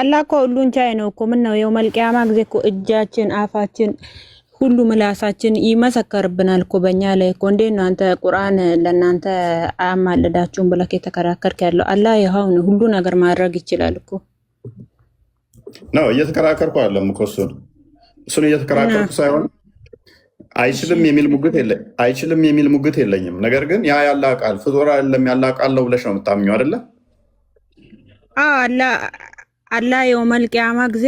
አላህ እኮ ሁሉን ቻይ ነው እኮ። ምን ነው የውመል ቂያማ ጊዜ እኮ እጃችን፣ አፋችን፣ ሁሉ ምላሳችን ይመሰከርብናል እኮ በእኛ ላይ እኮ። እንዴት ነው አንተ ቁርአን ለእናንተ አያማልዳችሁም ብለህ የተከራከርክ ያለው? አላህ ይኸው ነው ሁሉ ነገር ማድረግ ይችላል እኮ ነው። እየተከራከርኩ አይደለም እኮ እሱን እየተከራከርኩ ሳይሆን አይችልም የሚል ሙግት የለኝም። ነገር ግን ያ ያላህ ቃል ፍጡር አይደለም ያላህ ቃል ነው ብለሽ ነው የምታምኚው አይደለ? አላህ የውመል ቂያማ ጊዜ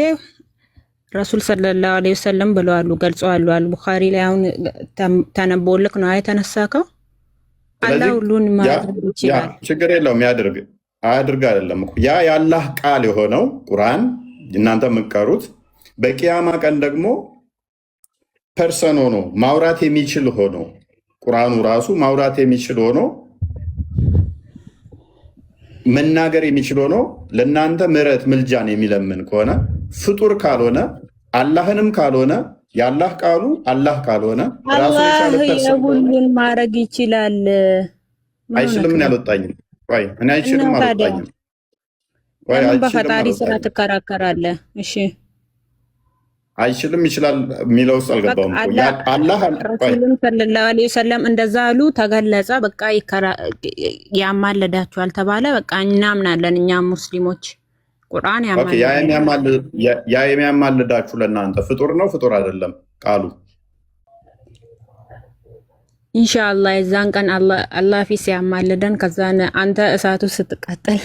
ረሱል ሰለላሁ ዐለይሂ ወሰለም ብለዋል፣ ገልጸዋል። ቡኻሪ ላይ አሁን ተነቦልክ ነው የተነሳከው። አላህ ሁሉን ማድረግ ይችላል። ችግር የለውም። አያድርግ አይደለም እኮ ያ ያላህ ቃል የሆነው ቁርአን እናንተ የምትቀሩት በቂያማ ቀን ደግሞ ፐርሰን ሆኖ ማውራት የሚችል ሆኖ ቁርአኑ ራሱ ማውራት የሚችል ሆኖ መናገር የሚችል ሆኖ ለእናንተ ምሕረት ምልጃን የሚለምን ከሆነ ፍጡር ካልሆነ አላህንም ካልሆነ የአላህ ቃሉ አላህ ካልሆነ ራሱ የቻለ ፐርሰን ሁሉን ማድረግ ይችላል። አይችልም። ምን ያልወጣኝም ወይ እኔ አይችልም አልወጣኝም ወይ በፈጣሪ ስራ ትከራከራለህ? እሺ አይችልም ይችላል የሚለው ውስጥ አልገባውም። አላህ ረሱሉም ሰለላሁ ዐለይሂ ወሰለም እንደዛ አሉ፣ ተገለጸ። በቃ ያማልዳችኋል ተባለ። በቃ እናምናለን እኛ ሙስሊሞች። ቁርአን ያ የሚያማልዳችሁ ለእናንተ ፍጡር ነው ፍጡር አይደለም ቃሉ? ኢንሻአላህ የዛን ቀን አላህ ፊት ሲያማልደን ከዛን አንተ እሳቱ ስትቃጠል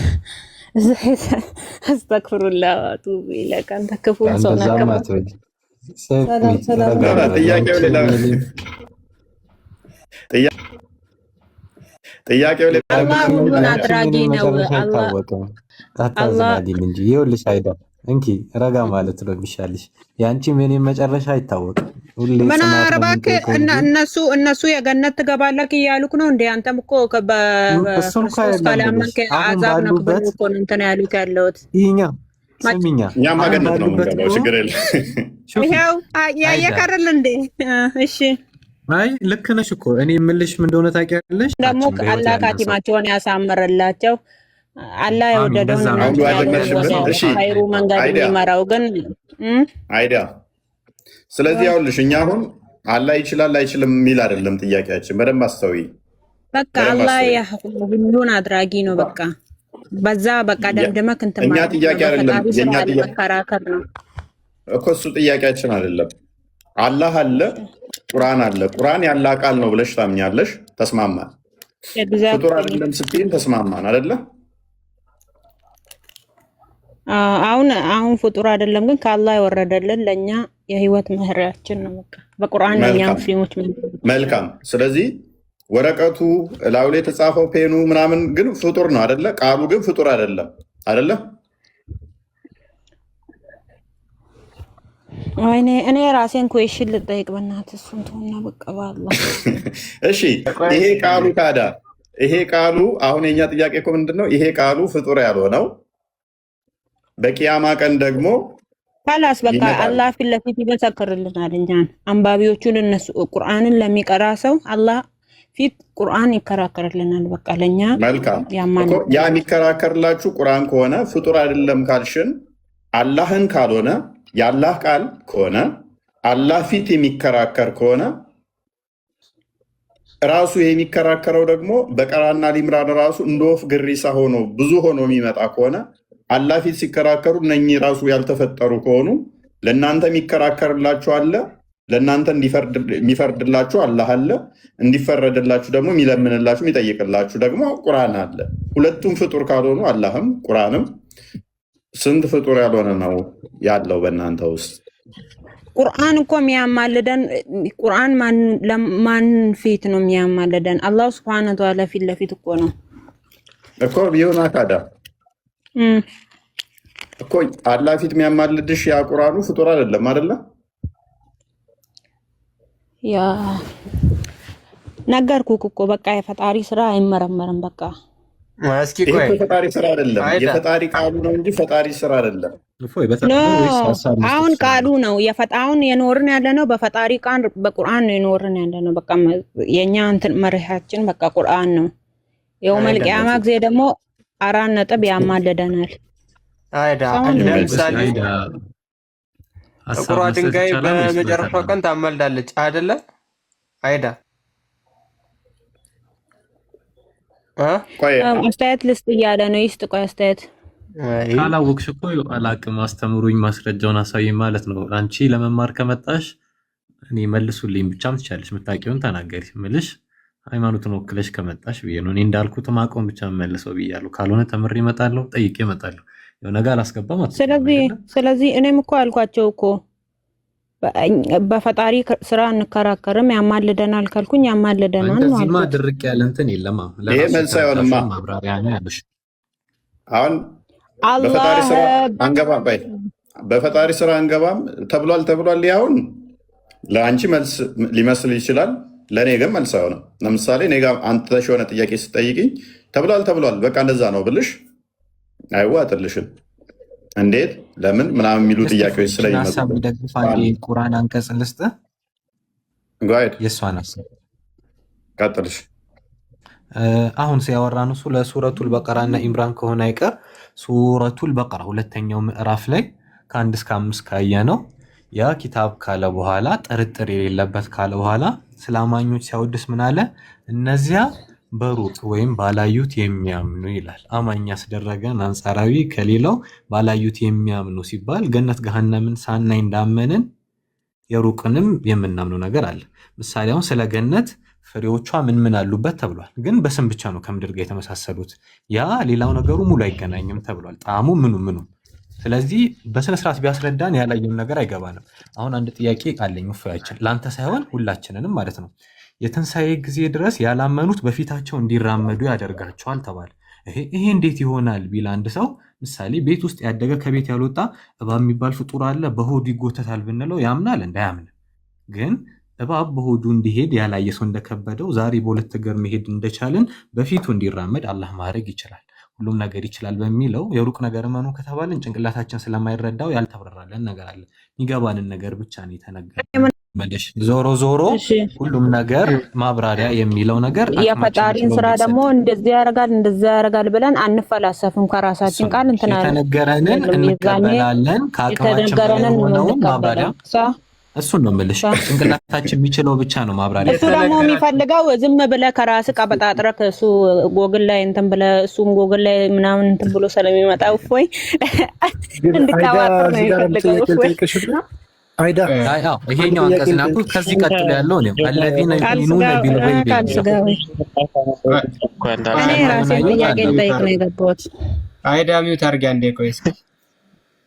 አስተግፍሩላህ ወአቱቡ ኢለይህ። አንተ ክፉ ሰው ነህ። ጥያቄው ሁሉን አድራጊ ነው አታዝናዲል እንጂ ይኸውልሽ፣ አይዳ እንኪ ረጋ ማለት ነው የሚሻልሽ። ያንቺ ምንም መጨረሻ አይታወቅም። ምን አረባክ እነሱ የገነት ትገባለክ እያሉክ ነው እንዴ? አንተም እኮ በክርስቶስ ካላመንክ አዛብ ነው ብሎ እኮ ነው እንትን ያሉት ያለውት። ስሚኛ እኛማ ገነት ነው የምንገባው፣ ችግር የለም። ይኸው ያየክ አይደል እንዴ? እሺ አይ ልክ ነሽ እኮ። እኔ የምልሽ ምን እንደሆነ ታውቂያለሽ? ደግሞ አላህ ካቲማቸውን ያሳምርላቸው። አላህ የወደደውን ኸይሩ መንገድ የሚመራው ግን አይዲያ። ስለዚህ ያውልሽ እኛ አሁን አላህ ይችላል አይችልም የሚል አይደለም ጥያቄያችን። በደንብ አስተውይ። በቃ አላህ ሁሉን አድራጊ ነው። በቃ በዛ በቃ ደምደመክ እንትን እኛ ጥያቄ አይደለም የኛ ጥያቄ መከራከር ነው እኮ እሱ ጥያቄያችን አይደለም። አላህ አለ፣ ቁርአን አለ። ቁርአን ያላህ ቃል ነው ብለሽ ታምኛለሽ፣ ተስማማን። ፍጡር አይደለም ስትይን ተስማማን አይደለ? አሁን ፍጡር አይደለም ግን ከአላህ የወረደልን ለኛ የህይወት መህሪያችን ነው። በቃ በቁርአን ለኛ ሙስሊሞች መልካም። ስለዚህ ወረቀቱ ላዩ ላይ የተጻፈው ፔኑ ምናምን ግን ፍጡር ነው አይደለ? ቃሉ ግን ፍጡር አይደለም አይደለ? እኔ ራሴን ኩዌሽን ልጠይቅ በእናትህ። እሱን ተውና በቃ በአላህ እሺ። ይሄ ቃሉ አሁን የኛ ጥያቄ እኮ ምንድን ነው? ይሄ ቃሉ ፍጡር ያልሆነው በቂያማ ቀን ደግሞ ካላስ በቃ አላህ ፊት ለፊት ይመሰክርልናል። እኛን አንባቢዎቹን እነሱ ቁርአንን ለሚቀራ ሰው አላህ ፊት ቁርአን ይከራከርልናል። በቃ ለኛ መልካም። ያ የሚከራከርላችሁ ቁርአን ከሆነ ፍጡር አይደለም ካልሽን አላህን ካልሆነ የአላህ ቃል ከሆነ አላህ ፊት የሚከራከር ከሆነ ራሱ የሚከራከረው ደግሞ በቀራና ሊምራን ራሱ እንደ ወፍ ግሪሳ ሆኖ ብዙ ሆኖ የሚመጣ ከሆነ አላህ ፊት ሲከራከሩ እነኚህ ራሱ ያልተፈጠሩ ከሆኑ ለእናንተ የሚከራከርላችሁ አለ፣ ለእናንተ የሚፈርድላችሁ አላህ አለ፣ እንዲፈረድላችሁ ደግሞ የሚለምንላችሁ የሚጠይቅላችሁ ደግሞ ቁርአን አለ። ሁለቱም ፍጡር ካልሆኑ አላህም ቁርአንም ስንት ፍጡር ያልሆነ ነው ያለው በእናንተ ውስጥ? ቁርአን እኮ የሚያማልደን ቁርአን ማን ፊት ነው የሚያማልደን? አላህ ሱብሓነሁ ወተዓላ ፊት ለፊት እኮ ነው እኮ ቢሆን አካዳ እኮ አላህ ፊት የሚያማልድሽ ያ ቁርአኑ ፍጡር አይደለም አይደለ? ያ ነገርኩህ እኮ በቃ የፈጣሪ ስራ አይመረመርም። በቃ ፈጣሪ ስራ አይደለም፣ የፈጣሪ ቃሉ ነው እንጂ ፈጣሪ ስራ አይደለም። አሁን ቃሉ ነው አሁን የኖርን ያለ ነው በፈጣሪ ቃል በቁርአን ነው የኖርን ያለ ነው። በቃ የኛ እንትን መሪሃችን በቃ ቁርአን ነው። የውመል ቂያማ ጊዜ ደግሞ 4 ነጥብ ያማልደናል። አይዳ ለምሳሌ ጥቁሯ ድንጋይ በመጨረሻው ቀን ታመልዳለች አይደለ? አይዳ አስተያየት ልስጥ እያለ ነው። ይስጥ። ቆይ አስተያየት ካላወቅሽ እኮ አላቅም፣ አስተምሩኝ፣ ማስረጃውን አሳዩኝ ማለት ነው። አንቺ ለመማር ከመጣሽ እኔ መልሱልኝ ብቻም ትቻለሽ፣ የምታውቂውን ተናገሪ ምልሽ ሃይማኖትን ወክለሽ ከመጣሽ ብዬ ነው። እኔ እንዳልኩት ማቆም ብቻ መልሰው ብያለሁ። ካልሆነ ተምሬ እመጣለሁ፣ ጠይቄ እመጣለሁ። ያው ነገ አላስገባም። ስለዚህ እኔም እኮ አልኳቸው እኮ በፈጣሪ ስራ እንከራከርም፣ ያማልደናል ካልኩኝ ያማልደናል ነው። እንደዚህማ ድርቅ ያለ እንትን የለም። ይሄ መልስ አይሆንማ። ማብራሪያ ነው ያለሽ። አሁን በፈጣሪ ስራ አንገባም፣ በፈጣሪ ስራ አንገባም ተብሏል። አሁን ለአንቺ መልስ ሊመስል ይችላል፣ ለእኔ ግን መልስ አይሆንም። ለምሳሌ እኔ ጋር አንተ የሆነ ጥያቄ ስጠይቅኝ ተብሏል በቃ እንደዛ ነው ብልሽ አይዋጥልሽም። እንዴት ለምን ምናምን የሚሉ ጥያቄዎች ስለሚመጡ ቁርአን አንቀጽ ልስጥ የእሷን ሀሳብ ቀጥልሽ። አሁን ሲያወራ ነው ለሱረቱል በቀራ እና ኢምራን ከሆነ አይቀር ሱረቱል በቀራ ሁለተኛው ምዕራፍ ላይ ከ1 እስከ 5 ካየ ነው ያ ኪታብ ካለ በኋላ ጥርጥር የሌለበት ካለ በኋላ ስለ አማኞች ሲያወድስ ምን አለ? እነዚያ በሩቅ ወይም ባላዩት የሚያምኑ ይላል። አማኝ ያስደረገን አንጻራዊ ከሌላው ባላዩት የሚያምኑ ሲባል ገነት ገሃነምን ሳናይ እንዳመንን የሩቅንም የምናምነው ነገር አለ። ምሳሌ አሁን ስለ ገነት ፍሬዎቿ ምን አሉበት ተብሏል። ግን በስም ብቻ ነው ከምድር ጋር የተመሳሰሉት። ያ ሌላው ነገሩ ሙሉ አይገናኝም ተብሏል። ጣዕሙ ምኑ። ስለዚህ በስነ ስርዓት ቢያስረዳን ያላየውን ነገር አይገባንም። አሁን አንድ ጥያቄ አለኝ ወፋያችን ላንተ ሳይሆን ሁላችንንም ማለት ነው። የትንሣኤ ጊዜ ድረስ ያላመኑት በፊታቸው እንዲራመዱ ያደርጋቸዋል ተባለ። ይሄ እንዴት ይሆናል ቢል አንድ ሰው ምሳሌ ቤት ውስጥ ያደገ ከቤት ያልወጣ እባብ የሚባል ፍጡር አለ በሆዱ ይጎተታል ብንለው ያምናል? እንዳያምን። ግን እባብ በሆዱ እንዲሄድ ያላየ ሰው እንደከበደው ዛሬ በሁለት እግር መሄድ እንደቻልን በፊቱ እንዲራመድ አላህ ማድረግ ይችላል። ሁሉም ነገር ይችላል በሚለው የሩቅ ነገር መኑ ከተባልን ጭንቅላታችን ስለማይረዳው ያልተብራራለን ነገር አለ። የሚገባንን ነገር ብቻ ነው የተነገረን። ዞሮ ሁሉም ነገር ማብራሪያ የሚለው ነገር የፈጣሪን ስራ ደግሞ እንደዚህ ያደርጋል ብለን አንፈላሰፍም። ከራሳችን ቃል የተነገረንን እንቀበላለን። ከአቅማችን በላይ የሆነውን ማብራሪያ እሱን ነው የምልሽ። ጭንቅላታችን የሚችለው ብቻ ነው ማብራሪያ። እሱ ደግሞ የሚፈልገው ዝም ብለህ ከራስህ ቀበጣጥረህ እሱ ጎግል ላይ እንትን ብለህ እሱም ጎግል ላይ ምናምን እንትን ብሎ ስለሚመጣ እፎይ እንድታዋጣ ነው የሚፈልገው። አይዳ ይሄኛው አንቀጽ ነው። ከዚህ ቀጥሎ ያለው ነው አለዚነ ዩሚኑነ ቢልገይብ እኔ ራሴ ጥያቄ ልጠይቅ ነው የገባሁት። አይዳ ሚውት አድርጊ አንዴ። ቆይ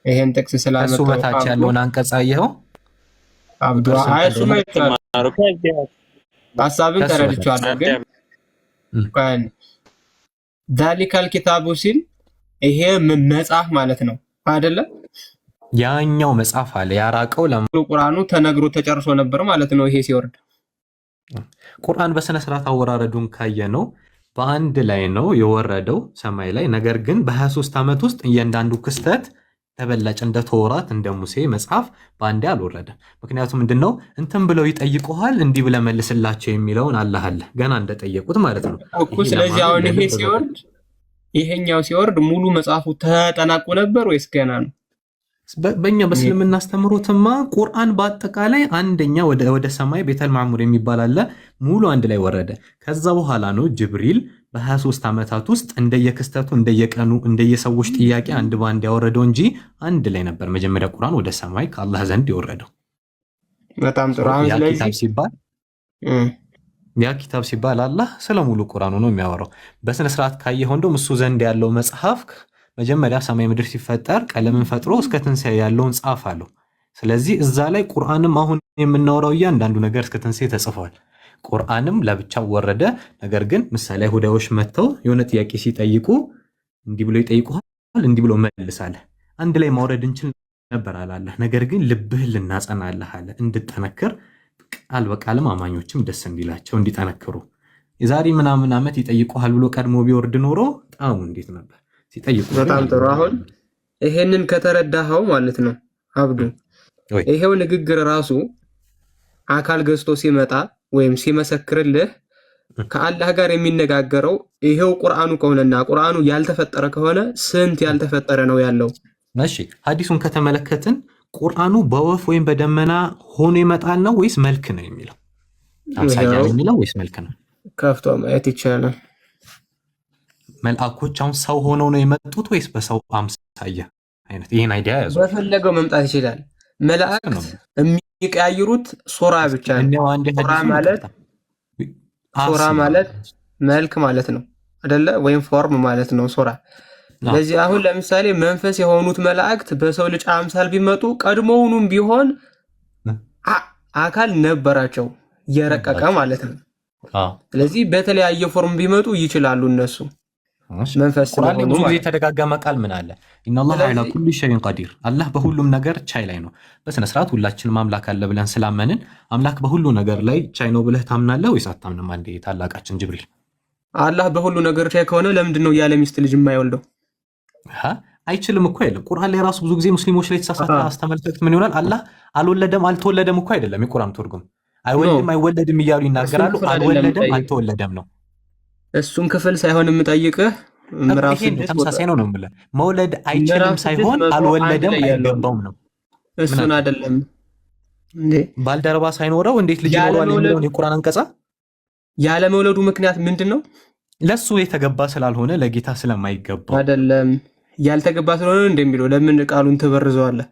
ይሄን ጥቅስ ስላመጣው እሱ በታች ያለውን አንቀጽ አየኸው? አብዱ አይሱ ሀሳብን ተረድቻለሁ። ግን ዛሊካል ኪታቡ ሲል ይሄ መጽሐፍ ማለት ነው አይደለም? ያኛው መጽሐፍ አለ ያራቀው ቁርአኑ ተነግሮ ተጨርሶ ነበር ማለት ነው። ይሄ ሲወርድ ቁርአን በስነ ስርዓት አወራረዱን ካየ ነው በአንድ ላይ ነው የወረደው ሰማይ ላይ። ነገር ግን በ23 ዓመት ውስጥ እያንዳንዱ ክስተት ተበላጭ እንደ ተውራት እንደ ሙሴ መጽሐፍ በአንዴ አልወረደም። ምክንያቱም ምንድነው እንትን ብለው ይጠይቁሃል እንዲህ ብለህ መልስላቸው የሚለውን አላህ አለ ገና እንደጠየቁት ማለት ነው እኮ። ስለዚህ አሁን ይሄ ሲወርድ ይሄኛው ሲወርድ ሙሉ መጽሐፉ ተጠናቆ ነበር ወይስ ገና ነው? በእኛ በእስልምና አስተምሮትማ ቁርአን በአጠቃላይ አንደኛ ወደ ሰማይ ቤተል ማዕሙር የሚባል አለ ሙሉ አንድ ላይ ወረደ። ከዛ በኋላ ነው ጅብሪል በ23 ዓመታት ውስጥ እንደየክስተቱ እንደየቀኑ እንደየሰዎች ጥያቄ አንድ ባንድ ያወረደው እንጂ አንድ ላይ ነበር መጀመሪያ ቁርአን ወደ ሰማይ ከአላህ ዘንድ የወረደው። በጣም ጥሩ። ያ ኪታብ ሲባል አላህ ስለ ሙሉ ቁርአኑ ነው የሚያወራው። በስነ ስርዓት ካየኸው እንደውም እሱ ዘንድ ያለው መጽሐፍ መጀመሪያ ሰማይ ምድር ሲፈጠር ቀለምን ፈጥሮ እስከ ትንሣኤ ያለውን ጻፍ አለው። ስለዚህ እዛ ላይ ቁርአንም አሁን የምናወራው እያንዳንዱ ነገር እስከ ትንሣኤ ተጽፏል። ቁርአንም ለብቻው ወረደ። ነገር ግን ምሳሌ አይሁዳዎች መጥተው የሆነ ጥያቄ ሲጠይቁ እንዲህ ብሎ ይጠይቁሃል፣ እንዲህ ብሎ መልሳለ። አንድ ላይ ማውረድ እንችል ነበር አላለ። ነገር ግን ልብህን ልናጸናልህ አለ እንድጠነክር ቃል በቃልም አማኞችም ደስ እንዲላቸው እንዲጠነክሩ። የዛሬ ምናምን ዓመት ይጠይቁሃል ብሎ ቀድሞ ቢወርድ ኖሮ ጣሙ እንዴት ነበር ሲጠይቁ። በጣም ጥሩ። አሁን ይሄንን ከተረዳኸው ማለት ነው አብዱ፣ ይሄው ንግግር ራሱ አካል ገዝቶ ሲመጣ ወይም ሲመሰክርልህ ከአላህ ጋር የሚነጋገረው ይሄው ቁርአኑ ከሆነና ቁርአኑ ያልተፈጠረ ከሆነ ስንት ያልተፈጠረ ነው ያለው? እሺ ሐዲሱን ከተመለከትን ቁርአኑ በወፍ ወይም በደመና ሆኖ ይመጣል ነው ወይስ መልክ ነው የሚለው? አምሳያ ነው የሚለው ወይስ መልክ ነው? ከፍቶ ማየት ይቻላል። መልአኮች አሁን ሰው ሆነው ነው የመጡት ወይስ በሰው አምሳያ አይነት? ይሄን አይዲያ ያዙ። በፈለገው መምጣት ይችላል። መላእክት የሚቀያይሩት ሱራ ብቻ ነው። ሱራ ማለት መልክ ማለት ነው አይደለ? ወይም ፎርም ማለት ነው ሱራ። ስለዚህ አሁን ለምሳሌ መንፈስ የሆኑት መላእክት በሰው ልጅ አምሳል ቢመጡ ቀድሞውኑም ቢሆን አካል ነበራቸው የረቀቀ ማለት ነው። ስለዚህ በተለያየ ፎርም ቢመጡ ይችላሉ እነሱ መንፈስ ስለሆኑ። ብዙ ጊዜ የተደጋገመ ቃል ምን አለ? ኢነላህ ዐላ ኩሊ ሸይን ቀዲር፣ አላህ በሁሉም ነገር ቻይ ላይ ነው። በስነ ስርዓት ሁላችንም አምላክ አለ ብለን ስላመንን አምላክ በሁሉ ነገር ላይ ቻይ ነው ብለህ ታምናለህ ወይስ አታምንም? አንዴ ታላቃችን ጅብሪል አላህ በሁሉ ነገር ቻይ ከሆነ ለምንድን ነው ያለ ሚስት ልጅ የማይወልደው? አይችልም እኮ አይደለም። ቁርአን ላይ ራሱ ብዙ ጊዜ ሙስሊሞች ላይ ተሳሳተ አስተመልከት ምን ይሆናል? አላህ አልወለደም አልተወለደም እኮ አይደለም የቁርአን ትርጉም። አይወልድም አይወለድም እያሉ ይናገራሉ። አልወለደም አልተወለደም ነው። እሱን ክፍል ሳይሆን የምጠይቅህ ምራፍ ተመሳሳይ ነው የምልህ። መውለድ አይችልም ሳይሆን አልወለደም አይገባውም ነው። እሱን አይደለም እንዴ ባልደረባ ሳይኖረው እንዴት ልጅ ይኖረዋል የሚለውን የቁርአን አንቀጻ ያለ መውለዱ ምክንያት ምንድነው? ለሱ የተገባ ስላልሆነ ለጌታ ስለማይገባው አይደለም። ያልተገባ ስለሆነ እንደሚለው ለምን ቃሉን ትበርዘዋለህ?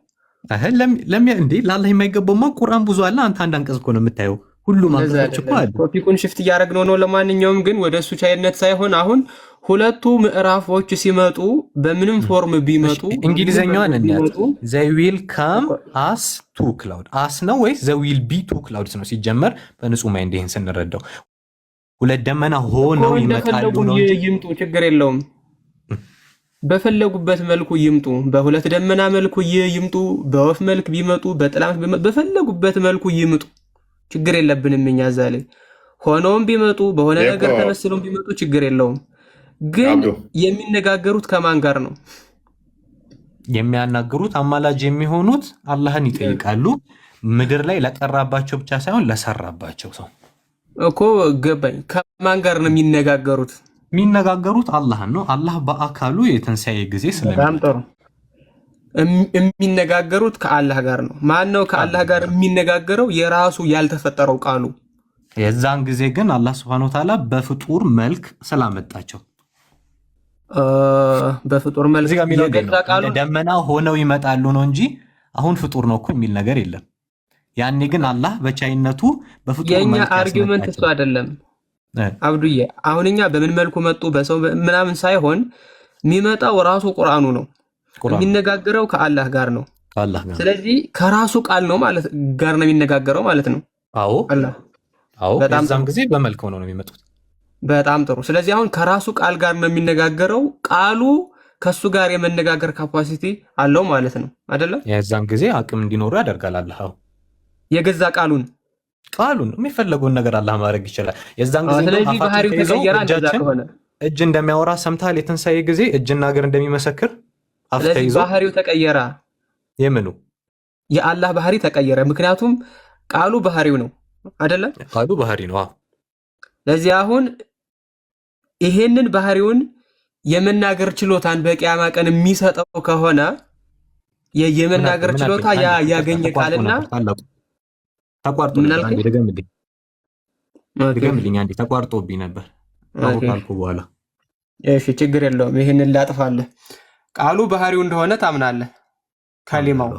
እንዴ ለአላህ የማይገባውማ ቁርአን ብዙ አለ። አንተ አንድ አንቀጽ እኮ ነው የምታየው። ሁሉም አንቀጾች እኮ አሉ። ቶፒኩን ሽፍት እያደረግነው ነው። ለማንኛውም ግን ወደ እሱ ቻይነት ሳይሆን አሁን ሁለቱ ምዕራፎች ሲመጡ በምንም ፎርም ቢመጡ እንግሊዘኛዋን እንያት። they will come as two cloud as ነው ወይስ they will be two clouds ነው? ሲጀመር በንጹህ ማይንድ ይሄን ስንረዳው ሁለት ደመና ሆነው ይመጣሉ ነው። ይምጡ፣ ችግር የለውም። በፈለጉበት መልኩ ይምጡ። በሁለት ደመና መልኩ ይምጡ፣ በወፍ መልክ ቢመጡ፣ በጥላም በፈለጉበት መልኩ ይምጡ፣ ችግር የለብንም። እኛ እዛ ላይ ሆነውም ቢመጡ በሆነ ነገር ተመስለውም ቢመጡ ችግር የለውም። ግን የሚነጋገሩት ከማን ጋር ነው? የሚያናገሩት አማላጅ የሚሆኑት አላህን ይጠይቃሉ። ምድር ላይ ለቀራባቸው ብቻ ሳይሆን ለሰራባቸው ሰው እኮ ገባኝ። ከማን ጋር ነው የሚነጋገሩት? የሚነጋገሩት አላህን ነው። አላህ በአካሉ የትንሣኤ ጊዜ ስለሚመጣ የሚነጋገሩት ከአላህ ጋር ነው። ማን ነው ከአላህ ጋር የሚነጋገረው? የራሱ ያልተፈጠረው ቃሉ። የዛን ጊዜ ግን አላህ Subhanahu Wa Ta'ala በፍጡር መልክ ስላመጣቸው በፍጡር መልክ ደመና ሆነው ይመጣሉ ነው እንጂ አሁን ፍጡር ነው እኮ የሚል ነገር የለም። ያኔ ግን አላህ በቻይነቱ በፍጡር መልክ የኛ አርጊውመንት እሱ አይደለም አብዱዬ። አሁን እኛ በምን መልኩ መጡ በሰው ምናምን ሳይሆን የሚመጣው ራሱ ቁርአኑ ነው። የሚነጋገረው ከአላህ ጋር ነው። ስለዚህ ከራሱ ቃል ነው ማለት ጋር ነው የሚነጋገረው ማለት ነው። አዎ አላህ በዛም ጊዜ በመልክ ሆነው ነው የሚመጡት። በጣም ጥሩ። ስለዚህ አሁን ከራሱ ቃል ጋር ነው የሚነጋገረው። ቃሉ ከሱ ጋር የመነጋገር ካፓሲቲ አለው ማለት ነው አይደለ? የዛን ጊዜ አቅም እንዲኖሩ ያደርጋል አላህ። የገዛ ቃሉን የሚፈለገውን ነገር አላህ ማድረግ ይችላል። የዛን ጊዜ ስለዚህ ባህሪው ተቀየረ። እንደዛ ከሆነ እጅ እንደሚያወራ ሰምታል። የትንሣኤ ጊዜ እጅና እግር እንደሚመሰክር ስለዚህ ባህሪው ተቀየረ። የምኑ የአላህ ባህሪ ተቀየረ። ምክንያቱም ቃሉ ባህሪው ነው አይደለ? ቃሉ ባህሪ ነው። ለዚህ አሁን ይሄንን ባህሪውን የመናገር ችሎታን በቂያማ ቀን የሚሰጠው ከሆነ የመናገር ችሎታ ያገኘ ቃልና ድገምልኝ አንዴ ተቋርጦብኝ ነበር ካልኩ በኋላ። እሺ ችግር የለውም። ይሄንን ላጥፋለህ። ቃሉ ባህሪው እንደሆነ ታምናለህ። ከሊማው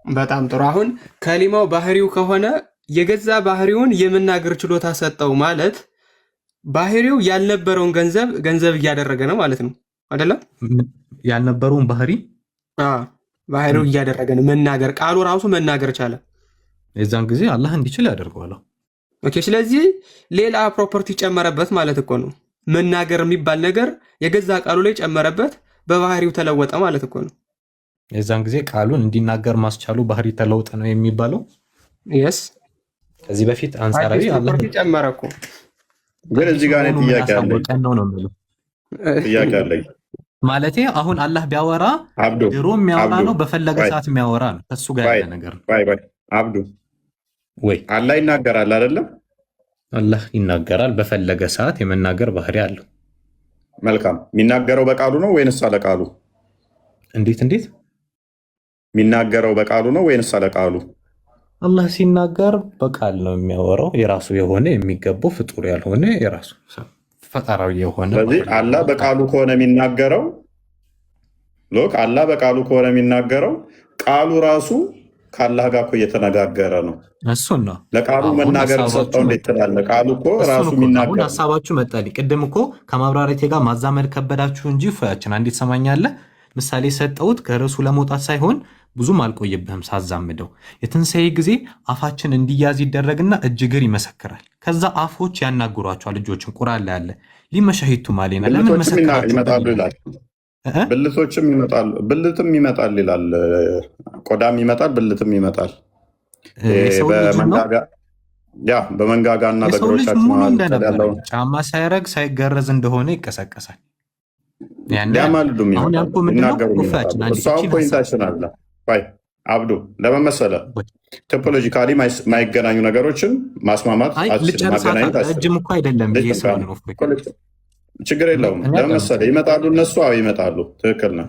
በጣም ጥሩ። አሁን ከሊማው ባህሪው ከሆነ የገዛ ባህሪውን የመናገር ችሎታ ሰጠው ማለት ባህሪው ያልነበረውን ገንዘብ እያደረገ ነው ማለት ነው አይደለም? ያልነበረውን ባህሪው እያደረገ ነው። መናገር ቃሉ ራሱ መናገር ቻለ። የዛን ጊዜ አላህ እንዲችል ያደርገዋል። ኦኬ። ስለዚህ ሌላ ፕሮፐርቲ ጨመረበት ማለት እኮ ነው። መናገር የሚባል ነገር የገዛ ቃሉ ላይ ጨመረበት፣ በባህሪው ተለወጠ ማለት እኮ ነው። የዛን ጊዜ ቃሉን እንዲናገር ማስቻሉ ባህሪ ተለወጠ ነው የሚባለው። የስ ከዚህ በፊት አንጻራዊ አላህ ጨመረ እኮ። ግን እዚህ ጋር ጥያቄ አለኝ ማለቴ አሁን አላህ ቢያወራ ድሮ የሚያወራ ነው፣ በፈለገ ሰዓት የሚያወራ ነው። ከሱ ጋር ያለ ነገር ነው። አብዱ ወይ አላህ ይናገራል አይደለም? አላህ ይናገራል፣ በፈለገ ሰዓት የመናገር ባህሪ አለው። መልካም። የሚናገረው በቃሉ ነው ወይንስ አለ ቃሉ? እንዴት የሚናገረው በቃሉ ነው ወይንስ አለ ቃሉ? አላህ ሲናገር በቃል ነው የሚያወራው። የራሱ የሆነ የሚገባው ፍጡር ያልሆነ የራሱ ፈጣራዊ የሆነ። ስለዚህ አላህ በቃሉ ከሆነ የሚናገረው አላህ በቃሉ ከሆነ የሚናገረው ቃሉ ራሱ ከአላህ ጋር እኮ እየተነጋገረ ነው። እሱን ነው ለቃሉ መናገር ሰጠው። እንዴት ትላለህ? ቃሉ እኮ ራሱ የሚናገር። ሀሳባችሁ መጣልኝ። ቅድም እኮ ከማብራሪያቴ ጋር ማዛመድ ከበዳችሁ እንጂ እፎያችን አንዴት ሰማኛለህ። ምሳሌ ሰጠሁት ከርዕሱ ለመውጣት ሳይሆን ብዙም አልቆየብህም ሳዛምደው። የትንሣኤ ጊዜ አፋችን እንዲያዝ ይደረግና እጅ እግር ይመሰክራል። ከዛ አፎች ያናግሯቸዋል። ልጆችን ቁርአን ላይ አለ ሊመሻሂቱ ማሌና ለምን መሰከራችሁ ይላል። ብልቶችም ይመጣሉ፣ ብልትም ይመጣል ይላል። ቆዳም ይመጣል፣ ብልትም ይመጣል። በመንጋጋና በእግሮቻችን ያለው ጫማ ሳይረግ ሳይገረዝ እንደሆነ ይቀሰቀሳል። ሊያማልዱም ፖይንታችን አለ። አብዱ ለምን መሰለህ? ቶፖሎጂካሊ የማይገናኙ ነገሮችን ማስማማት ረጅም እኮ አይደለም። ችግር የለውም። ለምን መሰለህ? ይመጣሉ እነሱ ይመጣሉ። ትክክል ነው።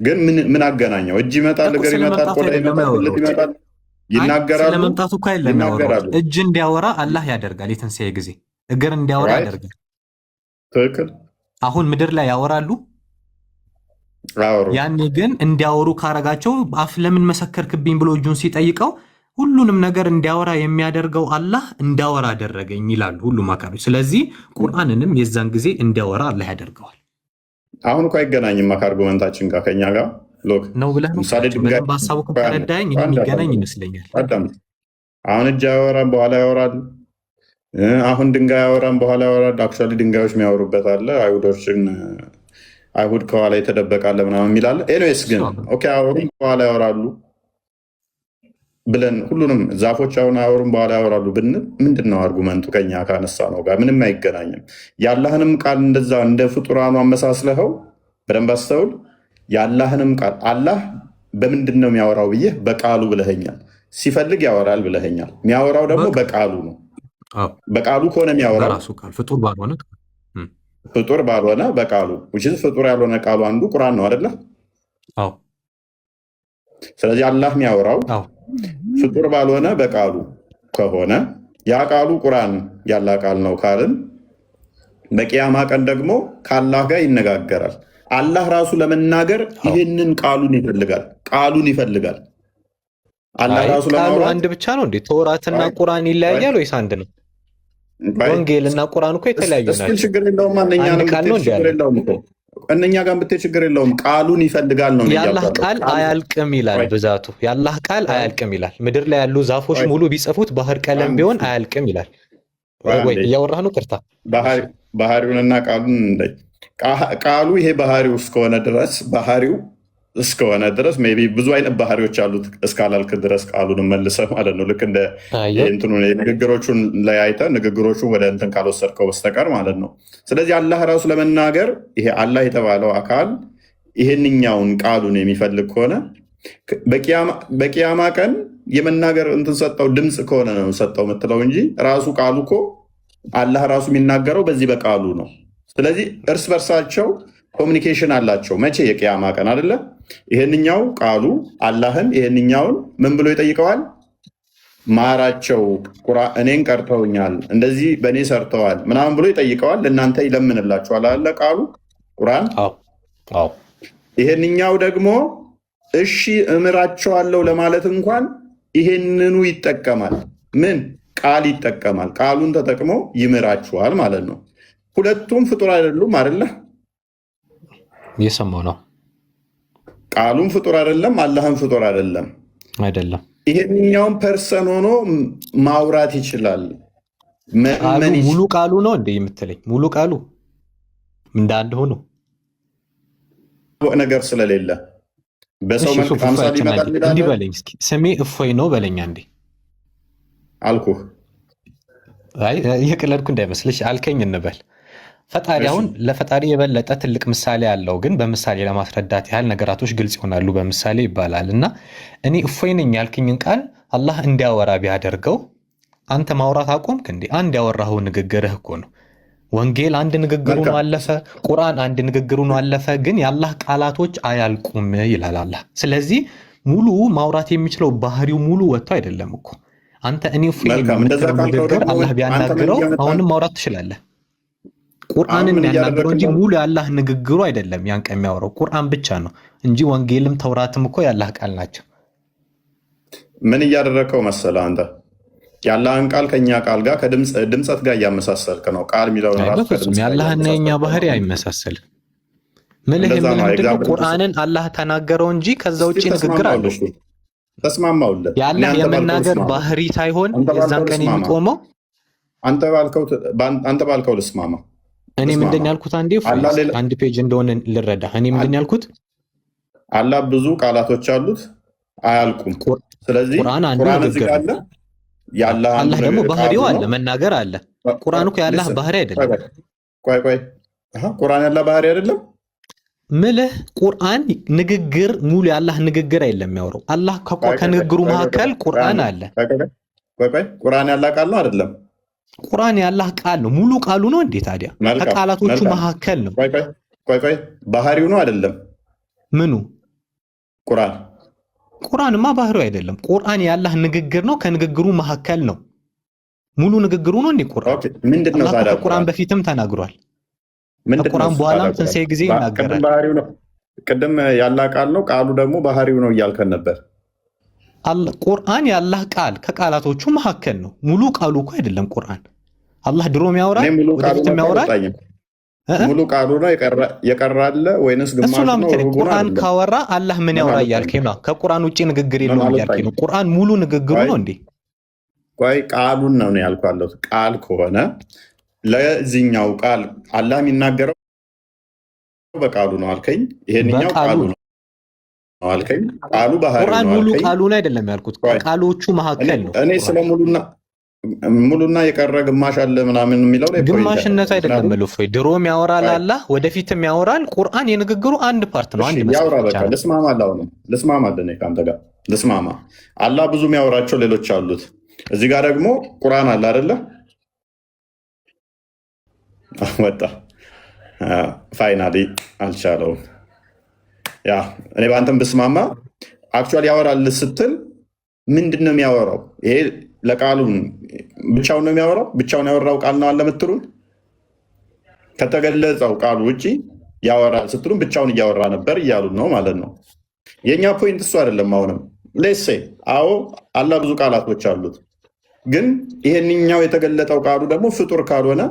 ግን ምን አገናኘው? እጅ ይመጣል፣ እግር ይመጣል፣ ቆዳ ይመጣል፣ ብልት ይመጣል፣ ይናገራሉ። ስለመምጣቱ እኮ አይደለም ያወራው። እጅ እንዲያወራ አላህ ያደርጋል። የትንሣኤ ጊዜ እግር እንዲያወራ ያደርጋል። ትክክል። አሁን ምድር ላይ ያወራሉ። ያኔ ግን እንዲያወሩ ካረጋቸው አፍ ለምን መሰከርክብኝ ብሎ እጁን ሲጠይቀው ሁሉንም ነገር እንዲያወራ የሚያደርገው አላህ እንዲያወራ አደረገኝ ይላሉ ሁሉም አካሎች። ስለዚህ ቁርአንንም የዛን ጊዜ እንዲያወራ አላህ ያደርገዋል። አሁን እኮ አይገናኝም ከአርጉመንታችን ጋር ከኛ ጋር ነው ብለህ ነው። በሀሳቡ ከተረዳኝ የሚገናኝ ይመስለኛል። አሁን እጅ አያወራም በኋላ ያወራል። አሁን ድንጋይ አያወራም በኋላ ያወራል። አክቹዋሊ ድንጋዮች የሚያወሩበት አለ። አይሁድ ከኋላ የተደበቃለ ምናምን የሚላለ። ኤኒዌይስ ግን አያወሩም በኋላ ያወራሉ ብለን ሁሉንም ዛፎች አሁን አያወሩም በኋላ ያወራሉ ብንል ምንድን ነው አርጉመንቱ? ከኛ ካነሳ ነው ጋር ምንም አይገናኝም። የአላህንም ቃል እንደዛ እንደ ፍጡራኑ አመሳስለኸው በደንብ አስተውል። የአላህንም ቃል አላህ በምንድን ነው የሚያወራው ብዬ በቃሉ ብለኸኛል። ሲፈልግ ያወራል ብለኸኛል። የሚያወራው ደግሞ በቃሉ ነው። በቃሉ ከሆነ የሚያወራው ፍጡር ባልሆነ በቃሉ ፍጡር ያልሆነ ቃሉ አንዱ ቁርአን ነው አይደለ? ስለዚህ አላህ የሚያወራው ፍጡር ባልሆነ በቃሉ ከሆነ ያ ቃሉ ቁርአን ያላ ቃል ነው ካልን በቂያማ ቀን ደግሞ ከአላህ ጋር ይነጋገራል። አላህ ራሱ ለመናገር ይህንን ቃሉን ይፈልጋል። አላህ ራሱ ለማውራት አንድ ብቻ ነው እንዴ? ተውራትና ቁርአን ይለያያል ወይስ አንድ ነው? ወንጌልና ቁርአን እኮ የተለያዩ ናቸው። ችግር የለውም። እነኛ ጋር ብትሄድ ችግር የለውም። ቃሉን ይፈልጋል ነው። የአላህ ቃል አያልቅም ይላል ብዛቱ። የአላህ ቃል አያልቅም ይላል። ምድር ላይ ያሉ ዛፎች ሙሉ ቢጽፉት ባህር ቀለም ቢሆን አያልቅም ይላል። ወይ እያወራህ ነው? ቅርታ ባህሪውንና ቃሉን ቃሉ ይሄ ባህሪው እስከሆነ ድረስ ሜይ ቢ ብዙ አይነት ባህሪዎች አሉት እስካላልክ ድረስ ቃሉን መልሰህ ማለት ነው። ልክ እንደ ንግግሮቹን ላይ አይተህ ንግግሮቹን ወደ እንትን ካልወሰድከው በስተቀር ማለት ነው። ስለዚህ አላህ ራሱ ለመናገር ይሄ አላህ የተባለው አካል ይሄንኛውን ቃሉን የሚፈልግ ከሆነ በቂያማ ቀን የመናገር እንትን ሰጠው ድምፅ ከሆነ ነው ሰጠው የምትለው እንጂ ራሱ ቃሉ እኮ አላህ ራሱ የሚናገረው በዚህ በቃሉ ነው። ስለዚህ እርስ በርሳቸው ኮሚኒኬሽን አላቸው። መቼ? የቂያማ ቀን አይደለ? ይሄንኛው ቃሉ አላህን ይሄንኛውን ምን ብሎ ይጠይቀዋል? ማራቸው፣ እኔን ቀርተውኛል፣ እንደዚህ በእኔ ሰርተዋል ምናምን ብሎ ይጠይቀዋል። ለእናንተ ይለምንላችኋል አለ ቃሉ ቁርአን። ይሄንኛው ደግሞ እሺ እምራቸዋለሁ ለማለት እንኳን ይሄንኑ ይጠቀማል። ምን ቃል ይጠቀማል። ቃሉን ተጠቅሞ ይምራችኋል ማለት ነው። ሁለቱም ፍጡር አይደሉም አይደለ? እየሰማሁ ነው። ቃሉም ፍጡር አይደለም፣ አላህም ፍጡር አይደለም። ይሄንኛውን ፐርሰን ሆኖ ማውራት ይችላል። ሙሉ ቃሉ ነው እንደ የምትለኝ? ሙሉ ቃሉ እንደ አንድ ሆኖ ነገር ስለሌለ በሰው መልክ አምሳል ይመጣል። እንዲህ በለኝ እስኪ። ስሜ እፎይ ነው በለኛ እንዴ አልኩህ። የቀለድኩ እንዳይመስልሽ አልከኝ እንበል። ፈጣሪ አሁን ለፈጣሪ የበለጠ ትልቅ ምሳሌ አለው፣ ግን በምሳሌ ለማስረዳት ያህል ነገራቶች ግልጽ ይሆናሉ በምሳሌ ይባላል። እና እኔ እፎይ ነኝ ያልክኝን ቃል አላህ እንዲያወራ ቢያደርገው አንተ ማውራት አቆምክ እንዴ? አንድ ያወራኸው ንግግርህ እኮ ነው። ወንጌል አንድ ንግግሩ ነው አለፈ፣ ቁርአን አንድ ንግግሩ ነው አለፈ። ግን የአላህ ቃላቶች አያልቁም ይላል አላህ። ስለዚህ ሙሉ ማውራት የሚችለው ባህሪው ሙሉ ወጥቶ አይደለም እኮ አንተ እኔ ንግግር አላህ ቢያናግረው አሁንም ማውራት ትችላለህ። ቁርአንን ያናገረው እንጂ ሙሉ የአላህ ንግግሩ አይደለም። ያን ቀን የሚያወራው ቁርአን ብቻ ነው እንጂ ወንጌልም ተውራትም እኮ የአላህ ቃል ናቸው። ምን እያደረከው መሰለህ አንተ የአላህን ቃል ከኛ ቃል ጋር ከድምፀት ጋር እያመሳሰልክ ነው። ቃል የሚለው የአላህና የኛ ባህሪ አይመሳሰልም። ምልህ ምንድነው? ቁርአንን አላህ ተናገረው እንጂ ከዛ ውጭ ንግግር አለው። ተስማማውልህ። የአላህ የመናገር ባህሪ ሳይሆን የዛን ቀን የሚቆመው አንተ ባልከው ልስማማ። እኔ ምንድን ያልኩት አንድ ፔጅ እንደሆነ ልረዳ። እኔ ምንድን ያልኩት አላህ ብዙ ቃላቶች አሉት አያልቁም። ስለዚህ ቁርአን አንዱ ንግግር አለ። አላህ ደግሞ ባህሪው አለ፣ መናገር አለ። ቁርአን እኮ የአላህ ባህሪ አይደለም። ቆይ ቁርአን ያላህ ባህሪ አይደለም ምልህ ቁርአን ንግግር ሙሉ የአላህ ንግግር አይደለም የሚያወራው። አላህ ከንግግሩ መካከል ቁርአን አለ። ቁርአን ያላህ ቃል ነው አይደለም? ቁርአን ያላህ ቃል ነው። ሙሉ ቃሉ ነው እንዴ ታዲያ? ከቃላቶቹ መካከል ነው። ቆይ ባህሪው ነው አይደለም? ምኑ? ቁርአንማ ባህሪው አይደለም። ቁርአን ያላህ ንግግር ነው፣ ከንግግሩ መካከል ነው። ሙሉ ንግግሩ ነው እንዴ ቁርአን? ምንድነው ታዲያ? ቁርአን በፊትም ተናግሯል። ከቁርአን በኋላም ትንሣኤ ጊዜ ይናገራል። ቅድም ያላህ ቃል ነው፣ ቃሉ ደግሞ ባህሪው ነው እያልከን ነበር። ቁርአን ያላህ ቃል ከቃላቶቹ መካከል ነው። ሙሉ ቃሉ እኮ አይደለም ቁርአን። አላህ ድሮም ያወራል፣ ወደፊትም ያወራል። ሙሉ ቃሉ ነው የቀራለ ወይንስ ግማሽ ነው? ቁርአን ካወራ አላህ ምን ያወራ እያልከኝ ነው? ከቁርአን ውጪ ንግግር የለውም እያልከኝ ነው? ቁርአን ሙሉ ንግግሩ ነው እንዴ? ቆይ ቃሉን ነው ያልኳለሁ። ቃል ከሆነ ለዚህኛው ቃል አላህ የሚናገረው በቃሉ ነው አልከኝ። ይሄንኛው ቃሉ ነው አልከኝ። ቃሉ ባህሪ ነው። ቁርአን ሙሉ ቃሉን አይደለም ያልኩት፣ ቃሎቹ መካከል ነው። እኔ ስለ ሙሉና የቀረ ግማሽ አለ ምናምን የሚለው ላይ ግማሽነት አይደለም ማለት ነው። ድሮም ያወራል አላህ፣ ወደፊትም ያወራል። ቁርአን የንግግሩ አንድ ፓርት ነው። አንድ ያወራ በቃ ልስማማለህ ከአንተ ጋር ልስማማ። አላህ ብዙ የሚያወራቸው ሌሎች አሉት። እዚህ ጋር ደግሞ ቁርአን አለ አይደለ? ወጣ ፋይናሊ አልቻለውም። ያ እኔ በአንተም ብስማማ አክቹዋሊ ያወራል ስትል ምንድን ነው የሚያወራው? ይሄ ለቃሉ ብቻውን ነው የሚያወራው? ብቻውን ያወራው ቃል ነው አለ የምትሉን? ከተገለጸው ቃሉ ውጭ ያወራል ስትሉን ብቻውን እያወራ ነበር እያሉን ነው ማለት ነው። የእኛ ፖይንት እሱ አይደለም። አሁንም ሌሴ አዎ አላህ ብዙ ቃላቶች አሉት፣ ግን ይሄንኛው የተገለጠው ቃሉ ደግሞ ፍጡር ካልሆነ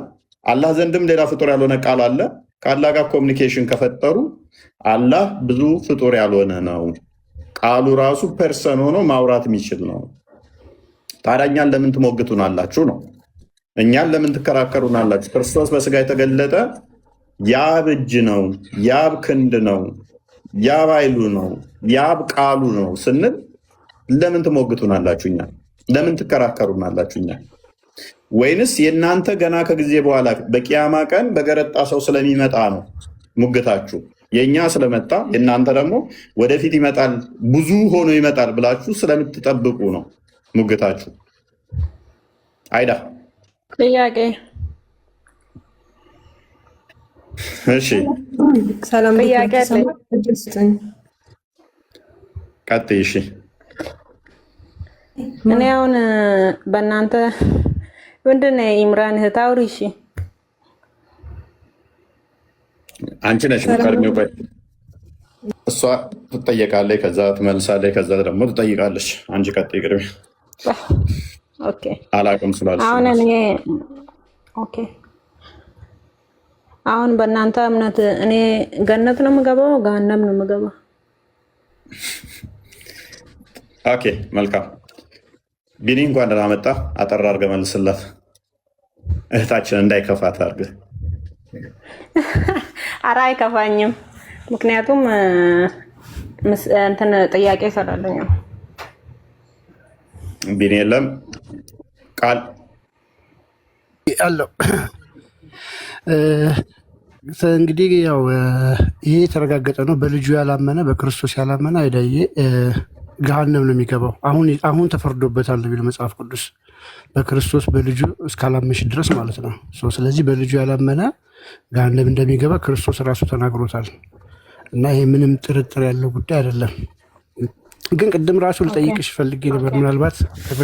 አላህ ዘንድም ሌላ ፍጡር ያልሆነ ቃል አለ። ከአላህ ጋር ኮሚኒኬሽን ከፈጠሩ አላህ ብዙ ፍጡር ያልሆነ ነው። ቃሉ ራሱ ፐርሰን ሆኖ ማውራት የሚችል ነው። ታዲያ እኛን ለምን ትሞግቱናላችሁ ነው? እኛን ለምን ትከራከሩናላችሁ? ክርስቶስ በስጋ የተገለጠ ያብ እጅ ነው፣ ያብ ክንድ ነው፣ ያብ ኃይሉ ነው፣ ያብ ቃሉ ነው ስንል ለምን ትሞግቱናላችሁ? እኛን ለምን ትከራከሩናላችሁ? እኛን ወይንስ የእናንተ ገና ከጊዜ በኋላ በቂያማ ቀን በገረጣ ሰው ስለሚመጣ ነው ሙግታችሁ? የእኛ ስለመጣ የእናንተ ደግሞ ወደፊት ይመጣል ብዙ ሆኖ ይመጣል ብላችሁ ስለምትጠብቁ ነው ሙግታችሁ። አይዳ ጥያቄ። እሺ ሰላም ጥያቄ አለ። ቀጥይ። እሺ እኔ አሁን በእናንተ ምንድን ነው ኢምራን እህት አውሪ። እሺ አንቺ ነሽ ቀድሜው። እሷ ትጠየቃለች፣ ከዛ ትመልሳለች፣ ከዛ ደግሞ ትጠይቃለች። አንቺ ቀጥይ ቅድሜ። ኦኬ አላውቅም ስላልሽ አሁን እኔ ኦኬ አሁን በእናንተ እምነት እኔ ገነት ነው የምገባው ገሃነም ነው የምገባው? ኦኬ መልካም። ቢኒ እንኳን ደህና መጣ። አጠር አድርገህ መልስላት እህታችን እንዳይከፋት አድርገህ። ኧረ አይከፋኝም፣ ምክንያቱም እንትን ጥያቄ ስላለኝ ነው። ቢኒ የለም ቃል አለው። እንግዲህ ያው ይሄ የተረጋገጠ ነው። በልጁ ያላመነ በክርስቶስ ያላመነ አይዳዬ ገሃነም ነው የሚገባው። አሁን ተፈርዶበታል ነው የሚለው መጽሐፍ ቅዱስ። በክርስቶስ በልጁ እስካላመንሽ ድረስ ማለት ነው። ስለዚህ በልጁ ያላመነ ገሃነም እንደሚገባ ክርስቶስ ራሱ ተናግሮታል እና ይሄ ምንም ጥርጥር ያለው ጉዳይ አይደለም። ግን ቅድም ራሱ ልጠይቅሽ ፈልጌ ነበር። ምናልባት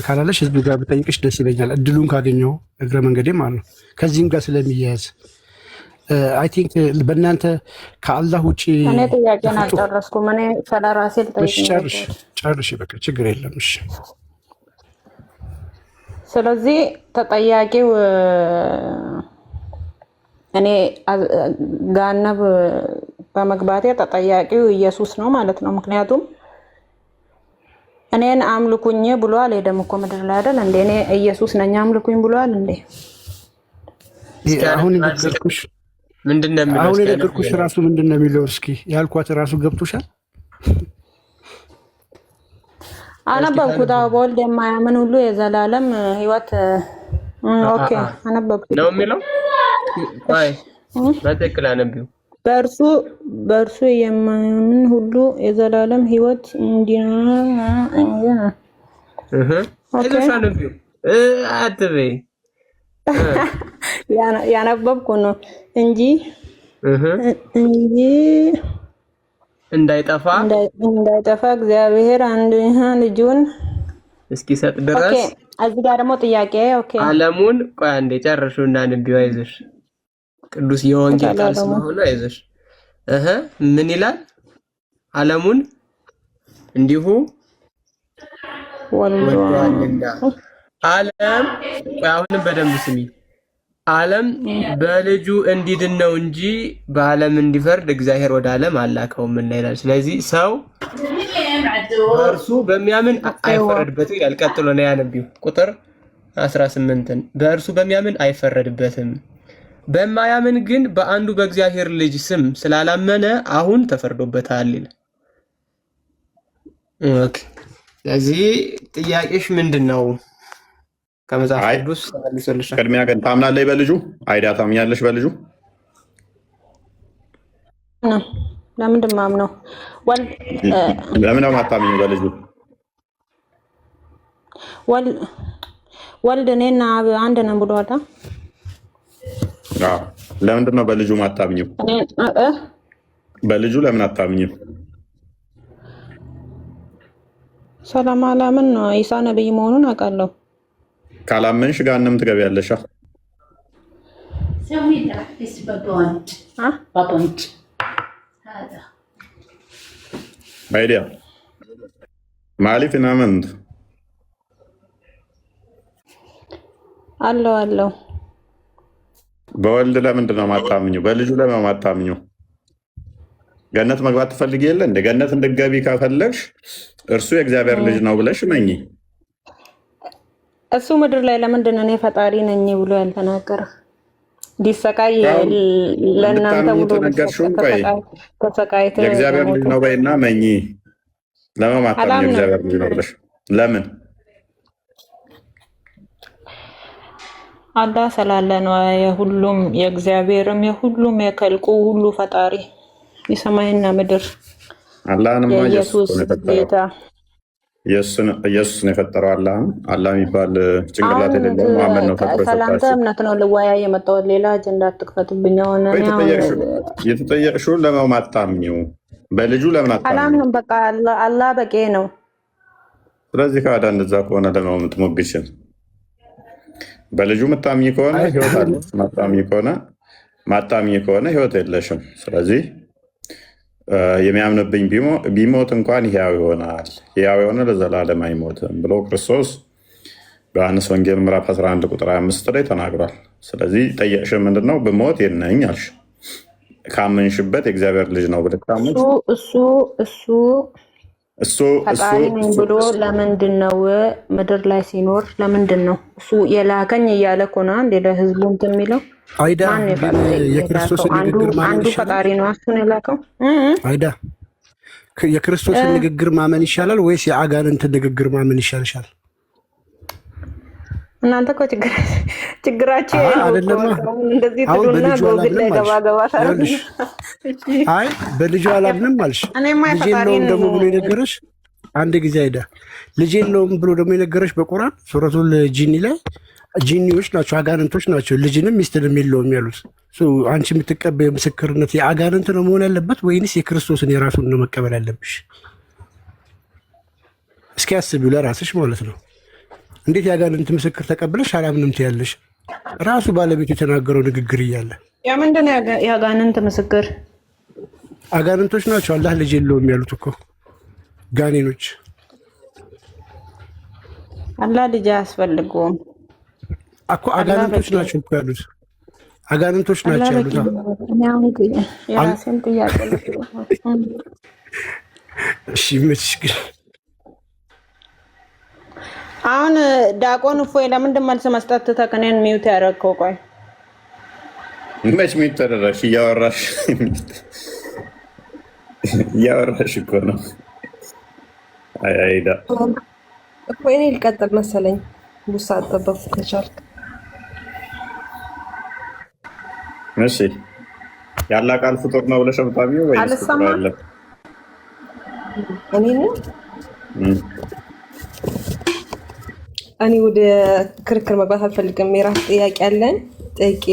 ካላለሽ ህዝብ ጋር ብጠይቅሽ ደስ ይለኛል፣ እድሉን ካገኘው እግረ መንገዴ ማለት ነው። ከዚህም ጋር ስለሚያያዝ አይ ቲንክ በእናንተ ከአላህ ውጭ እኔ ጥያቄን አልጨረስኩም። እኔ ስለራሴ ልጠይቅ። ጨርሽ፣ በቃ ችግር የለም። እሺ፣ ስለዚህ ተጠያቂው እኔ ገሃነም በመግባቴ ተጠያቂው ኢየሱስ ነው ማለት ነው። ምክንያቱም እኔን አምልኩኝ ብሏል። የደም እኮ ምድር ላይ አይደል እንዴ? እኔ ኢየሱስ ነኝ አምልኩኝ ብሏል እንዴ? አሁን የነገርኩሽ ራሱ ምንድን ነው የሚለው? እስኪ ያልኳት ራሱ ገብቶሻል? አነበብኩት። በወልድ የማያምን ሁሉ የዘላለም ሕይወት ኦኬ፣ አነበብኩት ነው የሚለው። አይ በትክክል አነቢው። በእርሱ የማያምን ሁሉ የዘላለም ሕይወት እንዲኖር አትበይ። ያነበብኩ ነው እንጂ እንዳይጠፋ እግዚአብሔር አንድ ልጁን እስኪሰጥ ድረስ። እዚህ ጋር ደግሞ ጥያቄ ዓለሙን ቆይ አንዴ ጨርሹና አንቢው። አይዞሽ ቅዱስ የወንጌል ቃል ስለሆነ አይዞሽ። ምን ይላል? ዓለሙን እንዲሁ ወልዷልና። ዓለም አሁንም በደንብ ስሚ። ዓለም በልጁ እንዲድን ነው እንጂ በዓለም እንዲፈርድ እግዚአብሔር ወደ ዓለም አላከውም እና ይላል። ስለዚህ ሰው በእርሱ በሚያምን አይፈረድበትም ይላል። ቀጥሎ ነው ያነቢው ቁጥር 18ን በእርሱ በሚያምን አይፈረድበትም፣ በማያምን ግን በአንዱ በእግዚአብሔር ልጅ ስም ስላላመነ አሁን ተፈርዶበታል ይላል። ኦኬ፣ ስለዚህ ጥያቄሽ ምንድን ነው? ከመጽሐፍ ቅዱስ ተመልሶልሽ። ቅድሚያ ግን ታምናለህ በልጁ? አይዳ ታምኛለሽ በልጁ? ለምንድን ነው የማምነው? ለምን ነው የማታምኚው በልጁ? ወልድ እኔና አብ አንድ ነን ብሏል። ለምንድን ነው በልጁ ማታምኚው? በልጁ ለምን አታምኚው? ስለማላምን ነው። ኢሳ ነብይ መሆኑን አውቃለሁ። ካላመንሽ ገሃነም ትገቢያለሽ። አይዲያ ማሊፍ ናመንት አለው በወልድ ለምንድን ነው ማታምኙ? በልጁ ለምን ማታምኙ? ገነት መግባት ትፈልጊ የለ እንደ ገነት እንድትገቢ ከፈለግሽ እርሱ የእግዚአብሔር ልጅ ነው ብለሽ መኝ። እሱ ምድር ላይ ለምንድን ነው እኔ ፈጣሪ ነኝ ብሎ ያልተናገረ? ዲሰቃይ ለእናንተ ብሎ ተሰቃይተ የእግዚአብሔር ልጅ ነው በይና መኝ። ለምን ማታምኙ? የእግዚአብሔር ልጅ ነው ብለሽ ለምን? አላህ ስላለ ነው። የሁሉም የእግዚአብሔርም የሁሉም የከልቁ ሁሉ ፈጣሪ የሰማይና ምድር አላህንም ኢየሱስ ጌታ ኢየሱስን የፈጠረው አላህ የሚባል ጭንቅላት የሌለው መሐመድ ነው ፈጥሮ ሰላምታ እምነት ነው። ልወያይ የመጣሁት ሌላ አጀንዳ አትክፈትብኝ። ሆነ የተጠየቅሽውን ለምን ማታምኚው? በልጁ ለምን አታምኚው? አላምንም። በቃ አላህ በቂ ነው። ስለዚህ ከአዳ እንደዛ ከሆነ ለምን የምትሞግችን? በልጁ ምታምኚ ከሆነ ህይወት አለ፣ ማታምኚ ከሆነ ህይወት የለሽም። ስለዚህ የሚያምንብኝ ቢሞት እንኳን ሕያው ይሆናል፣ ሕያው የሆነ ለዘላለም አይሞትም ብሎ ክርስቶስ በዮሐንስ ወንጌል ምዕራፍ 11 ቁጥር 25 ላይ ተናግሯል። ስለዚህ ጠየቅሽ ምንድነው? ብሞት የነኝ አልሽ። ካመንሽበት የእግዚአብሔር ልጅ ነው ብለሽ ካመንሽ እሱ ፈጣሪ ነኝ ብሎ ለምንድን ነው ምድር ላይ ሲኖር ለምንድን ነው እሱ የላከኝ እያለ እኮ ነው እንደ ለህዝቡ እንትን የሚለው? አይዳ የክርስቶስን ንግግር አንዱ ፈጣሪ ነው እሱን የላከው። አይዳ የክርስቶስን ንግግር ማመን ይሻላል ወይስ የአጋንንትን ንግግር ማመን ይሻልሻል? እናንተ እኮ ችግራችሁ አይደለም። እንደዚህ ትሉና ጎግል ላይ ገባ ታረጉ። አይ በልጁ አላምንም አልሽ። ልጄ ነው ደግሞ ብሎ የነገረሽ አንድ ጊዜ አይዳ ልጅ የለውም ብሎ ደግሞ የነገረች በቁርአን ሱረቱል ጂኒ ላይ ጂኒዎች ናቸው አጋንንቶች ናቸው ልጅንም ሚስትንም የለውም ያሉት። አንቺ የምትቀበዩ ምስክርነት የአጋንንት ነው መሆን ያለበት ወይንስ የክርስቶስን የራሱን ነው መቀበል ያለብሽ? እስኪ አስቢው ለራስሽ ማለት ነው። እንዴት የአጋንንት ምስክር ተቀብለሽ አላምንም ትያለሽ? ራሱ ባለቤቱ የተናገረው ንግግር እያለ ያ ምንድን ነው የአጋንንት ምስክር? አጋንንቶች ናቸው አላህ ልጅ የለውም ያሉት እኮ ጋኔኖች። አላህ ልጅ አያስፈልገውም እኮ አጋንንቶች ናቸው እኮ ያሉት። አጋንንቶች ናቸው ያሉት። የራሴን ጥያቄ እሺ ምትሽግር አሁን ዳቆን እፎይ ለምንድን መልስ መስጠት ትተህ እኔን ሚውት ያደረግከው? ቆይ መች ሚውት ተደረግሽ? እያወራሽ እኮ ነው። አይዳ እፎይ እኔ ልቀጥል መሰለኝ። ቡሳ አጠበኩ ከቻልክ። እሺ ያላ ቃል ፍጡር ነው ብለሽ ብታቢው ወይ አልሰማም አለ እኔ ወደ ክርክር መግባት አልፈልግም። የራስ ጥያቄ አለን። ጥያቄ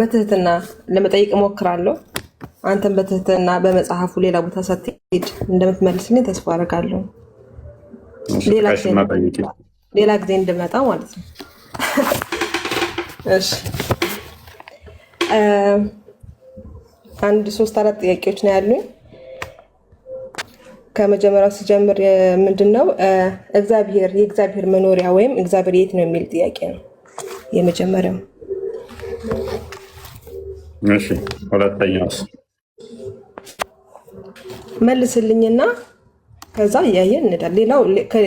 በትህትና ለመጠየቅ እሞክራለሁ። አንተም በትህትና በመጽሐፉ ሌላ ቦታ ሳትሄድ እንደምትመልስልኝ ተስፋ አደርጋለሁ። ሌላ ጊዜ እንድመጣ ማለት ነው። እሺ አንድ 3-4 ጥያቄዎች ነው ያሉኝ። ከመጀመሪያው ሲጀምር ምንድነው የእግዚአብሔር መኖሪያ ወይም እግዚአብሔር የት ነው የሚል ጥያቄ ነው የመጀመሪያው። እሺ ሁለተኛውስ? መልስልኝና ከዛ እያየን እንሄዳለን። ሌላው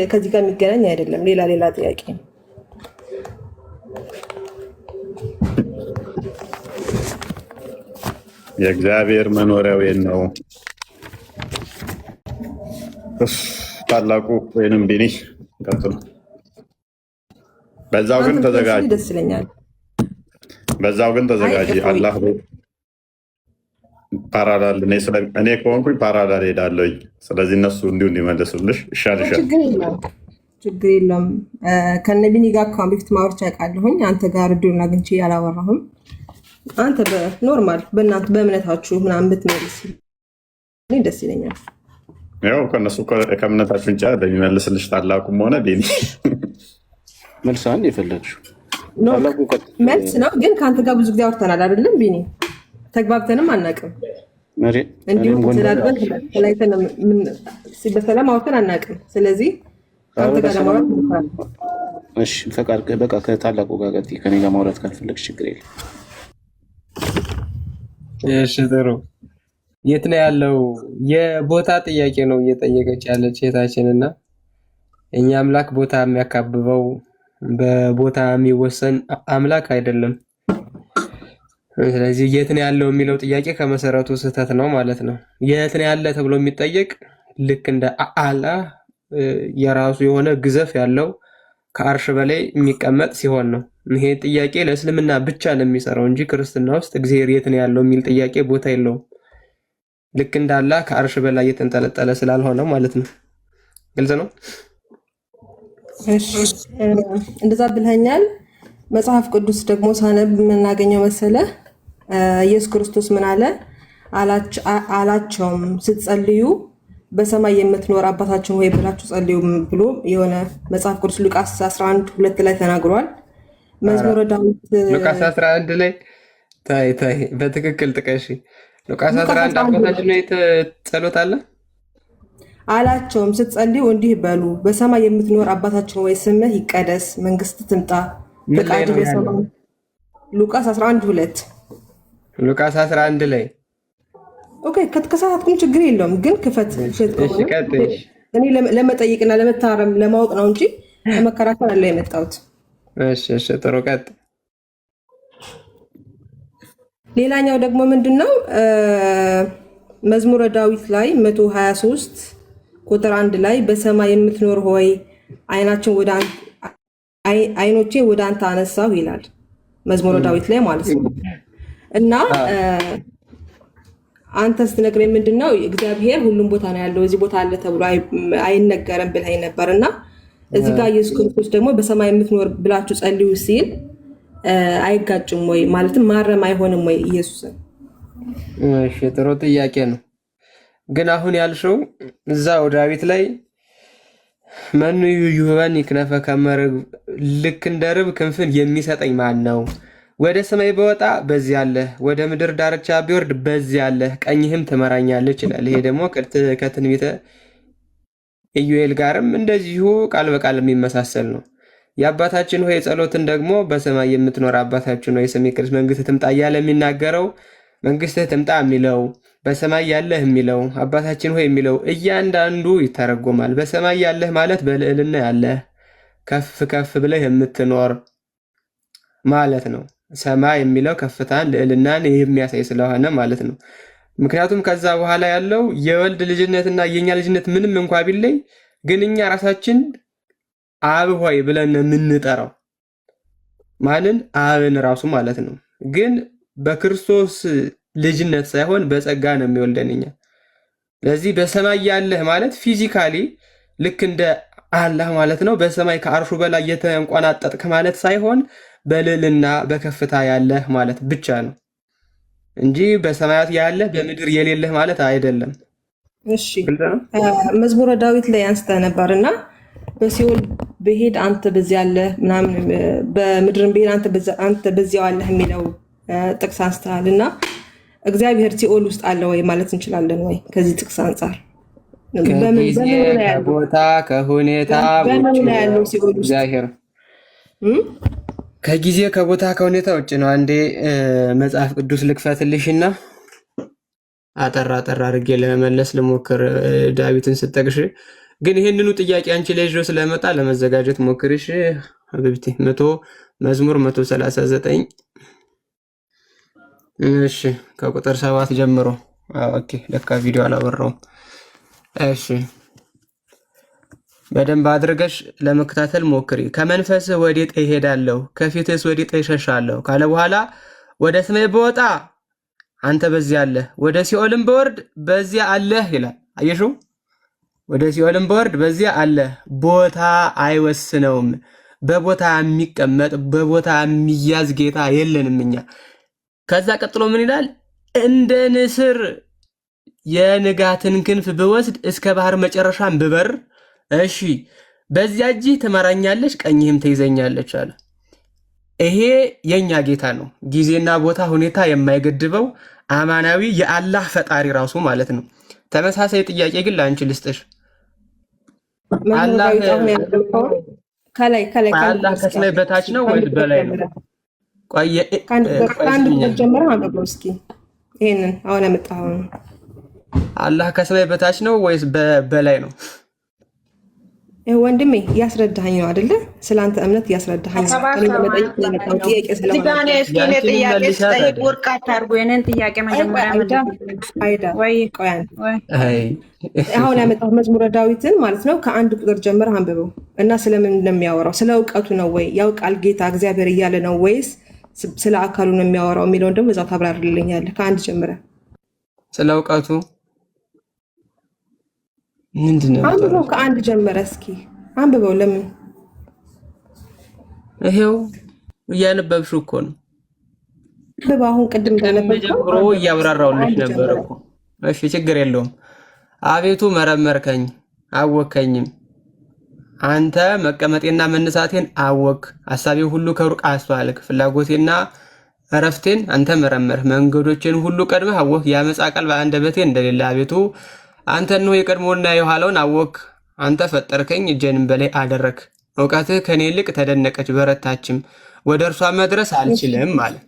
ከዚህ ጋር የሚገናኝ አይደለም፣ ሌላ ጥያቄ ነው። የእግዚአብሔር መኖሪያው የት ነው? ታላቁ ወይንም ቢኒ ቀጥሉ። በዛው ግን ተዘጋጅ፣ ደስ ይለኛል። በዛው ግን ተዘጋጅ። አላህ ፓራዳል እኔ ከሆንኩኝ ፓራዳል ሄዳለሁኝ። ስለዚህ እነሱ እንዲሁ እንዲመልሱልሽ ይሻልሻል። ችግር የለም። ከነ ቢኒ ጋር ከአሁን በፊት ማውራት ያውቃለሁኝ። አንተ ጋር እድሉን አግኝቼ አላወራሁም። አንተ በኖርማል በእናንተ በእምነታችሁ ምናምን ብትመልስ ደስ ይለኛል። ያው ከነሱ ከእምነታችሁ እንጫ በሚመልስልሽ ታላቁም ሆነ ቢኒ መልስ አንድ የፈለግሽው መልስ ነው። ግን ከአንተ ጋር ብዙ ጊዜ አውርተናል አይደለም ቢኒ? ተግባብተንም አናውቅም። እንዲሁም ተላልበን ተለያይተን በሰላም አውርተን አናውቅም። ስለዚህ ከአንተ ጋር ለማውራት እንሞክራለን። እሺ ፈቃድ በቃ ከታላቁ ጋር ቀጥይ። ከኔ ጋር ማውራት ካልፈለግሽ ችግር የለም። እሺ ጥሩ። የት ነው ያለው? የቦታ ጥያቄ ነው እየጠየቀች ያለች እህታችን እና እኛ አምላክ ቦታ የሚያካብበው በቦታ የሚወሰን አምላክ አይደለም። ስለዚህ የት ነው ያለው የሚለው ጥያቄ ከመሰረቱ ስህተት ነው ማለት ነው። የት ነው ያለ ተብሎ የሚጠየቅ ልክ እንደ አላህ የራሱ የሆነ ግዘፍ ያለው ከአርሽ በላይ የሚቀመጥ ሲሆን ነው። ይሄ ጥያቄ ለእስልምና ብቻ ለሚሰራው እንጂ ክርስትና ውስጥ እግዚአብሔር የት ነው ያለው የሚል ጥያቄ ቦታ የለውም። ልክ እንዳላ ከአርሽ በላይ የተንጠለጠለ ስላልሆነ ማለት ነው። ግልጽ ነው። እንደዛ ብለኛል። መጽሐፍ ቅዱስ ደግሞ ሳነብ የምናገኘው መሰለ ኢየሱስ ክርስቶስ ምን አለ አላቸውም ስትጸልዩ በሰማይ የምትኖር አባታችን ሆይ ብላችሁ ጸልዩ ብሎ የሆነ መጽሐፍ ቅዱስ ሉቃስ 11:2 ላይ ተናግሯል። መዝሙረ ዳዊት ሉቃስ 11 ላይ ታይ በትክክል ጥቀሽ። ሉቃስ 11 አባታችን ሆይ ጸሎት አለ አላቸውም ስትጸልዩ እንዲህ በሉ በሰማይ የምትኖር አባታችን ሆይ ስምህ ይቀደስ፣ መንግስት ትምጣ፣ ፈቃድህ በሰማይ። ሉቃስ 11:2 ሉቃስ 11 ላይ ኦኬ። ከተሳሳትኩም ችግር የለውም ግን ክፈት። እኔ ለመጠየቅና ለመታረም ለማወቅ ነው እንጂ ለመከራከር አለ የመጣሁት። እሺ ጥሩ ቀጥ። ሌላኛው ደግሞ ምንድነው መዝሙረ ዳዊት ላይ 123 ቁጥር 1 ላይ በሰማይ የምትኖር ሆይ አይኖቼ ወደ አንተ አነሳሁ ይላል መዝሙረ ዳዊት ላይ ማለት ነው። እና አንተ ስትነግረኝ ምንድነው እግዚአብሔር ሁሉም ቦታ ነው ያለው እዚህ ቦታ አለ ተብሎ አይነገርም ብለኸኝ ነበር እና እዚህ ጋር ኢየሱስ ክርስቶስ ደግሞ በሰማይ የምትኖር ብላችሁ ጸልዩ ሲል አይጋጭም ወይ? ማለትም ማረም አይሆንም ወይ ኢየሱስን? እሺ ጥሩ ጥያቄ ነው። ግን አሁን ያልሽው እዛው ዳዊት ላይ መኑ ይሁበኒ ክነፈ ከመርብ ልክ እንደ ርብ ክንፍን የሚሰጠኝ ማን ነው? ወደ ሰማይ በወጣ በዚያ አለ፣ ወደ ምድር ዳርቻ ቢወርድ በዚያ አለ፣ ቀኝህም ትመራኛለች ይላል። ይሄ ደግሞ ከትንቢተ ኢዩኤል ጋርም እንደዚሁ ቃል በቃል የሚመሳሰል ነው። የአባታችን ሆይ ጸሎትን ደግሞ በሰማይ የምትኖር አባታችን ሆይ ስምህ ይቀደስ መንግስትህ ትምጣ እያለ የሚናገረው መንግስትህ ትምጣ የሚለው በሰማይ ያለህ የሚለው አባታችን ሆይ የሚለው እያንዳንዱ ይተረጎማል። በሰማይ ያለህ ማለት በልዕልና ያለህ ከፍ ከፍ ብለህ የምትኖር ማለት ነው። ሰማይ የሚለው ከፍታን ልዕልናን የሚያሳይ ስለሆነ ማለት ነው። ምክንያቱም ከዛ በኋላ ያለው የወልድ ልጅነትና የኛ ልጅነት ምንም እንኳ ቢለይ ግን እኛ ራሳችን አብ ሆይ ብለን የምንጠራው ማንን? አብን ራሱ ማለት ነው። ግን በክርስቶስ ልጅነት ሳይሆን በጸጋ ነው የሚወልደን እኛ። ስለዚህ በሰማይ ያለህ ማለት ፊዚካሊ ልክ እንደ አላህ ማለት ነው። በሰማይ ከአርሹ በላይ የተንቆናጠጥክ ማለት ሳይሆን በልዕልና በከፍታ ያለህ ማለት ብቻ ነው እንጂ በሰማያት ያለህ በምድር የሌለህ ማለት አይደለም። እሺ መዝሙረ ዳዊት ላይ አንስተ ነበርና በሲኦል ብሄድ አንተ በዚያ አለህ ምናምን በምድርም ብሄድ አንተ በዚያው አለህ የሚለው ጥቅስ አንስተሃል እና እግዚአብሔር ሲኦል ውስጥ አለ ወይ ማለት እንችላለን ወይ? ከዚህ ጥቅስ አንጻር ከቦታ ከሁኔታ ያለው ሲኦል ውስጥ እግዚአብሔር ከጊዜ ከቦታ ከሁኔታ ውጭ ነው። አንዴ መጽሐፍ ቅዱስ ልክፈትልሽና አጠራ አድርጌ ለመመለስ ልሞክር። ዳዊትን ስጠቅሽ ግን ይህንኑ ጥያቄ አንቺ ላይ ይዞ ስለመጣ ለመዘጋጀት ሞክርሽ። አብብቲ መዝሙር 139 እሺ ከቁጥር 7 ጀምሮ። ኦኬ ለካ ቪዲዮ አላወራውም። እሺ በደንብ አድርገሽ ለመከታተል ሞክሪ። ከመንፈስህ ወዴት እሄዳለሁ? ከፊትህስ ወዴት እሸሻለሁ? ካለ በኋላ ወደ ሰማይ በወጣ አንተ በዚያ አለህ፣ ወደ ሲኦልም በወርድ በዚያ አለህ ይላል። አየሽው? ወደ ሲኦልም በወርድ በዚያ አለህ። ቦታ አይወስነውም። በቦታ የሚቀመጥ በቦታ የሚያዝ ጌታ የለንም እኛ። ከዛ ቀጥሎ ምን ይላል? እንደ ንስር የንጋትን ክንፍ ብወስድ እስከ ባህር መጨረሻም ብበር እሺ በዚያ እጅህ ትመራኛለች ቀኝህም ትይዘኛለች አለ። ይሄ የኛ ጌታ ነው። ጊዜና ቦታ ሁኔታ የማይገድበው አማናዊ የአላህ ፈጣሪ ራሱ ማለት ነው። ተመሳሳይ ጥያቄ ግን ለአንቺ ልስጥሽ። አላህ ከሰማይ በታች ነው ወይስ በላይ ነው? ይሄንን አሁን ያመጣው አላህ ከሰማይ በታች ነው ወይስ በላይ ነው? ወንድሜ ያስረዳኸኝ ነው አይደለ? ስላንተ እምነት ያስረዳኸኝ ነው። አሁን ያመጣው መዝሙረ ዳዊትን ማለት ነው ከአንድ ቁጥር ጀምረህ አንብበው እና ስለምን እንደሚያወራው ስለ እውቀቱ ነው ወይ ያውቃል ጌታ እግዚአብሔር እያለ ነው ወይስ ስለ አካሉ ነው የሚያወራው የሚለውን ደግሞ እዛው ታብራርልኛለህ። ከአንድ ጀምረህ ስለ እውቀቱ ምንድነው? አንብበው ከአንድ ጀምረህ እስኪ አንብበው። ለምን ይሄው እያነበብሽው እኮ ነው። አሁን ቅድም ጀምሮ እያብራራሁልሽ ነበር እኮ። እሺ ችግር የለውም። አቤቱ መረመርከኝ አወከኝም፣ አንተ መቀመጤና መነሳቴን አወክ። ሐሳቤ ሁሉ ከሩቅ አስተዋልክ፣ ፍላጎቴና እረፍቴን አንተ መረመርህ። መንገዶቼን ሁሉ ቀድመህ አወክ፣ የዓመፃ ቃል በአንደበቴ እንደሌለ። አቤቱ አንተ ነው የቀድሞውና የኋላውን አወክ። አንተ ፈጠርከኝ፣ እጄንም በላይ አደረክ። እውቀትህ ከኔ ይልቅ ተደነቀች በረታችም፣ ወደ እርሷ መድረስ አልችልም ማለት።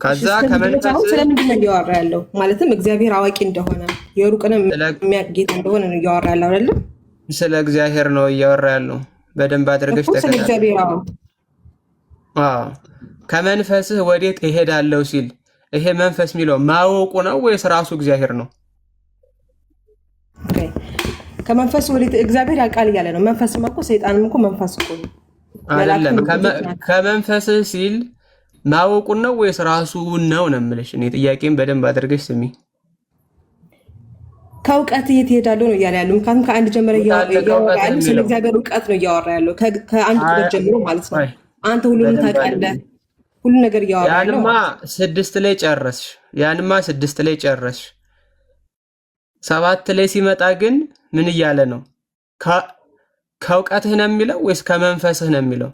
ከዛ ከመንፈስ ስለምንድን ነው እያወራ ያለው? ማለትም እግዚአብሔር አዋቂ እንደሆነ የሩቅንም የሚያውቅ ጌታ እንደሆነ ነው እያወራ ያለው አይደለም? ስለ እግዚአብሔር ነው እያወራ ያለው። በደንብ አድርገሽ ተከታተል። ከመንፈስህ ወዴት እሄዳለሁ ሲል ይሄ መንፈስ የሚለው ማወቁ ነው ወይስ ራሱ እግዚአብሔር ነው? ከመንፈስ ወዴት እግዚአብሔር ያውቃል እያለ ነው። መንፈስም እኮ ሰይጣንም እኮ መንፈስ እኮ ነው አይደለም። ከመንፈስህ ሲል ማወቁን ነው ወይስ ራሱ ነው ነው የምልሽ። እኔ ጥያቄን በደንብ አድርገሽ ስሚ። ከእውቀት የት ይሄዳሉ ነው እያለ ያለው። ምክንያቱም ከአንድ ጀምረ እያወራ ያለው ስለ እግዚአብሔር እውቀት ነው እያወራ ያለው ከአንድ ቁጥር ጀምሮ ማለት ነው። አንተ ሁሉንም ታውቃለህ፣ ሁሉ ነገር እያወራ ያለው ያንማ 6 ላይ ጨረስሽ። ያንማ 6 ላይ ጨረስሽ። 7 ላይ ሲመጣ ግን ምን እያለ ነው? ከእውቀትህ ነው የሚለው ወይስ ከመንፈስህ ነው የሚለው?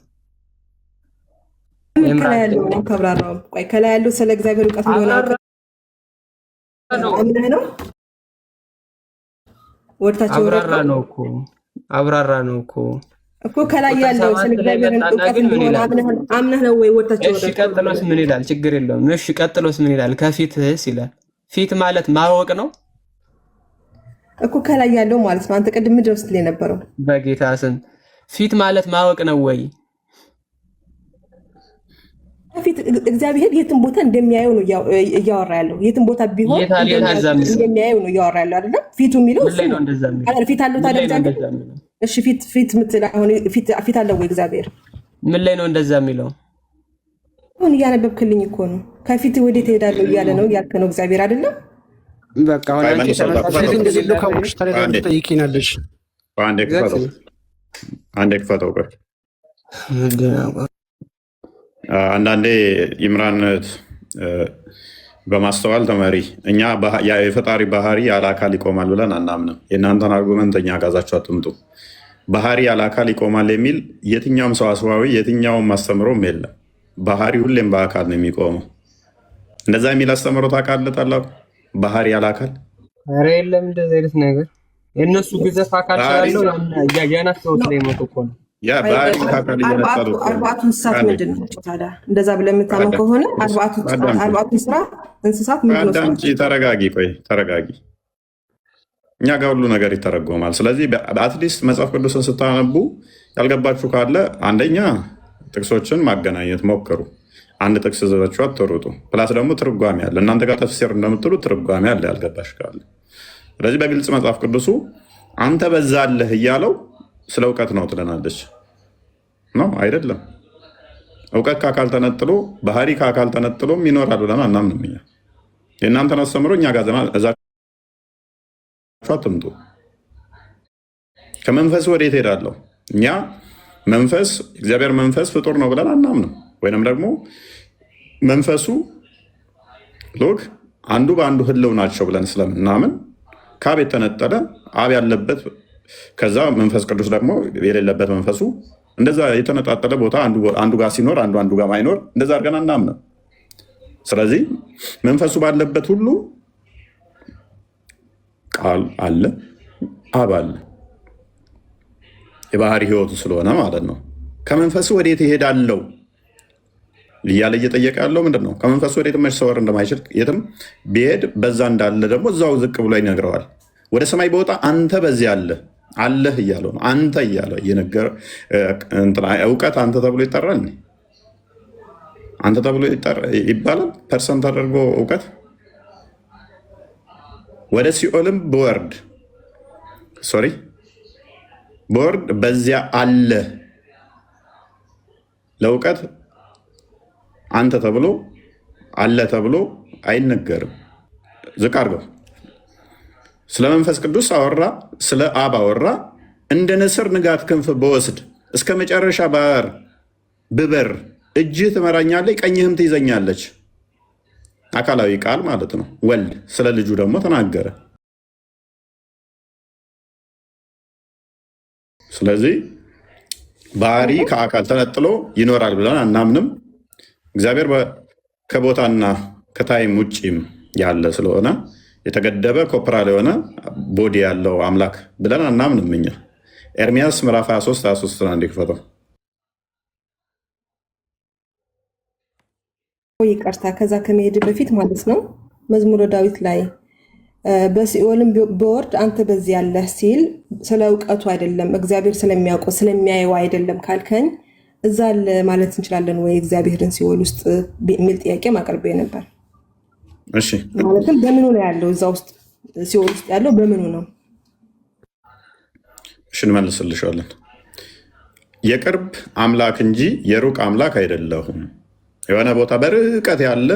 ከላይ ያለው ነው ከብራራው። ቆይ ከላይ ያለው ስለ እግዚአብሔር እውቀት እንደሆነ አምነህ ነው ወርታቸው አብራራ ነው እኮ ከላይ ያለው ስለ እግዚአብሔር እውቀት እንደሆነ አምነህ ነው ወይ ወርታቸው? እሺ ቀጥሎስ ምን ይላል? ችግር የለውም። እሺ ቀጥሎስ ምን ይላል? ከፊትህስ ይላል። ፊት ማለት ማወቅ ነው እኮ ከላይ ያለው ማለት ነው። አንተ ቅድም ምንድን ነው ስትል የነበረው? በጌታ ስም ፊት ማለት ማወቅ ነው ወይ? ፊት እግዚአብሔር የትም ቦታ እንደሚያየው ነው እያወራ ያለው። የትም ቦታ ቢሆን እንደሚያየው ነው እያወራ ያለው አይደለም? ፊቱ የሚለው እሱ ነው። ፊት አለው ታዲያ እግዚአብሔር? እሺ ፊት ምትል አሁን ፊት አለው ወይ እግዚአብሔር? ምን ላይ ነው እንደዛ የሚለው? አሁን እያነበብክልኝ እኮ ነው። ከፊት ወዴት እሄዳለሁ እያለ ነው እያልክ ነው እግዚአብሔር አይደለም? በቃ አሁን አንቺ ተመሳሳይ እንደሌለው ካወቅሽ ታዲያ ትጠይቂናለሽ። አንዴ ክፈተው። ቆይ አንዳንዴ ኢምራን በማስተዋል ተመሪ። እኛ የፈጣሪ ባህሪ ያለ አካል ይቆማል ብለን አናምንም። የእናንተን አርጉመንት እኛ ጋዛችሁ አትምጡ። ባህሪ ያለ አካል ይቆማል የሚል የትኛውም ሰዋስዋዊ የትኛውም አስተምሮም የለም። ባህሪ ሁሌም በአካል ነው የሚቆመው። እንደዛ የሚል አስተምሮ ታውቃለህ? ታላቁ ባህሪ ያለ አካል ኧረ የለም እንደዚህ አይነት ነገር። የእነሱ ግዘፍ አካል ስላለው ያናቸው ስለሚመጡ እኮ ነው። አርባዕቱ እንስሳት ምንድን ናቸው ታዲያ? እንደዛ ብለህ የምታምን ከሆነ አርባዕቱ እንስሳት ምንድን ነው? ተረጋጊ፣ ቆይ ተረጋጊ። እኛ ጋር ሁሉ ነገር ይተረጎማል። ስለዚህ በአትሊስት መጽሐፍ ቅዱስን ስታነቡ ያልገባችሁ ካለ አንደኛ ጥቅሶችን ማገናኘት ሞክሩ። አንድ ጥቅስ ዘበችሁ አትሩጡ። ፕላስ ደግሞ ትርጓሜ አለ። እናንተ ጋር ተፍሲር እንደምትሉ ትርጓሜ አለ ያልገባሽ ካለ። ስለዚህ በግልጽ መጽሐፍ ቅዱሱ አንተ በዛለህ እያለው ስለ እውቀት ነው ትለናለች ነው አይደለም? እውቀት ከአካል ተነጥሎ ባህሪ ከአካል ተነጥሎም ይኖራል ብለን አናምንም። እኛ የእናንተን አስተምሮ እኛ ጋር እዛችሁ አትምጡ። ከመንፈስ ወዴት እሄዳለሁ? እኛ መንፈስ እግዚአብሔር መንፈስ ፍጡር ነው ብለን አናምንም። ወይንም ደግሞ መንፈሱ ሎክ አንዱ በአንዱ ህልው ናቸው ብለን ስለምናምን ከአብ የተነጠለ አብ ያለበት ከዛ መንፈስ ቅዱስ ደግሞ የሌለበት መንፈሱ እንደዛ የተነጣጠለ ቦታ አንዱ ጋር ሲኖር አንዱ ጋር ማይኖር እንደዛ አድርገን አናምንም። ስለዚህ መንፈሱ ባለበት ሁሉ ቃል አለ፣ አብ አለ። የባህሪ ህይወቱ ስለሆነ ማለት ነው። ከመንፈሱ ወዴት ይሄዳለው እያለ እየጠየቀ ያለው ምንድን ነው? ከመንፈሱ ወዴት መሰወር እንደማይችል የትም ቢሄድ በዛ እንዳለ ደግሞ እዛው ዝቅ ብሎ ይነግረዋል። ወደ ሰማይ በወጣ አንተ በዚህ አለህ እያለው ነው። አንተ እያለ እየነገረ እውቀት አንተ ተብሎ ይጠራል። አንተ ተብሎ ይባላል። ፐርሰን ተደርጎ እውቀት ወደ ሲኦልም በወርድ በዚያ አለ ለእውቀት አንተ ተብሎ አለ ተብሎ አይነገርም። ዝቅ አድርገው። ስለ መንፈስ ቅዱስ አወራ፣ ስለ አብ አወራ። እንደ ንስር ንጋት ክንፍ በወስድ እስከ መጨረሻ ባህር ብበር እጅህ ትመራኛለች፣ ቀኝህም ትይዘኛለች። አካላዊ ቃል ማለት ነው። ወልድ ስለ ልጁ ደግሞ ተናገረ። ስለዚህ ባህሪ ከአካል ተነጥሎ ይኖራል ብለን አናምንም። እግዚአብሔር ከቦታና ከታይም ውጭም ያለ ስለሆነ የተገደበ ኮፕራል የሆነ ቦዲ ያለው አምላክ ብለን አናምንም እኛ። ኤርሚያስ ምዕራፍ 23 አንድ ክፈተው። ይቅርታ ከዛ ከመሄድ በፊት ማለት ነው መዝሙረ ዳዊት ላይ በሲኦልም በወርድ አንተ በዚህ ያለህ ሲል ስለ እውቀቱ አይደለም፣ እግዚአብሔር ስለሚያውቀው ስለሚያየው አይደለም ካልከኝ እዛ አለ ማለት እንችላለን ወይ እግዚአብሔርን ሲኦል ውስጥ የሚል ጥያቄ ማቅረቤ ነበር። እሺ ማለትም በምኑ ነው ያለው? እዛ ውስጥ ሲኦል ውስጥ ያለው በምኑ ነው? እሺ እንመልስልሻለን። የቅርብ አምላክ እንጂ የሩቅ አምላክ አይደለሁም። የሆነ ቦታ በርቀት ያለ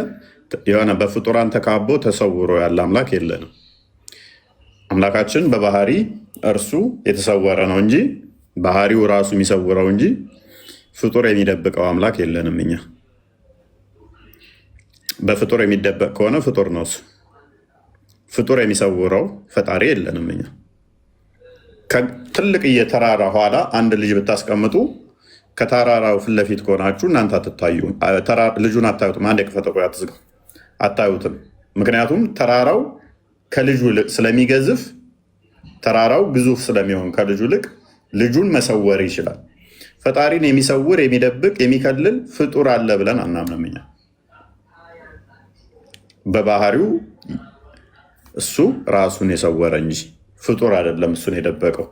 የሆነ በፍጡራን ተካቦ ተሰውሮ ያለ አምላክ የለንም። አምላካችን በባህሪ እርሱ የተሰወረ ነው እንጂ ባህሪው ራሱ የሚሰውረው እንጂ ፍጡር የሚደብቀው አምላክ የለንም። እኛ በፍጡር የሚደበቅ ከሆነ ፍጡር ነው እሱ። ፍጡር የሚሰውረው ፈጣሪ የለንም። እኛ ትልቅዬ ተራራ ኋላ አንድ ልጅ ብታስቀምጡ ከተራራው ፊት ለፊት ከሆናችሁ እናንተ አትታዩ፣ ልጁን አታዩትም። አንድ የክፈተ ቆይ አትዝጋ፣ አታዩትም። ምክንያቱም ተራራው ከልጁ ልቅ ስለሚገዝፍ፣ ተራራው ግዙፍ ስለሚሆን ከልጁ ልቅ ልጁን መሰወር ይችላል። ፈጣሪን የሚሰውር የሚደብቅ የሚከልል ፍጡር አለ ብለን አናምንም። እኛ በባህሪው እሱ ራሱን የሰወረ እንጂ ፍጡር አይደለም እሱን የደበቀው።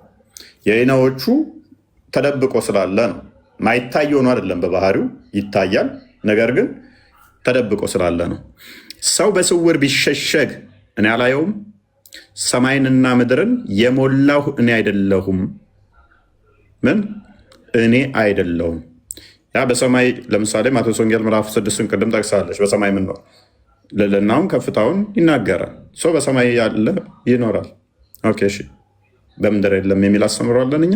የሌናዎቹ ተደብቆ ስላለ ነው። ማይታይ ሆኖ አይደለም፣ በባህሪው ይታያል። ነገር ግን ተደብቆ ስላለ ነው። ሰው በስውር ቢሸሸግ እኔ አላየውም፣ ሰማይንና ምድርን የሞላሁ እኔ አይደለሁም። ምን እኔ አይደለሁም? ያ በሰማይ ለምሳሌ ማቴዎስ ወንጌል ምዕራፍ 6 ቅድም ጠቅሳለች። በሰማይ ምን ነው ልዕልናውን ከፍታውን ይናገራል። ሰው በሰማይ ያለ ይኖራል። ኦኬ እሺ፣ በምድር የለም የሚል አስተምሯለን እኛ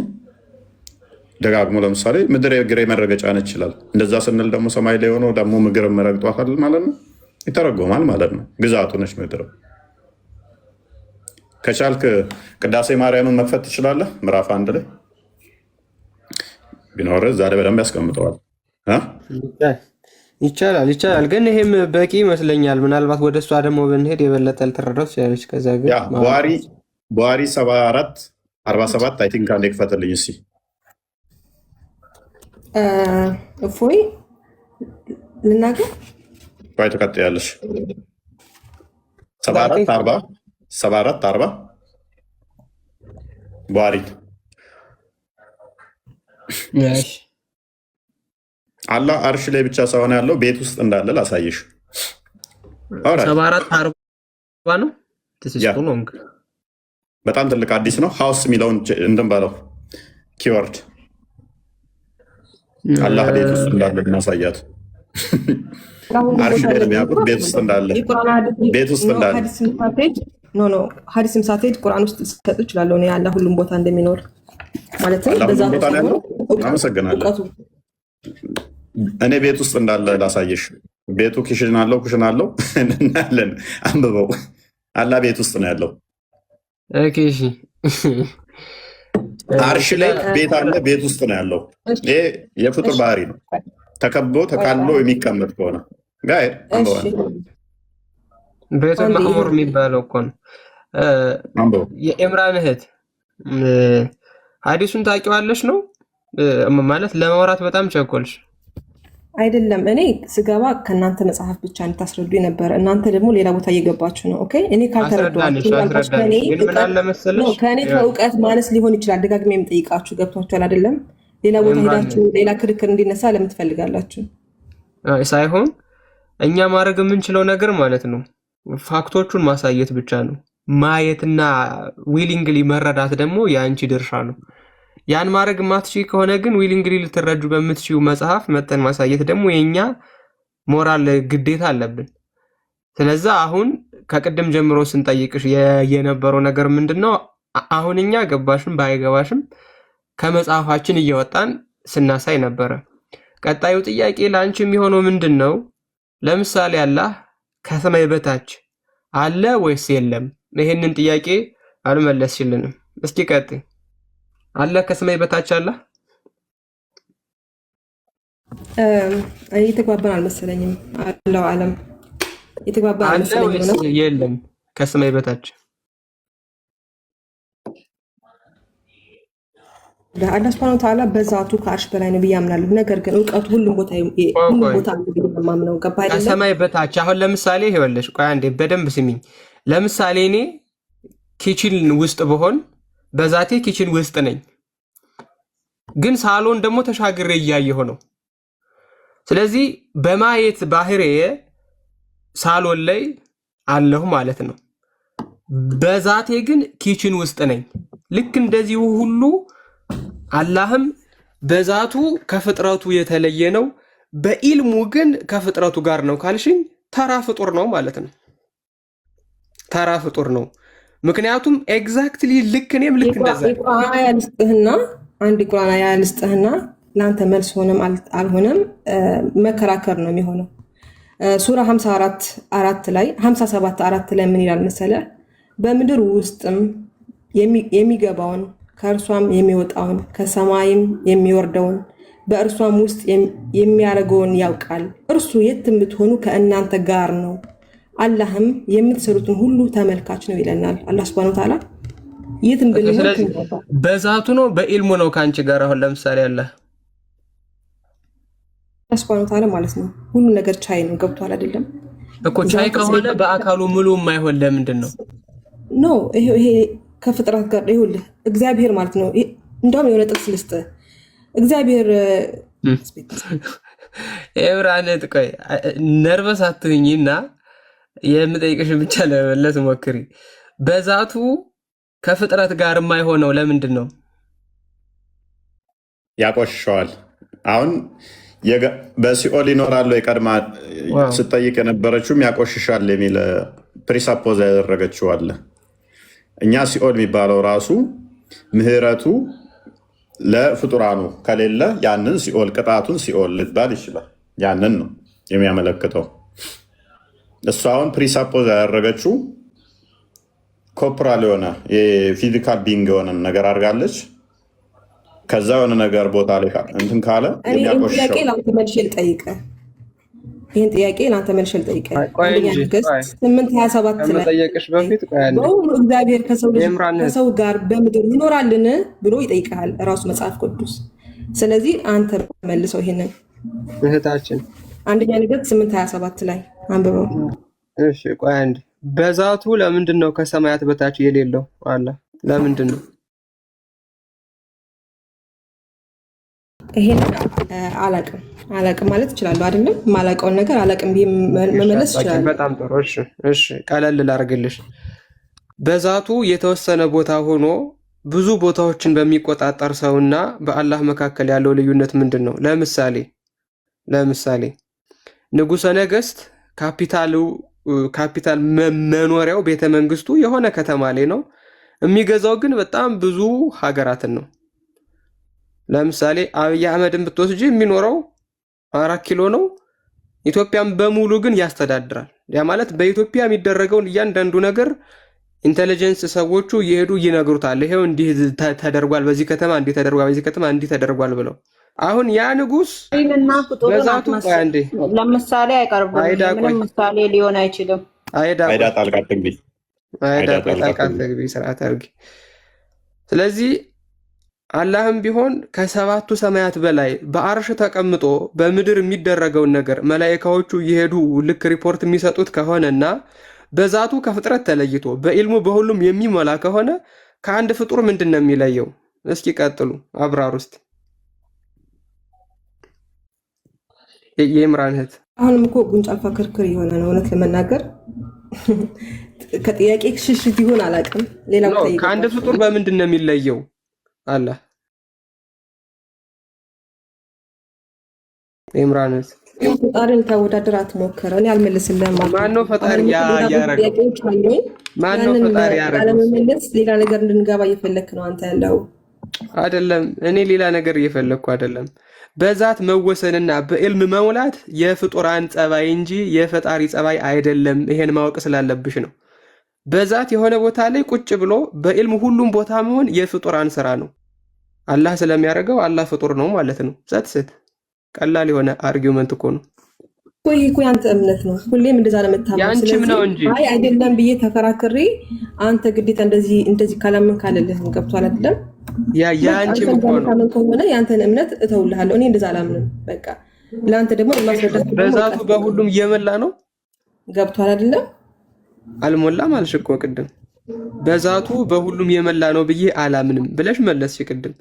ደጋግሞ። ለምሳሌ ምድር የእግሬ መረገጫ ነች ይችላል። እንደዛ ስንል ደግሞ ሰማይ ላይ ሆኖ ደግሞ ምግር መረግጧታል ማለት ነው፣ ይተረጎማል ማለት ነው። ግዛቱ ነች ምድር። ከቻልክ ቅዳሴ ማርያምን መክፈት ትችላለህ። ምዕራፍ 1 ላይ ቢኖር እዛ ላይ በደንብ ያስቀምጠዋል። ይቻላል። ግን ይሄም በቂ ይመስለኛል። ምናልባት ወደ እሷ ደግሞ ብንሄድ የበለጠ ልትረዳው ትችላለች። ከዛ ግን በዋሪ 74 አይ ቲንክ አንዴ ክፈትልኝ እስኪ። እፎይ ልናገር ወይ ትቀጥያለሽ? 74 በዋሪ አላህ አርሽ ላይ ብቻ ሳይሆን ያለው ቤት ውስጥ እንዳለ ላሳየሽ። 74 ነው። በጣም ትልቅ አዲስ ነው። ሀውስ የሚለውን እንትን ባለው ኪወርድ አላህ ቤት ውስጥ እንዳለ እናሳያት። አርሽ ላይ የሚያውቁት ቤት ውስጥ እንዳለ ሀዲስም ሳትሄድ ቁርአን ውስጥ ሊሰጡ ይችላለሁ። አላህ ሁሉም ቦታ እንደሚኖር ማለትም አመሰግናለሁ። እኔ ቤት ውስጥ እንዳለ ላሳየሽ። ቤቱ ኪሽን አለው፣ ኩሽን አለው እናያለን። አንብበው። አላህ ቤት ውስጥ ነው ያለው። አርሽ ላይ ቤት አለ፣ ቤት ውስጥ ነው ያለው። ይሄ የፍጡር ባህሪ ነው። ተከቦ ተካሎ የሚቀመጥ ከሆነ ጋር ቤቱል ማዕሙር የሚባለው እኮ ነው። የኢምራን እህት ሀዲሱን ታውቂዋለሽ ነው ማለት ለማውራት በጣም ቸኮልሽ አይደለም? እኔ ስገባ ከእናንተ መጽሐፍ ብቻ እንድታስረዱ የነበረ፣ እናንተ ደግሞ ሌላ ቦታ እየገባችሁ ነው። ኦኬ እኔ ካልተረዳችሁ ከእኔ ከእውቀት ማነስ ሊሆን ይችላል። ደጋግሜ የምጠይቃችሁ ገብቷችኋል አይደለም? ሌላ ቦታ ሄዳችሁ ሌላ ክርክር እንዲነሳ ለምን ትፈልጋላችሁ? ሳይሆን እኛ ማድረግ የምንችለው ነገር ማለት ነው ፋክቶቹን ማሳየት ብቻ ነው። ማየትና ዊሊንግሊ መረዳት ደግሞ የአንቺ ድርሻ ነው። ያን ማድረግ ማትችይ ከሆነ ግን ዊሊንግሊ ልትረጁ በምትችዩ መጽሐፍ መጠን ማሳየት ደግሞ የኛ ሞራል ግዴታ አለብን። ስለዛ አሁን ከቅድም ጀምሮ ስንጠይቅሽ የነበረው ነገር ምንድነው? አሁን እኛ ገባሽም ባይገባሽም ከመጽሐፋችን እየወጣን ስናሳይ ነበረ። ቀጣዩ ጥያቄ ለአንቺ የሚሆነው ምንድን ነው? ለምሳሌ አላህ ከሰማይ በታች አለ ወይስ የለም? ይሄንን ጥያቄ አልመለስሽልንም። እስኪ ቀጥይ። አለ ከሰማይ በታች አለ? እየተግባባን አልመሰለኝም። አለው ዓለም እየተግባባን አልመሰለኝም ነው። የለም ከሰማይ በታች አላህ ሱብሓነሁ ወተዓላ በዛቱ ከአርሽ በላይ ነው ብዬ አምናለሁ። ነገር ግን እውቀቱ ሁሉም ቦታ ማምነው ገባ አይደለም? ከሰማይ በታች አሁን ለምሳሌ ይኸውልሽ፣ ቆይ አንዴ በደንብ ስሚኝ። ለምሳሌ እኔ ኪችን ውስጥ ብሆን በዛቴ ኪችን ውስጥ ነኝ፣ ግን ሳሎን ደግሞ ተሻግሬ እያየሁ ነው። ስለዚህ በማየት ባህሪዬ ሳሎን ላይ አለሁ ማለት ነው። በዛቴ ግን ኪችን ውስጥ ነኝ። ልክ እንደዚሁ ሁሉ አላህም በዛቱ ከፍጥረቱ የተለየ ነው፣ በኢልሙ ግን ከፍጥረቱ ጋር ነው ካልሽኝ ተራ ፍጡር ነው ማለት ነው። ተራ ፍጡር ነው። ምክንያቱም ኤግዛክትሊ ልክ እኔም ልክ እንደዛ ቁርአን ያልስጥህና አንድ ቁርአን ያልስጥህና ለአንተ መልስ ሆነም አልሆነም መከራከር ነው የሚሆነው። ሱራ 54 ላይ 57 ላይ ምን ይላል መሰለ? በምድር ውስጥም የሚገባውን ከእርሷም የሚወጣውን ከሰማይም የሚወርደውን በእርሷም ውስጥ የሚያደርገውን ያውቃል። እርሱ የትም ብትሆኑ ከእናንተ ጋር ነው፣ አላህም የምትሰሩትን ሁሉ ተመልካች ነው ይለናል አላህ ሱብሃነሁ ወተዓላ። የትም ብንሆን በዛቱ ነው በኢልሙ ነው ከአንቺ ጋር። አሁን ለምሳሌ አለ አላህ ሱብሃነሁ ወተዓላ ማለት ነው ሁሉ ነገር ቻይ ነው። ገብቷል አይደለም እኮ ቻይ ከሆነ በአካሉ ሙሉ የማይሆን ለምንድን ነው? ኖ ይሄ ከፍጥረት ጋር ይኸውልህ እግዚአብሔር ማለት ነው። እንደውም የሆነ ጥቅስ ልስጥህ። እግዚአብሔር ኤብራነት ቆይ ነርቨስ አትሁኝና የምጠይቅሽን ብቻ ለመመለስ ሞክሪ። በዛቱ ከፍጥረት ጋር የማይሆነው ለምንድን ነው? ያቆሽሸዋል። አሁን በሲኦል ይኖራሉ የቀድማ ስጠይቅ የነበረችውም ያቆሽሻል የሚል ፕሪሳፖዝ ያደረገችው አለ። እኛ ሲኦል የሚባለው ራሱ ምህረቱ ለፍጡራኑ ከሌለ ያንን ሲኦል ቅጣቱን ሲኦል ልትባል ይችላል። ያንን ነው የሚያመለክተው። እሱ አሁን ፕሪሳፖዝ ያደረገችው ኮፕራል የሆነ የፊዚካል ቢንግ የሆነ ነገር አድርጋለች። ከዛ የሆነ ነገር ቦታ ላይ እንትን ካለ ጥያቄ ለአንተ መልሼ ልጠይቅህ። ይህን ጥያቄ ለአንተ መልሼ ልጠይቅህ። 8:27 ላይ በእውኑ እግዚአብሔር ከሰው ጋር በምድር ይኖራልን ብሎ ይጠይቅሃል ራሱ መጽሐፍ ቅዱስ። ስለዚህ አንተ መልሰው ይሄንን እህታችን አንደኛ ነገሥት 8:27 ላይ አንብበው። እሺ ቆይ አንዴ። በዛቱ ለምንድን ነው ከሰማያት በታች የሌለው አለ? ለምንድን ነው? ይሄን አላቅም ማለት እችላለሁ አይደለም? ማላውቀውን ነገር አላቅም ብዬ መመለስ እችላለሁ። በጣም ጥሩ። እሺ ቀለል ላድርግልሽ። በዛቱ የተወሰነ ቦታ ሆኖ ብዙ ቦታዎችን በሚቆጣጠር ሰውና በአላህ መካከል ያለው ልዩነት ምንድን ነው? ለምሳሌ ንጉሠ ነገሥት ካፒታል መኖሪያው ቤተ መንግስቱ የሆነ ከተማ ላይ ነው። የሚገዛው ግን በጣም ብዙ ሀገራትን ነው። ለምሳሌ አብይ አህመድን ብትወስጂ የሚኖረው 4 ኪሎ ነው። ኢትዮጵያን በሙሉ ግን ያስተዳድራል። ያ ማለት በኢትዮጵያ የሚደረገውን እያንዳንዱ ነገር ኢንተለጀንስ ሰዎቹ እየሄዱ ይነግሩታል። ይሄው እንዲህ ተደርጓል፣ በዚህ ከተማ እንዲህ ተደርጓል፣ በዚህ ከተማ እንዲህ ተደርጓል ብለው። አሁን ያ ንጉስ በዛቱ አንዴ ለምሳሌ አይቀርብም። ምንም ምሳሌ ሊሆን አይችልም። አይዳ ጣልቃ ትግቢ ስርዓት አድርጊ። ስለዚህ አላህም ቢሆን ከ7ቱ ሰማያት በላይ በአርሽ ተቀምጦ በምድር የሚደረገውን ነገር መላኢካዎቹ እየሄዱ ልክ ሪፖርት የሚሰጡት ከሆነና በዛቱ ከፍጥረት ተለይቶ በኢልሙ በሁሉም የሚሞላ ከሆነ ከአንድ ፍጡር ምንድን ነው የሚለየው? እስኪ ቀጥሉ አብራር ውስጥ የኢምራን እህት። አሁንም እኮ ጉንጭ አልፋ ክርክር የሆነ ነው እውነት ለመናገር ከጥያቄ ሽሽት ይሆን አላውቅም። ሌላ ከአንድ ፍጡር በምንድን ነው የሚለየው? አላህ ኢምራንስ ፈጣሪን ታወዳደር አትሞክር። እኔ አልመልስልህም። ማነው ፈጣሪ ያረገው? ማነው ፈጣሪ ያረገው? ሌላ ነገር እንድንገባ እየፈለክ ነው አንተ ያለው አይደለም። እኔ ሌላ ነገር እየፈለኩ አይደለም። በዛት መወሰንና በኢልም መሙላት የፍጡራን ጸባይ እንጂ የፈጣሪ ጸባይ አይደለም። ይሄን ማወቅ ስላለብሽ ነው። በዛት የሆነ ቦታ ላይ ቁጭ ብሎ በኢልም ሁሉም ቦታ መሆን የፍጡራን ስራ ነው። አላህ ስለሚያደርገው አላህ ፍጡር ነው ማለት ነው። ጸጥሰት ቀላል የሆነ አርጊውመንት እኮ ነው። ቆይ እኮ ያንተ እምነት ነው። ሁሌም እንደዛ ለመታመን ያንቺም ነው እንጂ አይ አይደለም ብዬ ተከራክሬ አንተ ግዴታ እንደዚህ ካላምን ካለልህ ገብቷል አይደለም? ያንቺም እኮ ነው ከሆነ ያንተን እምነት እተውልሃለሁ። እኔ እንደዛ አላምንም። በቃ ለአንተ ደግሞ ማስረዳት በዛቱ በሁሉም እየመላ ነው። ገብቷል አይደለም? አልሞላም አልሽ እኮ ቅድም። በዛቱ በሁሉም የመላ ነው ብዬ አላምንም ብለሽ መለስሽ ቅድም።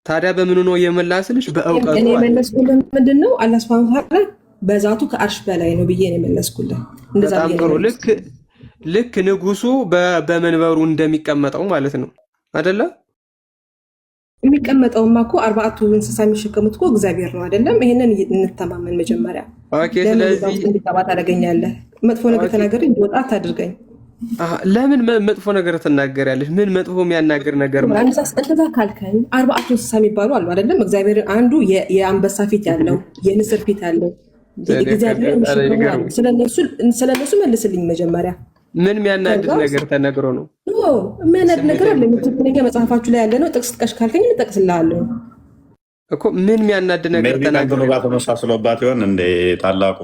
ታዲያ በምኑ ነው የመላ ስልሽ በእውቀቱ እኔ መለስኩልህ ምንድነው አላህ Subhanahu Wa Ta'ala በዛቱ ከአርሽ በላይ ነው ብዬ ነው መለስኩልህ። እንደዛ በጣም ጥሩ። ልክ ንጉሱ በመንበሩ እንደሚቀመጠው ማለት ነው አይደለ? የሚቀመጠውማ እኮ 4 እንስሳ የሚሸከሙት እኮ እግዚአብሔር ነው አይደለም? ይሄንን እንተማመን መጀመሪያ። ኦኬ። ስለዚህ እንድታባት አደረገኛለህ። መጥፎ ነገር ተናገር እንድወጣ አታድርገኝ። ለምን መጥፎ ነገር ትናገሪያለሽ? ምን መጥፎ የሚያናገር ነገር ነው? እንደዛ ካልከኝ 40 እንስሳ የሚባሉ አሉ አይደለም? እግዚአብሔር አንዱ የአንበሳ ፊት ያለው የንስር ፊት ያለው ስለነሱ መልስልኝ መጀመሪያ። ምን የሚያናድድ ነገር ተነግሮ ነው? የሚያናድድ ነገር አለ። ትክክለኛ መጽሐፋችሁ ላይ ያለ ነው። ጥቅስ ጥቀሽ ካልከኝ እጠቅስልሃለሁ እኮ። ምን የሚያናድድ ነገር ተናግሮ ጋር ተመሳስሎባት ይሆን እንደ ታላቁ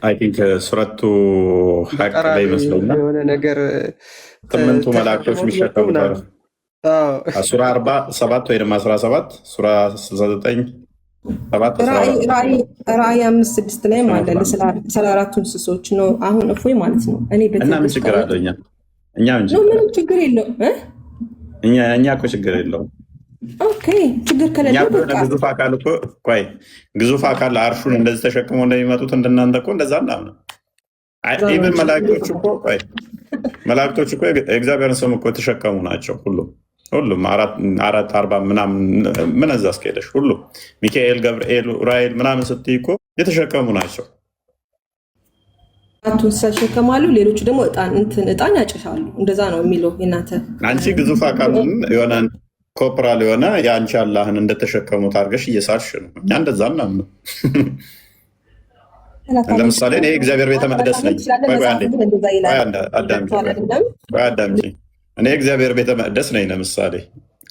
አይ ቲንክ ሱረቱ ሐቅ ላይ ይመስለኛል የሆነ ነገር 8ቱ መላእክቶች የሚሸከሙት ሱራ 47 ወይ ደግሞ 17 ሱራ 69 ራእይ 5:6 ላይ ማለት ስለ 4 እንስሶች ነው። አሁን እፎይ ማለት ነው። እኔ እና ምን ችግር አለው? እኛ ምንም ችግር የለውም። እኛ እኮ ችግር የለውም። ኦኬ ችግር ከሌለ ግዙፍ አካል እኮ ቆይ ግዙፍ አካል አርሹን እንደዚህ ተሸክመው እንደሚመጡት እንደናንተ እኮ እንደዛ እናምነ ኢቭን መላእክቶች እኮ የእግዚአብሔርን ስም እኮ የተሸከሙ ናቸው። ሁሉም 440 ምናምን ምን እዛ አስኬደሽ ሁሉም ሚካኤል፣ ገብርኤል፣ ኡራኤል ምናምን ስትይ እኮ የተሸከሙ ናቸው። ይሸከማሉ። ሌሎቹ ደግሞ እጣን ያጭሻሉ። እንደዛ ነው የሚለው የእናንተ። አንቺ ግዙፍ አካልን የሆነ ኮፕራል የሆነ የአንቺ አላህን እንደተሸከሙት አድርገሽ እየሳሽ ነው። እኛ እንደዛ ምናምን ለምሳሌ እኔ እግዚአብሔር ቤተ መቅደስ ነኝ። አዳምጪ። እኔ እግዚአብሔር ቤተ መቅደስ ነኝ። ለምሳሌ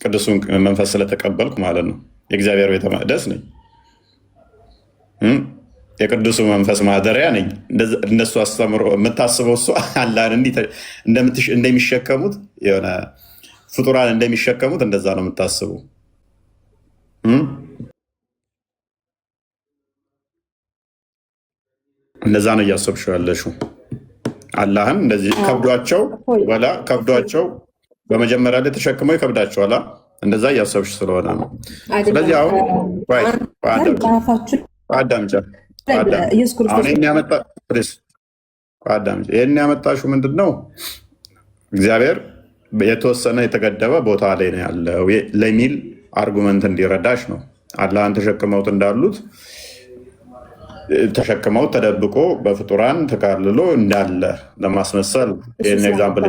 ቅዱሱን መንፈስ ስለተቀበልኩ ማለት ነው። የእግዚአብሔር ቤተ መቅደስ ነኝ። የቅዱሱ መንፈስ ማደሪያ ነኝ። እነሱ አስተምሮ የምታስበው እሱ አላህን እንደሚሸከሙት የሆነ ፍጡራን እንደሚሸከሙት እንደዛ ነው የምታስቡ። እንደዛ ነው እያሰብሽው ያለሽው። አላህን እንደዚህ ከብዷቸው በመጀመሪያ ላይ ተሸክመው ይከብዳቸዋል። እንደዛ እያሰብሽ ስለሆነ ነው። ስለዚህ አሁን ይህን ያመጣሽው ምንድን ነው? እግዚአብሔር የተወሰነ የተገደበ ቦታ ላይ ነው ያለው ለሚል አርጉመንት እንዲረዳሽ ነው። አላህን ተሸክመውት እንዳሉት ተሸክመውት ተደብቆ በፍጡራን ተካልሎ እንዳለ ለማስመሰል ይህን ኤግዛምፕል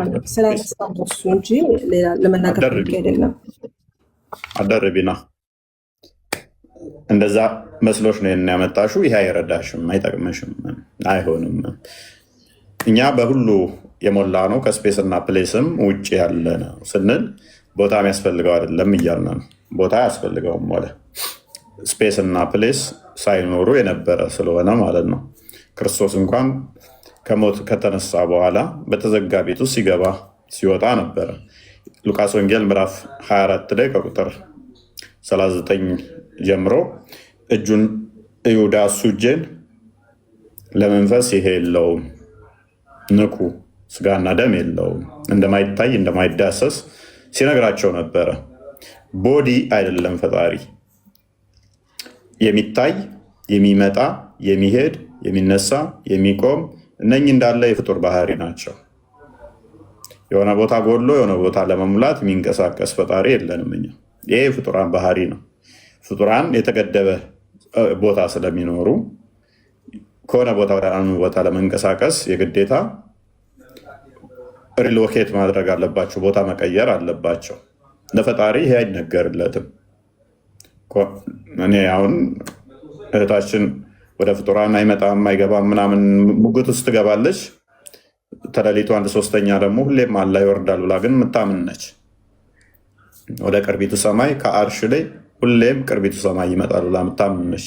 አደርቢና እንደዛ መስሎች ነው ያመጣሽው። ይሄ አይረዳሽም፣ አይጠቅምሽም፣ አይሆንም። እኛ በሁሉ የሞላ ነው ከስፔስ እና ፕሌስም ውጭ ያለ ነው ስንል ቦታ የሚያስፈልገው አይደለም እያልን ነው። ቦታ አያስፈልገውም ወደ ስፔስ እና ፕሌስ ሳይኖሩ የነበረ ስለሆነ ማለት ነው። ክርስቶስ እንኳን ከሞት ከተነሳ በኋላ በተዘጋ ቤት ውስጥ ሲገባ ሲወጣ ነበረ። ሉቃስ ወንጌል ምዕራፍ 24 ላይ ከቁጥር 39 ጀምሮ እጁን ይሁዳ እሱ እጄን ለመንፈስ ይሄ የለውም ንኩ ስጋና ደም የለውም እንደማይታይ እንደማይዳሰስ ሲነግራቸው ነበረ። ቦዲ አይደለም ፈጣሪ፣ የሚታይ የሚመጣ የሚሄድ የሚነሳ የሚቆም እነኚህ እንዳለ የፍጡር ባህሪ ናቸው። የሆነ ቦታ ጎሎ የሆነ ቦታ ለመሙላት የሚንቀሳቀስ ፈጣሪ የለንም እኛ። ይሄ የፍጡራን ባህሪ ነው። ፍጡራን የተገደበ ቦታ ስለሚኖሩ ከሆነ ቦታ ወደ አንዱ ቦታ ለመንቀሳቀስ የግዴታ ሪሎኬት ማድረግ አለባቸው፣ ቦታ መቀየር አለባቸው። ለፈጣሪ ይሄ አይነገርለትም። እኔ አሁን እህታችን ወደ ፍጡራን አይመጣም አይገባም ምናምን ሙግት ውስጥ ትገባለች። ተለሊቱ 1/3 ደግሞ ሁሌም አላ ይወርዳል ብላ ግን የምታምን ነች። ወደ ቅርቢቱ ሰማይ ከአርሽ ላይ ሁሌም ቅርቢቱ ሰማይ ይመጣል ብላ የምታምን ነች።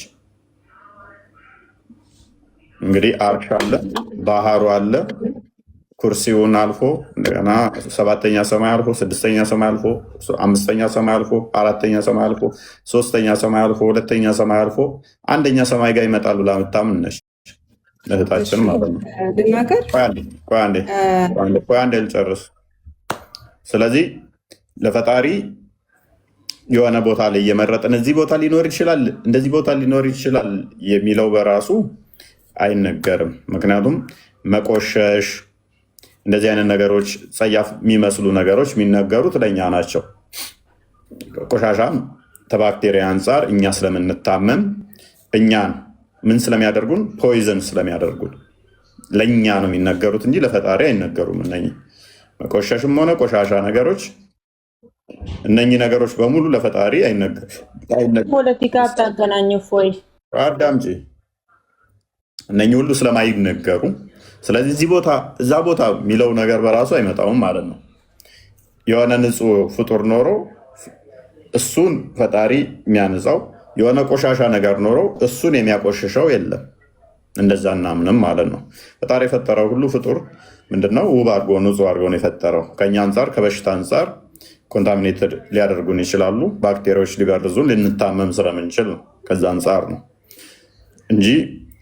እንግዲህ አርሽ አለ፣ ባህሩ አለ፣ ኩርሲውን አልፎ እንደገና 7ኛ ሰማይ አልፎ 6ኛ ሰማይ አልፎ 5ኛ ሰማይ አልፎ 4ኛ ሰማይ አልፎ 3ኛ ሰማይ አልፎ 2ኛ ሰማይ አልፎ 1ኛ ሰማይ ጋር ይመጣል ብላ የምታምን ነች እህታችን ማለት ነው። ቆይ አንዴ ልጨርስ። ስለዚህ ለፈጣሪ የሆነ ቦታ ላይ እየመረጥን እዚህ ቦታ ሊኖር ይችላል እንደዚህ ቦታ ሊኖር ይችላል የሚለው በራሱ አይነገርም። ምክንያቱም መቆሸሽ እንደዚህ አይነት ነገሮች ጸያፍ የሚመስሉ ነገሮች የሚነገሩት ለእኛ ናቸው። ቆሻሻም ከባክቴሪያ አንጻር እኛ ስለምንታመም እኛን ምን ስለሚያደርጉን ፖይዘን ስለሚያደርጉን ለእኛ ነው የሚነገሩት እንጂ ለፈጣሪ አይነገሩም። እነኚህ መቆሸሽም ሆነ ቆሻሻ ነገሮች እነኚህ ነገሮች በሙሉ ለፈጣሪ አይነገሩም። ፖለቲካ አታገናኙ ፎይ አዳምጪ። እነኚህ ሁሉ ስለማይነገሩ ስለዚህ እዛ ቦታ የሚለው ነገር በራሱ አይመጣውም ማለት ነው። የሆነ ንጹህ ፍጡር ኖሮ እሱን ፈጣሪ የሚያነጻው፣ የሆነ ቆሻሻ ነገር ኖሮ እሱን የሚያቆሽሸው የለም። እንደዛ እናምንም ማለት ነው። ፈጣሪ የፈጠረው ሁሉ ፍጡር ምንድነው? ውብ አድርጎ ንጹህ አድርጎ ነው የፈጠረው። ከኛ አንጻር ከበሽታ አንጻር ኮንታሚኔትድ ሊያደርጉን ይችላሉ። ባክቴሪያዎች ሊበርዙን ልንታመም ስለምንችል ነው። ከዛ አንጻር ነው እንጂ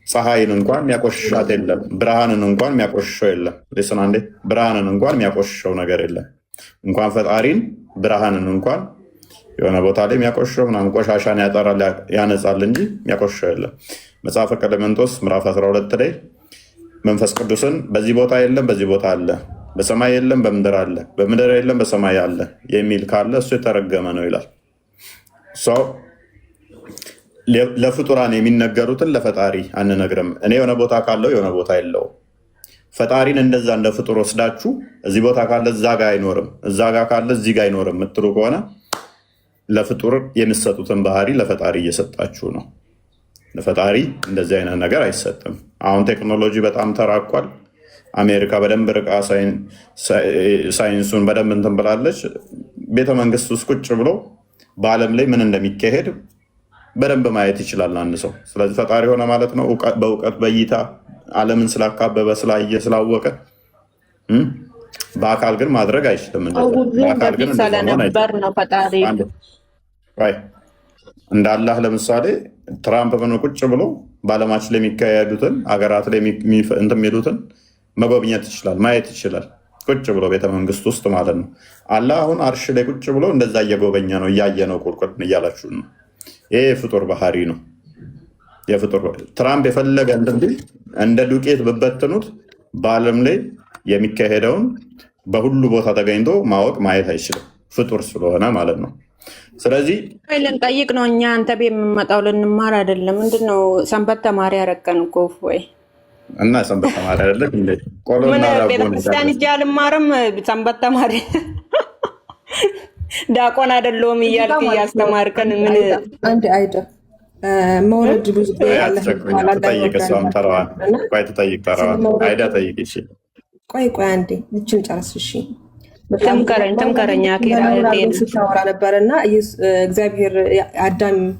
ፀሐይን እንኳን የሚያቆሽሻት የለም። ብርሃንን እንኳን የሚያቆሽሸው የለም። ሊስና እንዴ ብርሃንን እንኳን የሚያቆሽሸው ነገር የለም። እንኳን ፈጣሪን ብርሃንን እንኳን የሆነ ቦታ ላይ የሚያቆሽሸው ምናምን ቆሻሻን ያጠራል ያነጻል እንጂ የሚያቆሽሸው የለም። መጽሐፈ ቀለመንጦስ ምዕራፍ 12 ላይ መንፈስ ቅዱስን በዚህ ቦታ የለም በዚህ ቦታ አለ፣ በሰማይ የለም በምድር አለ፣ በምድር የለም በሰማይ አለ የሚል ካለ እሱ የተረገመ ነው ይላል። ለፍጡራን የሚነገሩትን ለፈጣሪ አንነግርም። እኔ የሆነ ቦታ ካለው የሆነ ቦታ የለውም። ፈጣሪን እንደዛ እንደ ፍጡር ወስዳችሁ እዚህ ቦታ ካለ እዛ ጋ አይኖርም፣ እዛ ጋ ካለ እዚህ ጋ አይኖርም የምትሉ ከሆነ ለፍጡር የምትሰጡትን ባህሪ ለፈጣሪ እየሰጣችሁ ነው። ለፈጣሪ እንደዚህ አይነት ነገር አይሰጥም። አሁን ቴክኖሎጂ በጣም ተራቋል። አሜሪካ በደንብ ርቃ ሳይንሱን በደንብ እንትን ብላለች። ቤተመንግስት ውስጥ ቁጭ ብሎ በዓለም ላይ ምን እንደሚካሄድ በደንብ ማየት ይችላል አንድ ሰው። ስለዚህ ፈጣሪ ሆነ ማለት ነው በእውቀት በእይታ ዓለምን ስላካበበ ስላየ ስላወቀ። በአካል ግን ማድረግ አይችልም። በአካል ግን ስለነበር ነው ፈጣሪ እንደ አላህ ለምሳሌ ትራምፕ ምን ቁጭ ብሎ በዓለማችን ላይ የሚካሄዱትን ሀገራት ላይ እንትን የሚሉትን መጎብኘት ይችላል፣ ማየት ይችላል። ቁጭ ብሎ ቤተመንግስት ውስጥ ማለት ነው። አላህ አሁን አርሽ ላይ ቁጭ ብሎ እንደዛ እየጎበኘ ነው፣ እያየ ነው፣ ቁልቁል እያላችሁ ነው። ይሄ የፍጡር ባህሪ ነው። ትራምፕ የፈለገ እንደ ዱቄት ብበትኑት በዓለም ላይ የሚካሄደውን በሁሉ ቦታ ተገኝቶ ማወቅ ማየት አይችልም፣ ፍጡር ስለሆነ ማለት ነው። ስለዚህ ልንጠይቅ ነው እኛ አንተ ቤት የምንመጣው ልንማር አይደለም። ምንድነው ሰንበት ተማሪ ያረቀን እኮ ወይ እና ሰንበት ተማሪ አይደለም እንዴ? ቆሎና ቤተክርስቲያን እጅ አልማርም። ሰንበት ተማሪ ዲያቆን አይደለሁም እያልክ እያስተማርከን ምን አንድ አይደ መውለድ ብዙ ተጠይቅ። እሷም ተረዋል። ቆይ ትጠይቅ፣ ተረዋል። አይዳ ጠይቅ። እሺ ቆይ አንዴ ልችን ጨርስ። እሺ ተምከረኛ ስታወራ ነበር እና እግዚአብሔር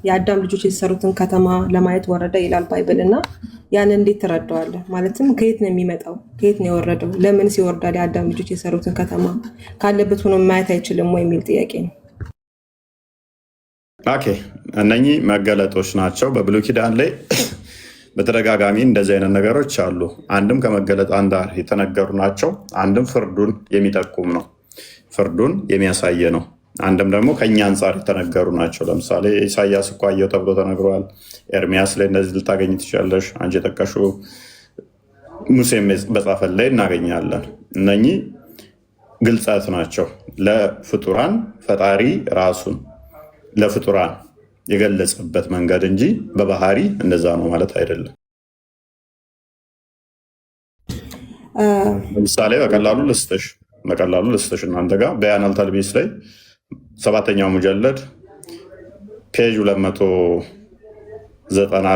የአዳም ልጆች የተሰሩትን ከተማ ለማየት ወረደ ይላል ባይብል። እና ያንን እንዴት ትረዳዋለህ? ማለትም ከየት ነው የሚመጣው? ከየት ነው የወረደው? ለምንስ ይወርዳል? የአዳም ልጆች የሰሩትን ከተማ ካለበት ሆኖ ማየት አይችልም ወይ የሚል ጥያቄ ነው። ኦኬ፣ እነኚህ መገለጦች ናቸው። በብሉይ ኪዳን ላይ በተደጋጋሚ እንደዚህ አይነት ነገሮች አሉ። አንድም ከመገለጥ አንጻር የተነገሩ ናቸው፣ አንድም ፍርዱን የሚጠቁም ነው፣ ፍርዱን የሚያሳየ ነው። አንድም ደግሞ ከኛ አንጻር የተነገሩ ናቸው። ለምሳሌ ኢሳያስ እኮ አየው ተብሎ ተነግሯል። ኤርሚያስ ላይ እንደዚህ ልታገኝ ትችላለሽ። አንቺ የጠቀሽው ሙሴም በጻፈን ላይ እናገኛለን። እነኚህ ግልጸት ናቸው ለፍጡራን ፈጣሪ ራሱን ለፍጡራን የገለጸበት መንገድ እንጂ በባህሪ እንደዛ ነው ማለት አይደለም። ለምሳሌ በቀላሉ ልስጥሽ እናንተ ጋር በያነል ተልቢስ ላይ 7ኛው ሙጀለድ ፔጅ 290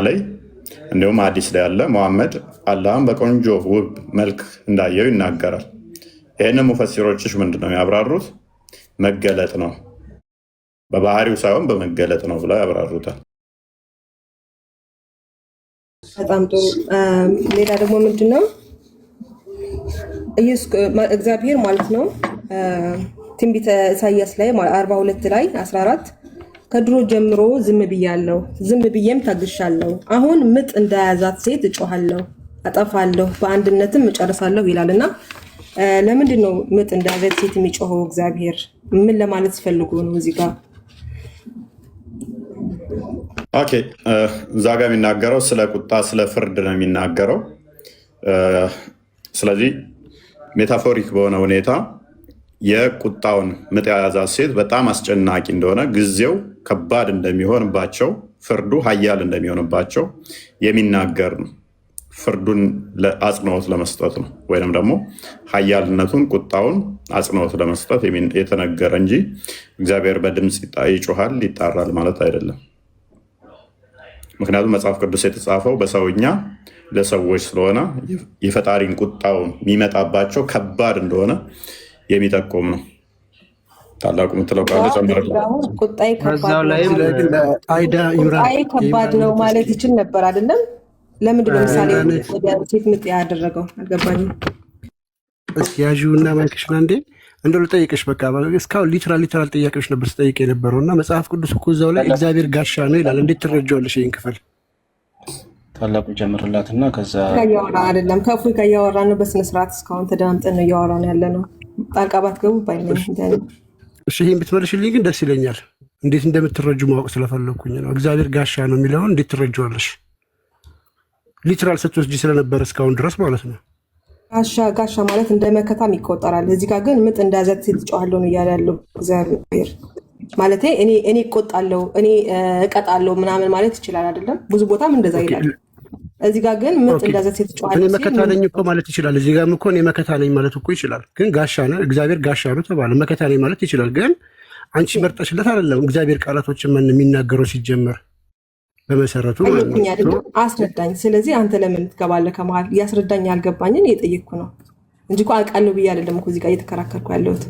ላይ እንዲሁም አዲስ ላይ ያለ መሐመድ አላህም በቆንጆ ውብ መልክ እንዳየው ይናገራል። ይህንን ሙፈሲሮችሽ ምንድነው ያብራሩት? መገለጥ ነው፣ በባህሪው ሳይሆን በመገለጥ ነው ብለው ያብራሩታል። በጣም ጥሩ። ሌላ ደግሞ ምንድነው እግዚአብሔር ማለት ነው ትንቢተ ኢሳያስ ላይ 42 ላይ 14 ከድሮ ጀምሮ ዝም ብያለሁ፣ ዝም ብዬም ታግሻለሁ። አሁን ምጥ እንደያዛት ሴት እጮሃለሁ፣ አጠፋለሁ፣ በአንድነትም እጨርሳለሁ ይላል እና ለምንድን ነው ምጥ እንደያዛት ሴት የሚጮኸው? እግዚአብሔር ምን ለማለት ፈልጎ ነው እዚህ ጋር? ኦኬ፣ እዛ ጋር የሚናገረው ስለ ቁጣ ስለ ፍርድ ነው የሚናገረው። ስለዚህ ሜታፎሪክ በሆነ ሁኔታ የቁጣውን ምጥ የያዛት ሴት በጣም አስጨናቂ እንደሆነ፣ ጊዜው ከባድ እንደሚሆንባቸው፣ ፍርዱ ኃያል እንደሚሆንባቸው የሚናገር ነው። ፍርዱን አጽንኦት ለመስጠት ነው፣ ወይም ደግሞ ኃያልነቱን ቁጣውን አጽንኦት ለመስጠት የተነገረ እንጂ እግዚአብሔር በድምፅ ይጮሃል ይጣራል ማለት አይደለም። ምክንያቱም መጽሐፍ ቅዱስ የተጻፈው በሰውኛ ለሰዎች ስለሆነ የፈጣሪን ቁጣውን የሚመጣባቸው ከባድ እንደሆነ የሚጠቁም ነው። ታላቁ የምትለው ቃል ቁጣዬ ከባድ ነው ማለት ይችል ነበር አይደለም? ለምንድን ነው ምሳሌ ወደ ሴት ምጥ ያደረገው? አልገባኝም። እስኪ ያዥውና ማይክሽን አንዴ እንደው ልጠይቅሽ። በቃ እስካሁን ሊትራል ጥያቄዎች ነበር ስጠይቅ የነበረው እና መጽሐፍ ቅዱስ እኮ እዛው ላይ እግዚአብሔር ጋሻ ነው ይላል። እንዴት ትረጃዋለሽ ይህን ክፍል? ታላቁ ጀምርላትና ከዛ እያወራ አይደለም ከእፎይ ጋር እያወራ ነው በስነስርዓት። እስካሁን ተደማምጠን ነው እያወራ ነው ያለ ነው። ጣልቃ ባትገቡ ባይነኝ። እሺ ይህን ብትመልሽልኝ ግን ደስ ይለኛል። እንዴት እንደምትረጁ ማወቅ ስለፈለግኩኝ ነው። እግዚአብሔር ጋሻ ነው የሚለውን እንዴት ትረጃዋለሽ? ሊትራል ስትወስጂ ስለነበር እስካሁን ድረስ ማለት ነው። ጋሻ ማለት እንደ መከታም ይቆጠራል። እዚህ ጋር ግን ምጥ እንዳያዛት ሴት ጮሃለሁ ነው እያለ ያለው እግዚአብሔር። ማለት እኔ እቆጣለሁ እኔ እቀጣለሁ ምናምን ማለት ይችላል አይደለም? ብዙ ቦታም እንደዛ ይላል። እዚህ ጋር ግን ምጥ እንዳያዛት ሴት ጮሃለሁ እኔ መከታ ነኝ እኮ ማለት ይችላል። እዚህ ጋርም እኮ እኔ መከታ ነኝ ማለት እኮ ይችላል። ግን ጋሻ ነው እግዚአብሔር ጋሻ ነው ተባለ። መከታ ነኝ ማለት ይችላል። ግን አንቺ መርጠሽለት አይደለም እግዚአብሔር ቃላቶችን ምን የሚናገረው ሲጀመር በመሰረቱ አስረዳኝ። ስለዚህ አንተ ለምን ትገባለህ ከመሀል? እያስረዳኝ ያልገባኝን እየጠየቅኩ ነው እንጂ እኮ አውቃለሁ ብዬ አይደለም እኮ እዚህ ጋር እየተከራከርኩ ያለሁት።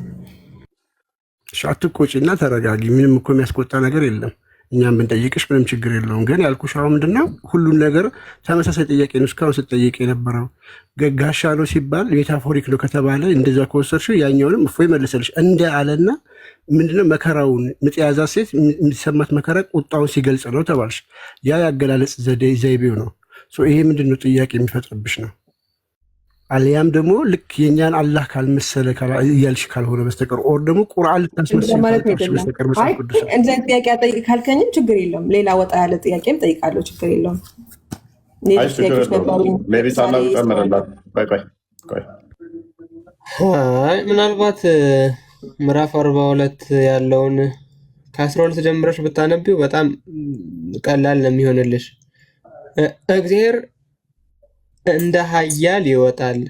አትቆጪ እና ተረጋጊ። ምንም እኮ የሚያስቆጣ ነገር የለም። እኛም ብንጠይቅሽ ምንም ችግር የለውም። ግን ያልኩሽ አሁን ምንድነው ሁሉን ነገር ተመሳሳይ ጥያቄ ነው እስካሁን ስትጠይቅ የነበረው። ጋሻ ነው ሲባል ሜታፎሪክ ነው ከተባለ እንደዛ ከወሰድሽው ያኛውንም እፎይ መልሰልሽ እንደ አለና ምንድነው መከራውን ምጥ የያዛት ሴት የሚሰማት መከራ ቁጣውን ሲገልጽ ነው ተባልሽ። ያ ያገላለጽ ዘይቤው ነው። ይሄ ምንድነው ጥያቄ የሚፈጥርብሽ ነው። አልያም ደግሞ ልክ የኛን አላህ ካልመሰለ እያልሽ ካልሆነ በስተቀር ኦር ደግሞ ቁርአን ልታስመስል በስተቀር መጽሐፍ ቅዱስ እንደዚህ ጥያቄ ጠይቅ ካልከኝም ችግር የለውም። ሌላ ወጣ ያለ ጥያቄም ጠይቃለሁ፣ ችግር የለውም። ምናልባት ምዕራፍ 42 ያለውን ከ12 ጀምረሽ ብታነቢው በጣም ቀላል ነው የሚሆንልሽ። እግዚአብሔር እንደ ኃያል ይወጣል፣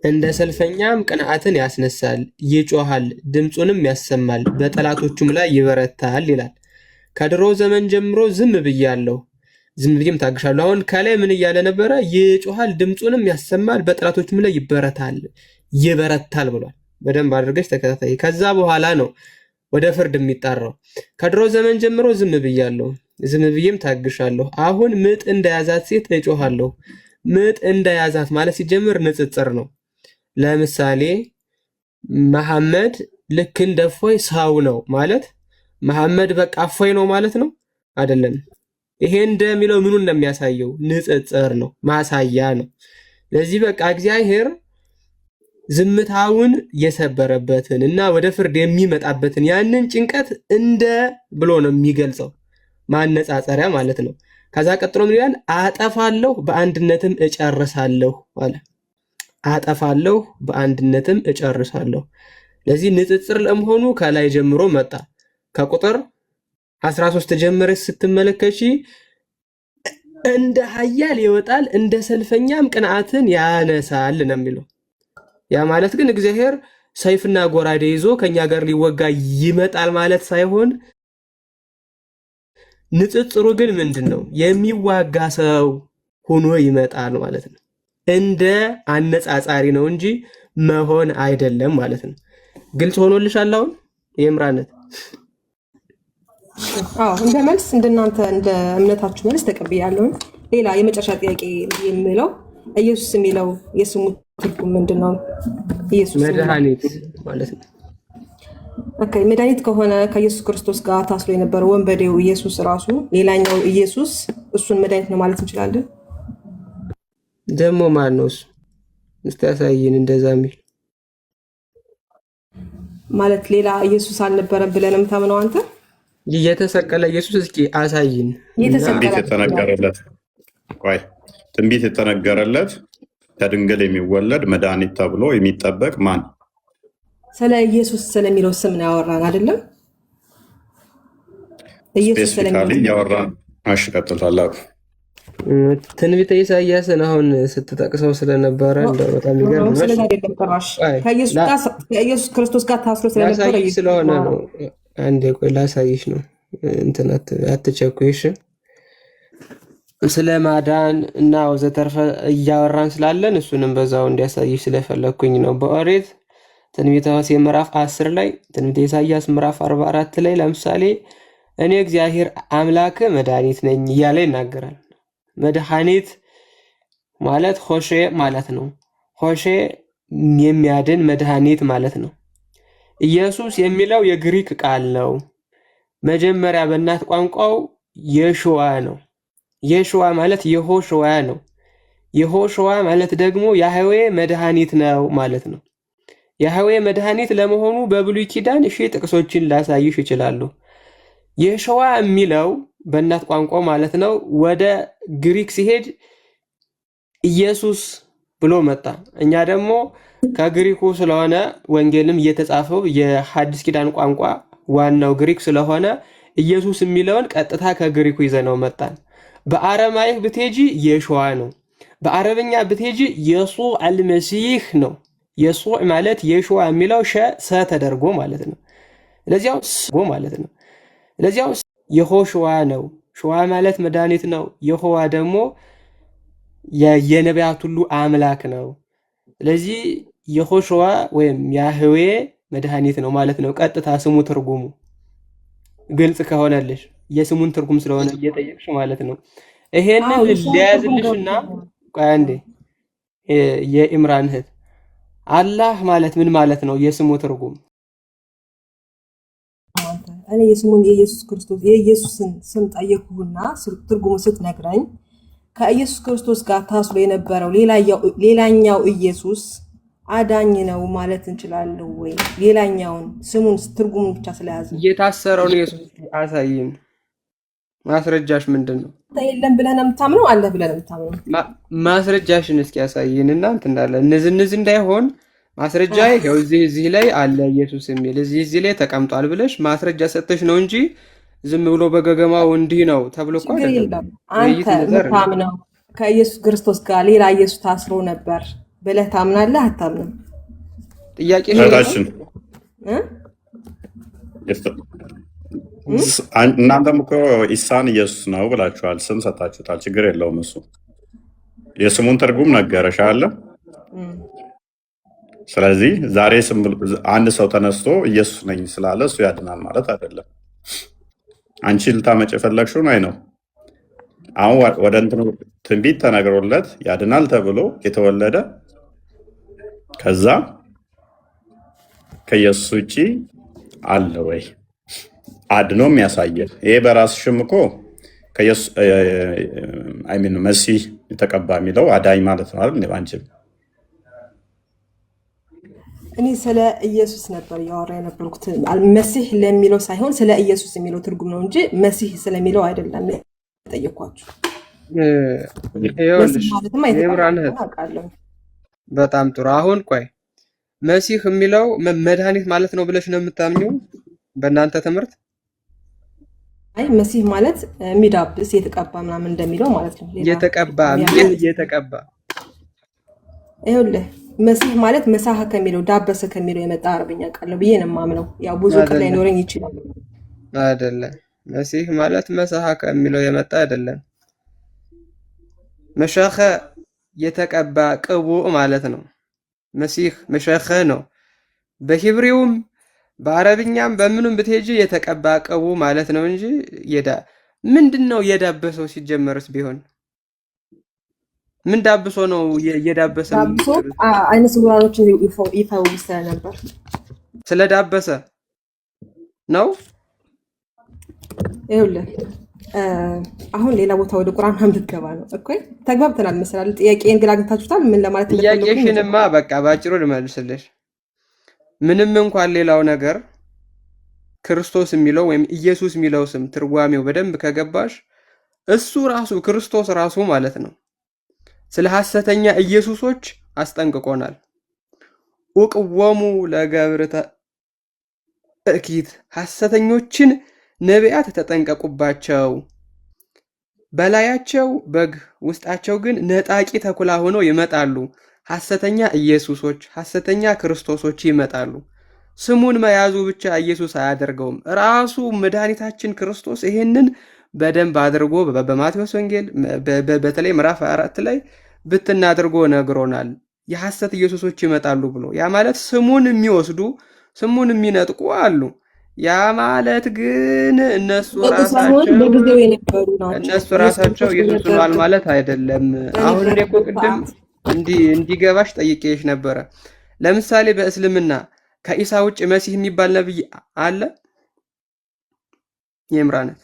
እንደ ሰልፈኛም ቅንዓትን ያስነሳል፣ ይጮሃል፣ ድምፁንም ያሰማል፣ በጠላቶቹም ላይ ይበረታል ይላል። ከድሮ ዘመን ጀምሮ ዝም ብያለሁ፣ ዝም ብዬም ታግሻለሁ። አሁን ከላይ ምን እያለ ነበረ? ይጮሃል፣ ድምፁንም ያሰማል፣ በጠላቶቹም ላይ ይበረታል ብሏል። በደንብ አድርገሽ ተከታታይ። ከዛ በኋላ ነው ወደ ፍርድ የሚጣራው። ከድሮ ዘመን ጀምሮ ዝም ብያለሁ፣ ዝም ብዬም ታግሻለሁ። አሁን ምጥ እንደያዛት ሴት እጮሃለሁ። ምጥ እንደያዛት ማለት ሲጀምር ንጽጽር ነው። ለምሳሌ መሐመድ ልክ እንደ እፎይ ሰው ነው ማለት መሐመድ በቃ እፎይ ነው ማለት ነው አይደለም። ይሄ እንደሚለው ምኑን ነው የሚያሳየው? ንጽጽር ነው፣ ማሳያ ነው። ለዚህ በቃ እግዚአብሔር ዝምታውን የሰበረበትን እና ወደ ፍርድ የሚመጣበትን ያንን ጭንቀት እንደ ብሎ ነው የሚገልጸው፣ ማነጻጸሪያ ማለት ነው። ከዛ ቀጥሎ ምን ይላል? አጠፋለሁ በአንድነትም እጨርሳለሁ አለ። አጠፋለሁ በአንድነትም እጨርሳለሁ። ለዚህ ንጽጽር ለመሆኑ ከላይ ጀምሮ መጣ። ከቁጥር 13 ጀምረሽ ስትመለከቺ እንደ ኃያል ይወጣል፣ እንደ ሰልፈኛም ቅንዓትን ያነሳል ነው የሚለው። ያ ማለት ግን እግዚአብሔር ሰይፍና ጎራዴ ይዞ ከኛ ጋር ሊወጋ ይመጣል ማለት ሳይሆን ንጽጽሩ ግን ምንድነው? የሚዋጋ ሰው ሆኖ ይመጣል ማለት ነው። እንደ አነጻጻሪ ነው እንጂ መሆን አይደለም ማለት ነው። ግልጽ ሆኖልሻል አሁን የምራነት? እንደ መልስ እንደናንተ እንደ እምነታችሁ መልስ ተቀብያለሁ። ሌላ የመጨረሻ ጥያቄ የሚለው ኢየሱስ የሚለው የስሙ ትርጉም ምንድነው? ኢየሱስ መድኃኒት ማለት ነው። ኦኬ፣ መድኃኒት ከሆነ ከኢየሱስ ክርስቶስ ጋር ታስሮ የነበረው ወንበዴው ኢየሱስ ራሱ ሌላኛው ኢየሱስ እሱን መድኃኒት ነው ማለት እንችላለን? ደግሞ ማን ነው እሱ? እስቲ ያሳየን። እንደዛ የሚል ማለት ሌላ ኢየሱስ አልነበረም ብለን የምታምነው አንተ? የተሰቀለ ኢየሱስ እስኪ አሳይን። ትንቢት የተነገረለት ከድንግል የሚወለድ መድኃኒት ተብሎ የሚጠበቅ ማን? ስለ ኢየሱስ ስለሚለው ስም ነው ያወራን አይደለም? ኢየሱስ ስፔሲፊካሊ ያወራን። እሺ ቀጥል ታላቁ። ትንቢተ ኢሳይያስን አሁን ስትጠቅሰው ስለነበረ እንደው በጣም ይገርም ነው። ስለዚህ አይደለም ጭራሽ ከኢየሱስ ክርስቶስ ጋር ታስሮ ስለነበረ ላሳይሽ ስለሆነ ነው። አንዴ ቆይ ላሳይሽ ነው። እንትን አትቸኩይሽ። ስለ ማዳን እና ወዘተርፈ እያወራን ስላለን እሱንም በዛው እንዲያሳይሽ ስለፈለኩኝ ነው። በኦሪት ትንቢተ ሆሴዕ ምዕራፍ 10 ላይ ትንቢተ ኢሳይያስ ምዕራፍ 44 ላይ ለምሳሌ እኔ እግዚአብሔር አምላክ መድኃኒት ነኝ እያለ ይናገራል። መድኃኒት ማለት ሆሼ ማለት ነው። ሆሼ የሚያድን መድኃኒት ማለት ነው። ኢየሱስ የሚለው የግሪክ ቃል ነው። መጀመሪያ በእናት ቋንቋው የሽዋ ነው። የሽዋ ማለት የሆሽዋ ነው። የሆሽዋ ማለት ደግሞ ያህዌ መድኃኒት ነው ማለት ነው። ያህዌ መድኃኒት ለመሆኑ በብሉይ ኪዳን ጥቅሶችን ላሳይሽ ይችላሉ። የሸዋ የሚለው በእናት ቋንቋ ማለት ነው። ወደ ግሪክ ሲሄድ ኢየሱስ ብሎ መጣ። እኛ ደግሞ ከግሪኩ ስለሆነ ወንጌልም እየተጻፈው የሐዲስ ኪዳን ቋንቋ ዋናው ግሪክ ስለሆነ ኢየሱስ የሚለውን ቀጥታ ከግሪኩ ይዘነው መጣን። በአረማይክ ብትሄጂ የሸዋ ነው። በአረብኛ ብትሄጂ የሱዕ አልመሲህ ነው። የሱዕ ማለት የሸዋ የሚለው ሰ ተደርጎ ማለት ነው። ለዚያው የሆሽዋ ነው። ሸዋ ማለት መድኃኒት ነው። የሆዋ ደግሞ የነቢያት ሁሉ አምላክ ነው። ስለዚህ የሆሽዋ ወይም ያህዌ መድኃኒት ነው ማለት ነው። ቀጥታ ስሙ ትርጉሙ ግልጽ ከሆነልሽ የስሙን ትርጉም ስለሆነ እየጠየቅሽ ማለት ነው። ይሄንን ሊያዝልሽና ቆይ አንዴ የኢምራን እህት አላህ ማለት ምን ማለት ነው? የስሙ ትርጉም እኔ የስሙን የኢየሱስ ክርስቶስ የኢየሱስን ስም ጠየቅሁና ትርጉሙ ስትነግረኝ ከኢየሱስ ክርስቶስ ጋር ታስሮ የነበረው ሌላኛው ኢየሱስ አዳኝ ነው ማለት እንችላለን ወይ? ሌላኛውን ስሙን ትርጉሙን ብቻ ስለያዘ የታሰረውን ኢየሱስ አሳይን። ማስረጃሽ ምንድን ነው? የለም ብለህ ነው የምታምነው? አለ ብለህ ነው የምታምነው? ማስረጃሽን እስኪ ያሳይን እና እንትን እንዳለ እነዚህ እንዳይሆን ማስረጃ ይኸው እዚህ ላይ አለ ኢየሱስ የሚል እዚህ ላይ ተቀምጧል ብለሽ ማስረጃ ሰጥተሽ ነው እንጂ ዝም ብሎ በገገማው እንዲህ ነው ተብሎ እኮ አይደለም። አንተ የምታምነው ከኢየሱስ ክርስቶስ ጋር ሌላ ኢየሱስ ታስሮ ነበር ብለህ ታምናለህ? አታምንም? ጥያቄ እናንተም እኮ ኢሳን ኢየሱስ ነው ብላችኋል፣ ስም ሰጣችሁታል። ችግር የለውም። እሱ የስሙን ትርጉም ነገረሽ አለ። ስለዚህ ዛሬ አንድ ሰው ተነስቶ ኢየሱስ ነኝ ስላለ እሱ ያድናል ማለት አይደለም። አንቺ ልታመጭ የፈለግሽውን አይ ነው። አሁን ወደ እንትኑ ትንቢት ተነግሮለት ያድናል ተብሎ የተወለደ ከዛ ከኢየሱስ ውጭ አለ ወይ አድኖም ያሳየን? ይሄ በራስሽም እኮ መሲህ የተቀባ የሚለው አዳኝ ማለት ነው አይደል? አንቺም እኔ ስለ ኢየሱስ ነበር ያወራ የነበርኩት። መሲህ ለሚለው ሳይሆን ስለ ኢየሱስ የሚለው ትርጉም ነው እንጂ መሲህ ስለሚለው አይደለም የጠየኳችሁ። በጣም ጥሩ። አሁን ቆይ መሲህ የሚለው መድኃኒት ማለት ነው ብለሽ ነው የምታምኚው በእናንተ ትምህርት? አይ መሲህ ማለት የሚዳብስ የተቀባ ምናምን እንደሚለው ማለት ነው። የተቀባ ይኸውልህ መሲህ ማለት መሳሐ ከሚለው ዳበሰ ከሚለው የመጣ አረብኛ ቃል ነው ብዬ ነው የማምነው። ያው ብዙ እውቀት ላይኖረኝ ይችላል። አይደለም መሲህ ማለት መሳሐ ከሚለው የመጣ አይደለም። መሸኸ የተቀባ ቅቡእ ማለት ነው። መሲህ መሸኸ ነው። በሂብሪውም በአረብኛም በምኑም ብትሄጂ የተቀባ ቅቡእ ማለት ነው እንጂ ምንድን ነው የዳበሰው? ሲጀመርስ ቢሆን ምን ዳብሶ ነው የዳበሰ? ዳብሶ አይነ ስውራኖችን ይፈውስ ነበር። ስለዳበሰ ነው። ይኸውልህ አሁን ሌላ ቦታ ወደ ቁርአን እንድትገባ ነው እኮ ተግባብተናል መሰላል። ጥያቄን ግን አግኝታችሁታል? ምን ለማለት ጥያቄሽንማ በቃ ባጭሩ ልመልስልሽ። ምንም እንኳን ሌላው ነገር ክርስቶስ የሚለው ወይም ኢየሱስ የሚለው ስም ትርጓሜው በደንብ ከገባሽ እሱ ራሱ ክርስቶስ ራሱ ማለት ነው ስለ ሐሰተኛ ኢየሱሶች አስጠንቅቆናል። ወቅወሙ ለገብርተ እኪት ሐሰተኞችን ነቢያት ተጠንቀቁባቸው። በላያቸው በግ ውስጣቸው ግን ነጣቂ ተኩላ ሆነው ይመጣሉ። ሐሰተኛ ኢየሱሶች፣ ሐሰተኛ ክርስቶሶች ይመጣሉ። ስሙን መያዙ ብቻ ኢየሱስ አያደርገውም። ራሱ መድኃኒታችን ክርስቶስ ይሄንን በደንብ አድርጎ በማቴዎስ ወንጌል በተለይ ምዕራፍ 24 ላይ ብትና አድርጎ ነግሮናል። የሐሰት ኢየሱሶች ይመጣሉ ብሎ ያ ማለት ስሙን የሚወስዱ ስሙን የሚነጥቁ አሉ። ያ ማለት ግን እነሱ ራሳቸው ኢየሱስ ሆኗል ማለት አይደለም። አሁን እኔ እኮ ቅድም እንዲገባሽ ጠይቄሽ ነበረ። ለምሳሌ በእስልምና ከኢሳ ውጭ መሲህ የሚባል ነብይ አለ? የምራነት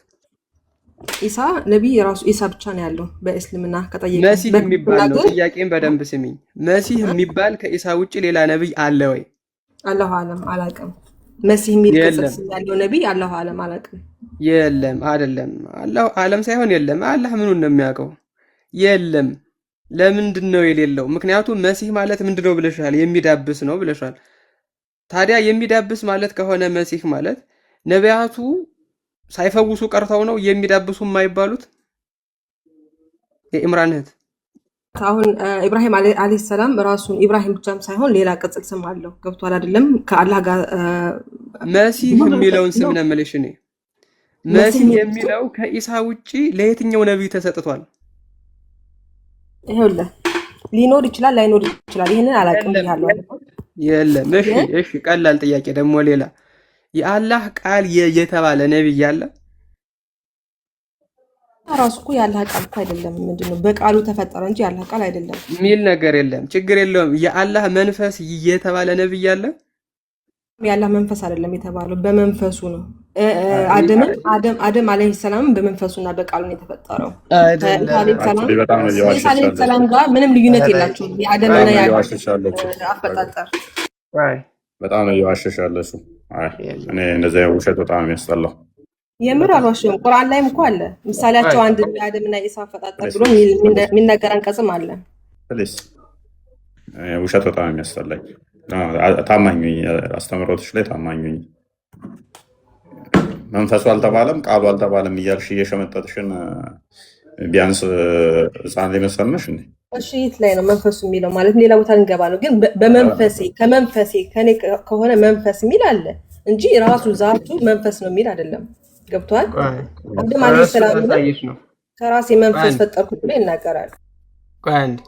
ኢሳ ነብይ ራሱ ኢሳ ብቻ ነው ያለው በእስልምና ከጠየቀ መሲህ የሚባል ነው። ጥያቄን በደንብ ስሚኝ። መሲህ የሚባል ከኢሳ ውጭ ሌላ ነብይ አለ ወይ? አላሁ አለም አላውቅም። መሲህ የሚል ቅጽል ያለው ነብይ አላሁ አለም አላውቅም። የለም አይደለም። አላሁ አለም ሳይሆን የለም። አላህ ምኑን ነው የሚያውቀው? የለም። ለምንድን ነው የሌለው? ምክንያቱም መሲህ ማለት ምንድነው ብለሻል? የሚዳብስ ነው ብለሻል። ታዲያ የሚዳብስ ማለት ከሆነ መሲህ ማለት ነቢያቱ ሳይፈውሱ ቀርተው ነው የሚዳብሱ የማይባሉት? የኢምራን እህት አሁን ኢብራሂም አለይሂ ሰላም ራሱን ኢብራሂም ብቻም ሳይሆን ሌላ ቅጽል ስም አለው። ገብቷል አይደለም? ከአላህ ጋር መሲህ የሚለውን ስም ነው የምልሽ እኔ። መሲህ የሚለው ከኢሳ ውጪ ለየትኛው ነብይ ተሰጥቷል? ይኸውልህ ሊኖር ይችላል ላይኖር ይችላል። ይሄንን አላውቅም ብያለሁ። የለም። እሺ ቀላል ጥያቄ ደግሞ ሌላ የአላህ ቃል የተባለ ነብይ አለ? ራሱ እኮ የአላህ ቃል እኮ አይደለም። ምንድነው በቃሉ ተፈጠረ እንጂ የአላህ ቃል አይደለም የሚል ነገር የለም። ችግር የለውም። የአላህ መንፈስ የተባለ ነብይ አለ? የአላህ መንፈስ አይደለም የተባለው በመንፈሱ ነው። አደም አለይሂ ሰላም በመንፈሱና በቃሉ ነው የተፈጠረው። ኢሳ አለይሂ ሰላም ጋር ምንም ልዩነት የላቸውም። የአደምና አፈጣጠር በጣም ነው እየዋሸሻለሽ። እኔ እንደዚያ ውሸት በጣም የሚያስጠላው። የምር አልዋሸሁም። ቁርአን ላይም እኮ አለ ምሳሌያቸው አንድ የአደምና ኢሳ አፈጣጠር ብሎ የሚነገር አንቀጽም አለ። ውሸት በጣም የሚያስጠላኝ። ታማኝ አስተምሮቶች ላይ ታማኝ መንፈሱ አልተባለም ቃሉ አልተባለም እያልሽ እየሸመጠጥሽን ቢያንስ ህፃን ላይ መሰልነሽ እንዴ? እሺ የት ላይ ነው መንፈሱ የሚለው? ማለት ሌላ ቦታ ልንገባ ነው። ግን በመንፈሴ ከመንፈሴ ከኔ ከሆነ መንፈስ የሚል አለ እንጂ ራሱ ዛቱ መንፈስ ነው የሚል አይደለም። ገብቷል? አደም አለይሂ ሰላም ነው ከራሴ መንፈስ ፈጠርኩት ብሎ ይናገራል። ቆይ አንዴ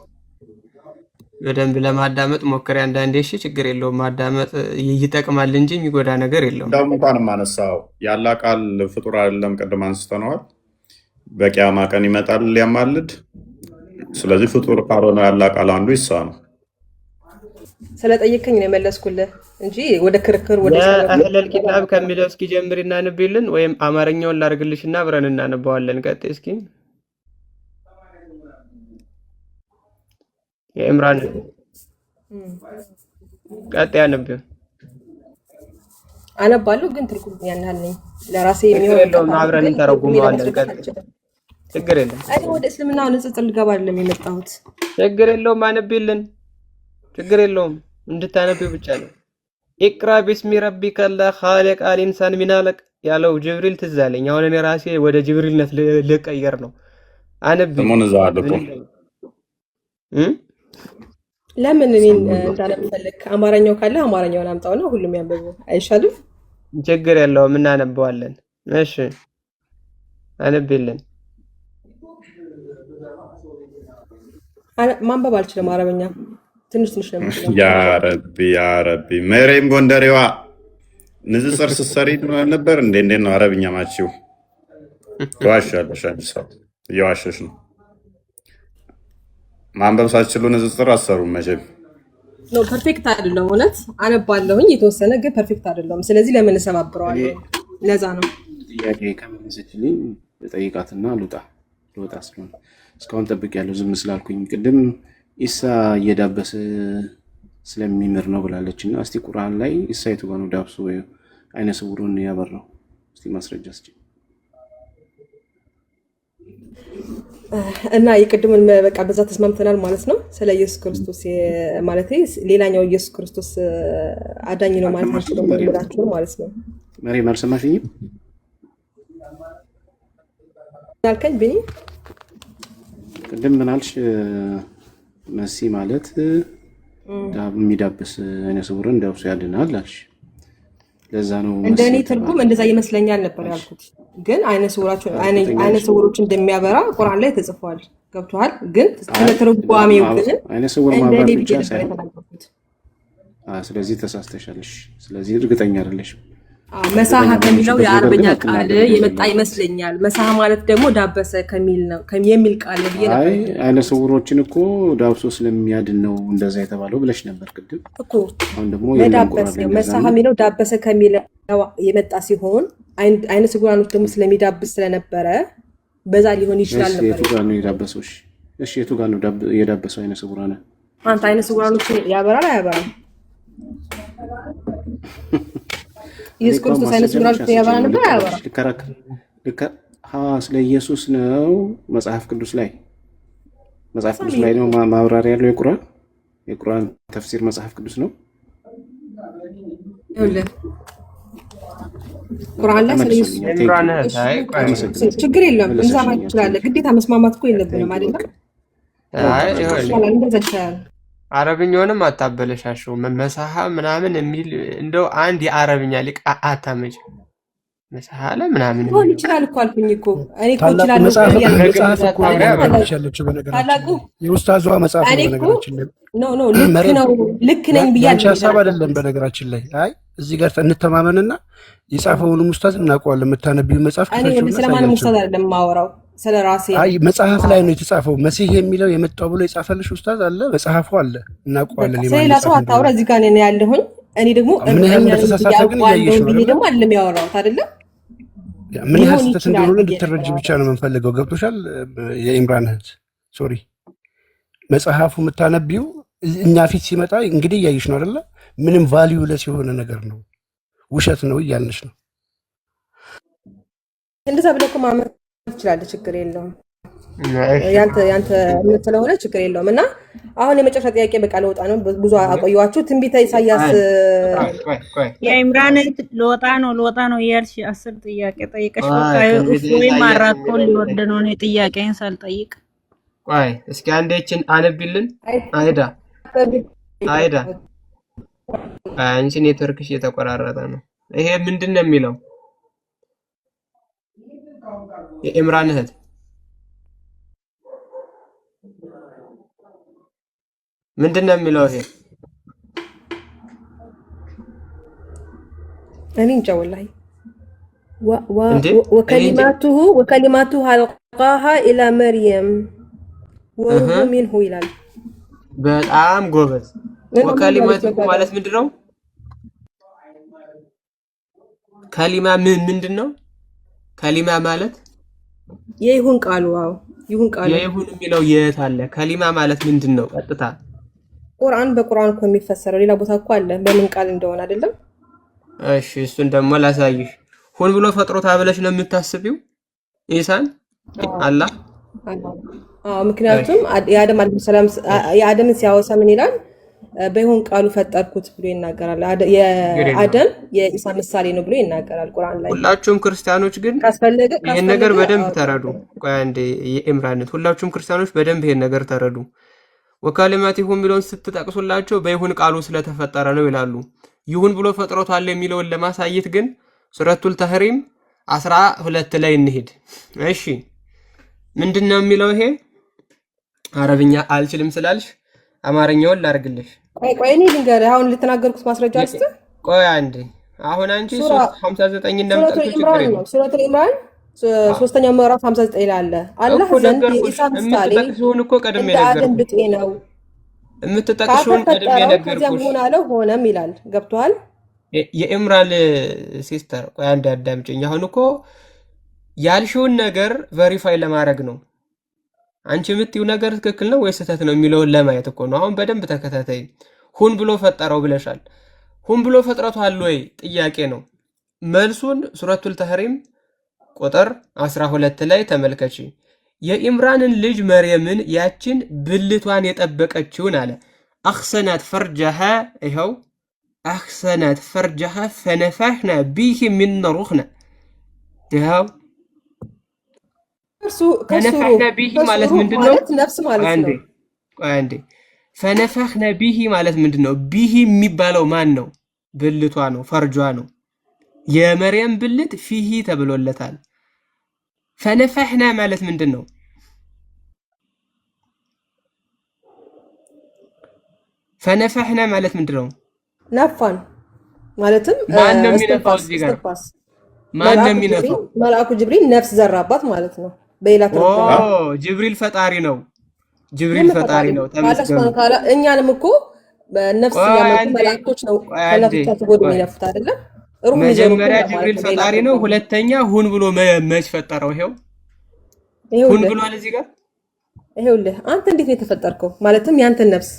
በደንብ ለማዳመጥ ሞክሪ አንዳንዴ። እሺ ችግር የለውም ማዳመጥ ይጠቅማል እንጂ የሚጎዳ ነገር የለውም። እንደውም እንኳን ማነሳው ያላ ቃል ፍጡር አይደለም። ቅድም አንስተነዋል። በቂያማ ቀን ይመጣል ሊያማልድ። ስለዚህ ፍጡር ካልሆነ ያላ ቃል አንዱ ኢሳ ነው። ስለጠየቀኝ ነው የመለስኩልህ እንጂ ወደ ክርክር ወደ አህለል ኪታብ ከሚለው እስኪ ጀምሪና አንብይልን፣ ወይም አማርኛውን ላድርግልሽና አብረን እናነባዋለን። ቀጥይ እስኪ የኢምራን ቀጥይ አንብዩ። አነባለሁ ግን ትርጉም ያን ያህል ነኝ ለራሴ የሚሆን የለውም። አብረን እንተረጉመዋለን። ቀጥይ ችግር የለም። አይ ወደ እስልምና ንጽጽር ልገባ አይደለም የመጣሁት። ችግር የለውም። አንብይልን። ችግር የለውም። እንድታነቢው ብቻ ነው። ኢቅራ ቢስሚ ረቢከ ላ ኻሊቅ አልኢንሳን ሚን አለቅ ያለው ጅብሪል ትዝ አለኝ። አሁን እኔ ራሴ ወደ ጅብሪልነት ልቀየር ነው። አንብይ ለምን እኔን እንዳነብፈልክ አማርኛው ካለ አማርኛውን አምጣውና ሁሉም ያንብቡ አይሻልም? ችግር የለውም እናነባዋለን። እሺ አንብይልን። ማንበብ አልችልም አረበኛ ትንሽ ትንሽ ነው የምችለው። ያ ረቢ መሬም ጎንደሬዋ ንጽጽር ስትሰሪ ነበር እንዴ? እንዴት ነው አረብኛ ማችው? ዋሻለሽ ሰው እየዋሸሽ ነው። ማንበብ ሳትችሉ ንጽጽር አሰሩም መቼም ነው። ፐርፌክት አይደለም እውነት አነባለሁኝ የተወሰነ ግን ፐርፌክት አይደለም። ስለዚህ ለምን እሰባብረዋለሁ? ለዛ ነው ጥያቄ ከመለሰችልኝ ጠይቃትና ልውጣ ስለሆነ እስካሁን ጠብቄያለሁ ዝም ስላልኩኝ። ቅድም ኢሳ እየዳበሰ ስለሚምር ነው ብላለች እና እስቲ ቁርአን ላይ ኢሳ የቱ ጋር ነው ዳብሶ አይነ ስውሩን ያበራው? እስቲ ማስረጃ እስቲ። እና የቅድሙን በቃ በዛ ተስማምተናል ማለት ነው። ስለ ኢየሱስ ክርስቶስ ማለት ሌላኛው ኢየሱስ ክርስቶስ አዳኝ ነው ማለት ነው ማለት ነው። መሪ አልሰማሽኝም? ያልከኝ ቢኒ ቅድም ምን አልሽ? መሲ ማለት የሚዳብስ አይነ ስውርን ዳብሶ ያድናል አልሽ። ለዛ ነው እንደኔ ትርጉም እንደዛ ይመስለኛል ነበር ያልኩት። ግን አይነ ስውሮች እንደሚያበራ ቁርአን ላይ ተጽፏል። ገብቶሃል? ግን ትርጓሜው ግን አይነ ስውር ማብራት ብቻ ሳይሆን የተናገርኩት። ስለዚህ ተሳስተሻለሽ። ስለዚህ እርግጠኛ አይደለሽም። መሳሐ ከሚለው የአረበኛ ቃል የመጣ ይመስለኛል። መሳሐ ማለት ደግሞ ዳበሰ ከሚል ነው የሚል ቃል ብዬ ነበር። አይነ ስውሮችን እኮ ዳብሶ ስለሚያድን ነው እንደዛ የተባለው ብለሽ ነበር ቅድም እኮ። መሳሐ የሚለው ዳበሰ ከሚለው የመጣ ሲሆን አይነ ስውራኖች ደግሞ ስለሚዳብስ ስለነበረ በዛ ሊሆን ይችላል ነበር። የቱ ጋር ነው የዳበሰው? እሺ የቱ ጋር ነው የዳበሰው? አይነ ስውራን አንተ አይነ ስውራኖች ያበራል አያበራም? ኢየሱስ ክርስቶስ አይነ ስውራኖች ያበራ ነበር አያበራም? ስለ ኢየሱስ ነው መጽሐፍ ቅዱስ ላይ ነው ማብራሪያ ያለው የቁርአን ተፍሲር መጽሐፍ ቅዱስ ነው። ቁርአን ላይ ስለ ኢየሱስ ችግር የለም እንሰማት እንችላለን። ግዴታ መስማማት እኮ የለብንም አይደለም? አረብኛውንም አታበለሻሽው። መሳሐ ምናምን የሚል እንደው አንድ የአረብኛ ሊቅ አታመጭ። መሳሐ ምናምን ሊሆን ይችላል እኮ አልኩኝ እኮ እኔ እኮ ይችላል የኡስታዟ መጽሐፍ ነው። በነገራችን ላይ ልክ ነኝ ብያለሁ። ሀሳብ አይደለም በነገራችን ላይ አይ እዚህ ጋር እንተማመንና የጻፈውንም ኡስታዝ እናውቀዋለን። የምታነቢው መጽሐፍ እኔ ስለማንም ኡስታዝ አይደለም የማወራው ስለራሴ። አይ መጽሐፍ ላይ ነው የተጻፈው። መሲህ የሚለው የመጣው ብሎ የጻፈልሽ ኡስታዝ አለ፣ መጽሐፉ አለ፣ እናውቀዋለን። ስለሌላ ሰው አታውራ። እዚህ ጋር ነው ያለሁኝ እኔ ደግሞ ምን ያህል እንደተሳሳተ ግን እያየሽ ነው ደግሞ አይደለም ያወራሁት አይደለም። ምን ያህል ስህተት እንደሆነ እንድትረጅ ብቻ ነው የምንፈልገው። ገብቶሻል? የኢምራን እህት ሶሪ፣ መጽሐፉ የምታነቢው እኛ ፊት ሲመጣ እንግዲህ እያየሽ ነው አይደለ? ምንም ቫልዩ ለስ የሆነ ነገር ነው፣ ውሸት ነው እያልንሽ ነው። እንደዛ ብለህ እኮ ማመን ትችላለህ፣ ችግር የለውም። ያንተ እምነት ስለሆነ ችግር የለውም። እና አሁን የመጨረሻ ጥያቄ በቃ ለወጣ ነው፣ ብዙ አቆየኋችሁ። ትንቢተ ኢሳያስ የኢምራን ለወጣ ነው እያልሽ 10 ጥያቄ ጠይቀሽ በቃ ወይ ማራኮ ሊወርድ ነው። እኔ ጥያቄን ሳልጠይቅ ቆይ እስኪ አንዴችን አነብልን። አይዳ አንቺ ኔትወርክሽ እየተቆራረጠ ነው። ይሄ ምንድን ነው የሚለው? የኢምራን እህት ምንድን ነው የሚለው? ይሄ እኔ እንጃ ወላሂ። ወከሊማቱሁ አልቃሃ ኢላ መርየም ወሩሁ ሚንሁ ይላል። በጣም ጎበዝ። ወከሊማቱሁ ማለት ምንድን ነው? ከሊማ ምንድን ነው? ከሊማ ማለት የይሁን ቃሉ። አዎ ይሁን ቃሉ። የይሁን የሚለው የት አለ? ከሊማ ማለት ምንድን ነው? ቀጥታ በቁርአን እኮ የሚፈሰረው ሌላ ቦታ እኮ አለ በምን ቃል እንደሆነ አይደለም? እሺ እሱን ደግሞ ላሳይሽ። ሁን ብሎ ፈጥሮታ ብለሽ ነው የምታስቢው ኢሳን አላህ? አዎ ምክንያቱም የአደም አለይሂ ሰላም የአደምን ሲያወሳ ምን ይላል? በይሁን ቃሉ ፈጠርኩት ብሎ ይናገራል። የአደም የኢሳ ምሳሌ ነው ብሎ ይናገራል ቁርአን ላይ። ሁላችሁም ክርስቲያኖች ግን ይሄን ነገር በደንብ ተረዱ። ቆይ አንዴ የኢምራን ሁላችሁም ክርስቲያኖች በደንብ ይሄን ነገር ተረዱ። ወከሊማቲሁ የሚለውን ስትጠቅሱላቸው በይሁን ቃሉ ስለተፈጠረ ነው ይላሉ። ይሁን ብሎ ፈጥሮታል የሚለውን ለማሳየት ግን ሱረቱል ተህሪም 12 ላይ እንሂድ። እሺ ምንድነው የሚለው? ይሄ አረብኛ አልችልም ስላልሽ አማርኛውን ላርግልሽ። ቆይ እኔ ልንገርህ አሁን ለተናገርኩት ማስረጃ አስተ ቆይ አንዴ አሁን አንቺ 359 እንደምጠቅሱ ችግር የለም። ሱረቱል ኢምራን 3ኛው ምዕራፍ 59 ላይ አለ አላህ ዘንድ የኢሳ ምሳሌ እኮ ቀድሜ ነገርኩሽ ነው የምትጠቅሽውን ቀድሜ ነገርኩሽ ሆነም ይላል። ገብቷል? የኢምራን ሲስተር ቆይ አንዴ አዳምጪኝ። አሁን እኮ ያልሽውን ነገር ቬሪፋይ ለማድረግ ነው። አንቺ የምትይው ነገር ትክክል ነው ወይስ ስህተት ነው የሚለውን ለማየት እኮ ነው። አሁን በደንብ ተከታታይ። ሁን ብሎ ፈጠረው ብለሻል። ሁን ብሎ ፈጥረቷል ወይ ጥያቄ ነው። መልሱን ሱረቱል ተህሪም ቁጥር 12 ላይ ተመልከቺ። የኢምራንን ልጅ መርየምን ያችን ብልቷን የጠበቀችውን አለ አኽሰናት ፈርጀሃ ይኸው አኽሰናት ፈርጀሃ ፈነፋህና ቢሂ ሚን ሩህና ይኸው ፈነፈኽነ ቢሂ ማለት ምንድን ነው? ነፍስ ማለት ነው። አንዴ ፈነፈኽነ ቢሂ ማለት ምንድን ነው? ቢሂ የሚባለው ማን ነው? ብልቷ ነው፣ ፈርጇ ነው። የመርየም ብልት ፊሂ ተብሎለታል። ፈነፈሕና ማለት ምንድን ነው? ፈነፈሕና ማለት ምንድን ነው? ነፋን ማለትም ማን ነው የሚነፋው? እዚህ ጋር ማን ነው የሚነፋው? መልአኩ ጅብሪል ነፍስ ዘራባት ማለት ነው። በሌላ ጅብሪል ፈጣሪ ነው። ጅብሪል ፈጣሪ ነው። ተመስገን። እኛንም እኮ በነፍስ ያመጡ መልአኮች ነው ከነፍሳቸው ወደ የሚነፍት አይደለም። መጀመሪያ ጅብሪል ፈጣሪ ነው። ሁለተኛ ሁን ብሎ መች ፈጠረው? ይሄው ሁን ብሏል እዚህ ጋር። ይሄውልህ አንተ እንዴት ነው የተፈጠርከው? ማለትም ያንተን ነፍስ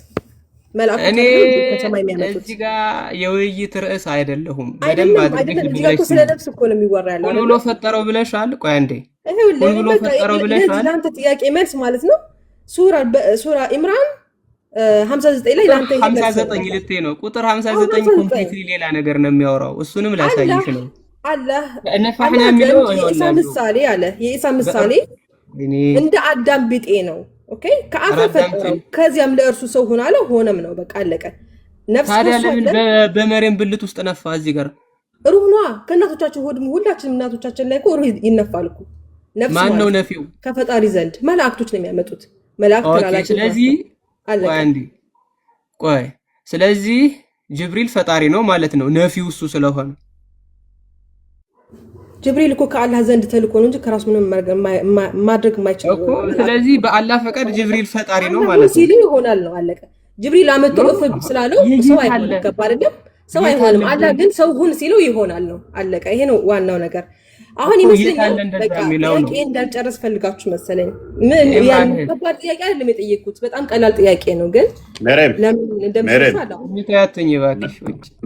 እኔ እዚህ ጋር የውይይት ርዕስ አይደለሁም። በደንብ አድርገህ ስለ ነፍስ እኮ ነው የሚወራ ያለው። ሁን ብሎ ፈጠረው ብለሻል። ቆይ አንዴ ሁን ብሎ ፈጠረው ብለሻል። ለአንተ ጥያቄ መልስ ማለት ነው። ሱራ ኢምራን 59 ላይ ለአንተ 59 ልቴ ነው። ቁጥር 59 ኮምፕሊትሊ ሌላ ነገር ነው የሚያወራው። እሱንም ላሳይሽ ነው። አላህ ነፋህና የሚለው የኢሳ ምሳሌ አለ። የኢሳ ምሳሌ እንደ አዳም ቢጤ ነው። ኦኬ ከአፈር ፈጠረው፣ ከዚያም ለእርሱ ሰው ሆነ አለ። ሆነም ነው በቃ አለቀ። ነፍስ ታዲያ ለምን በመሬም ብልት ውስጥ ነፋ? እዚህ ጋር ሩህ ነዋ። ከእናቶቻችን ሆድም ሁላችንም እናቶቻችን ላይ እኮ ሩህ ይነፋል እኮ። ነፍስ ማን ነው ነፊው? ከፈጣሪ ዘንድ መላእክቶች ነው የሚያመጡት። መላእክት አላቸው። ስለዚህ ቆይ ስለዚህ ጅብሪል ፈጣሪ ነው ማለት ነው፣ ነፊው እሱ ስለሆነ። ጅብሪል እኮ ከአላህ ዘንድ ተልኮ ነው እንጂ ከራሱ ምንም ማድረግ የማይችል እኮ። ስለዚህ በአላህ ፈቃድ ጅብሪል ፈጣሪ ነው ማለት ነው። ሲል ይሆናል ነው አለቀ። ጅብሪል አመጣ ስላለው ሰው አይሆንም። ገባ አይደለም? ሰው አይሆንም። አላህ ግን ሰው ሁን ሲለው ይሆናል ነው አለቀ። ይሄ ነው ዋናው ነገር። አሁን ይመስለኛል በቃ ጥያቄ እንዳልጨረስ ፈልጋችሁ መሰለኝ። ምን ያን ከባድ ጥያቄ አይደለም የጠየኩት፣ በጣም ቀላል ጥያቄ ነው። ግን ለምን እንደምትሰማው ምክንያቱኝ እባክሽ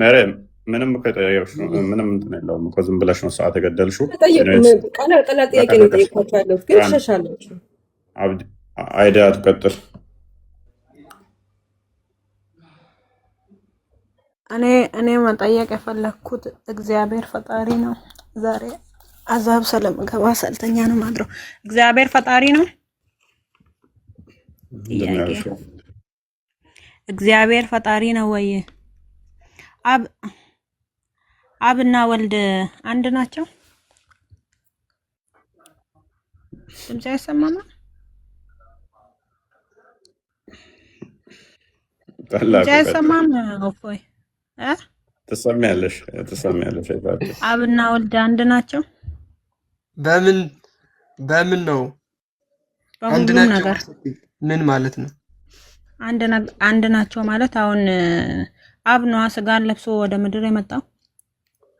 መረም ምንም ከጠየቅሽ ምንም እንትን የለውም እኮ ዝም ብለሽ ነው ሰዓት የገደልሽው። ቀላል ጥያቄ ነው የጠየኳችሁ ያለሁት፣ ግን ትሸሻላችሁ። አይዳ ትቀጥል። እኔ መጠየቅ የፈለግኩት እግዚአብሔር ፈጣሪ ነው። ዛሬ አዛብ ስለምገባ ሰልተኛ ነው ማድረው። እግዚአብሔር ፈጣሪ ነው። እግዚአብሔር ፈጣሪ ነው ወይ? አብና ወልድ አንድ ናቸው? ድምጽ አይሰማም? ድምጽ አይሰማም? ኦፎይ ትሰሚያለሽ? አብና ወልድ አንድ ናቸው? በምን ነው አንድ ናቸው? ምን ማለት ነው አንድ ናቸው ማለት? አሁን አብ ነው ስጋን ለብሶ ወደ ምድር የመጣው፣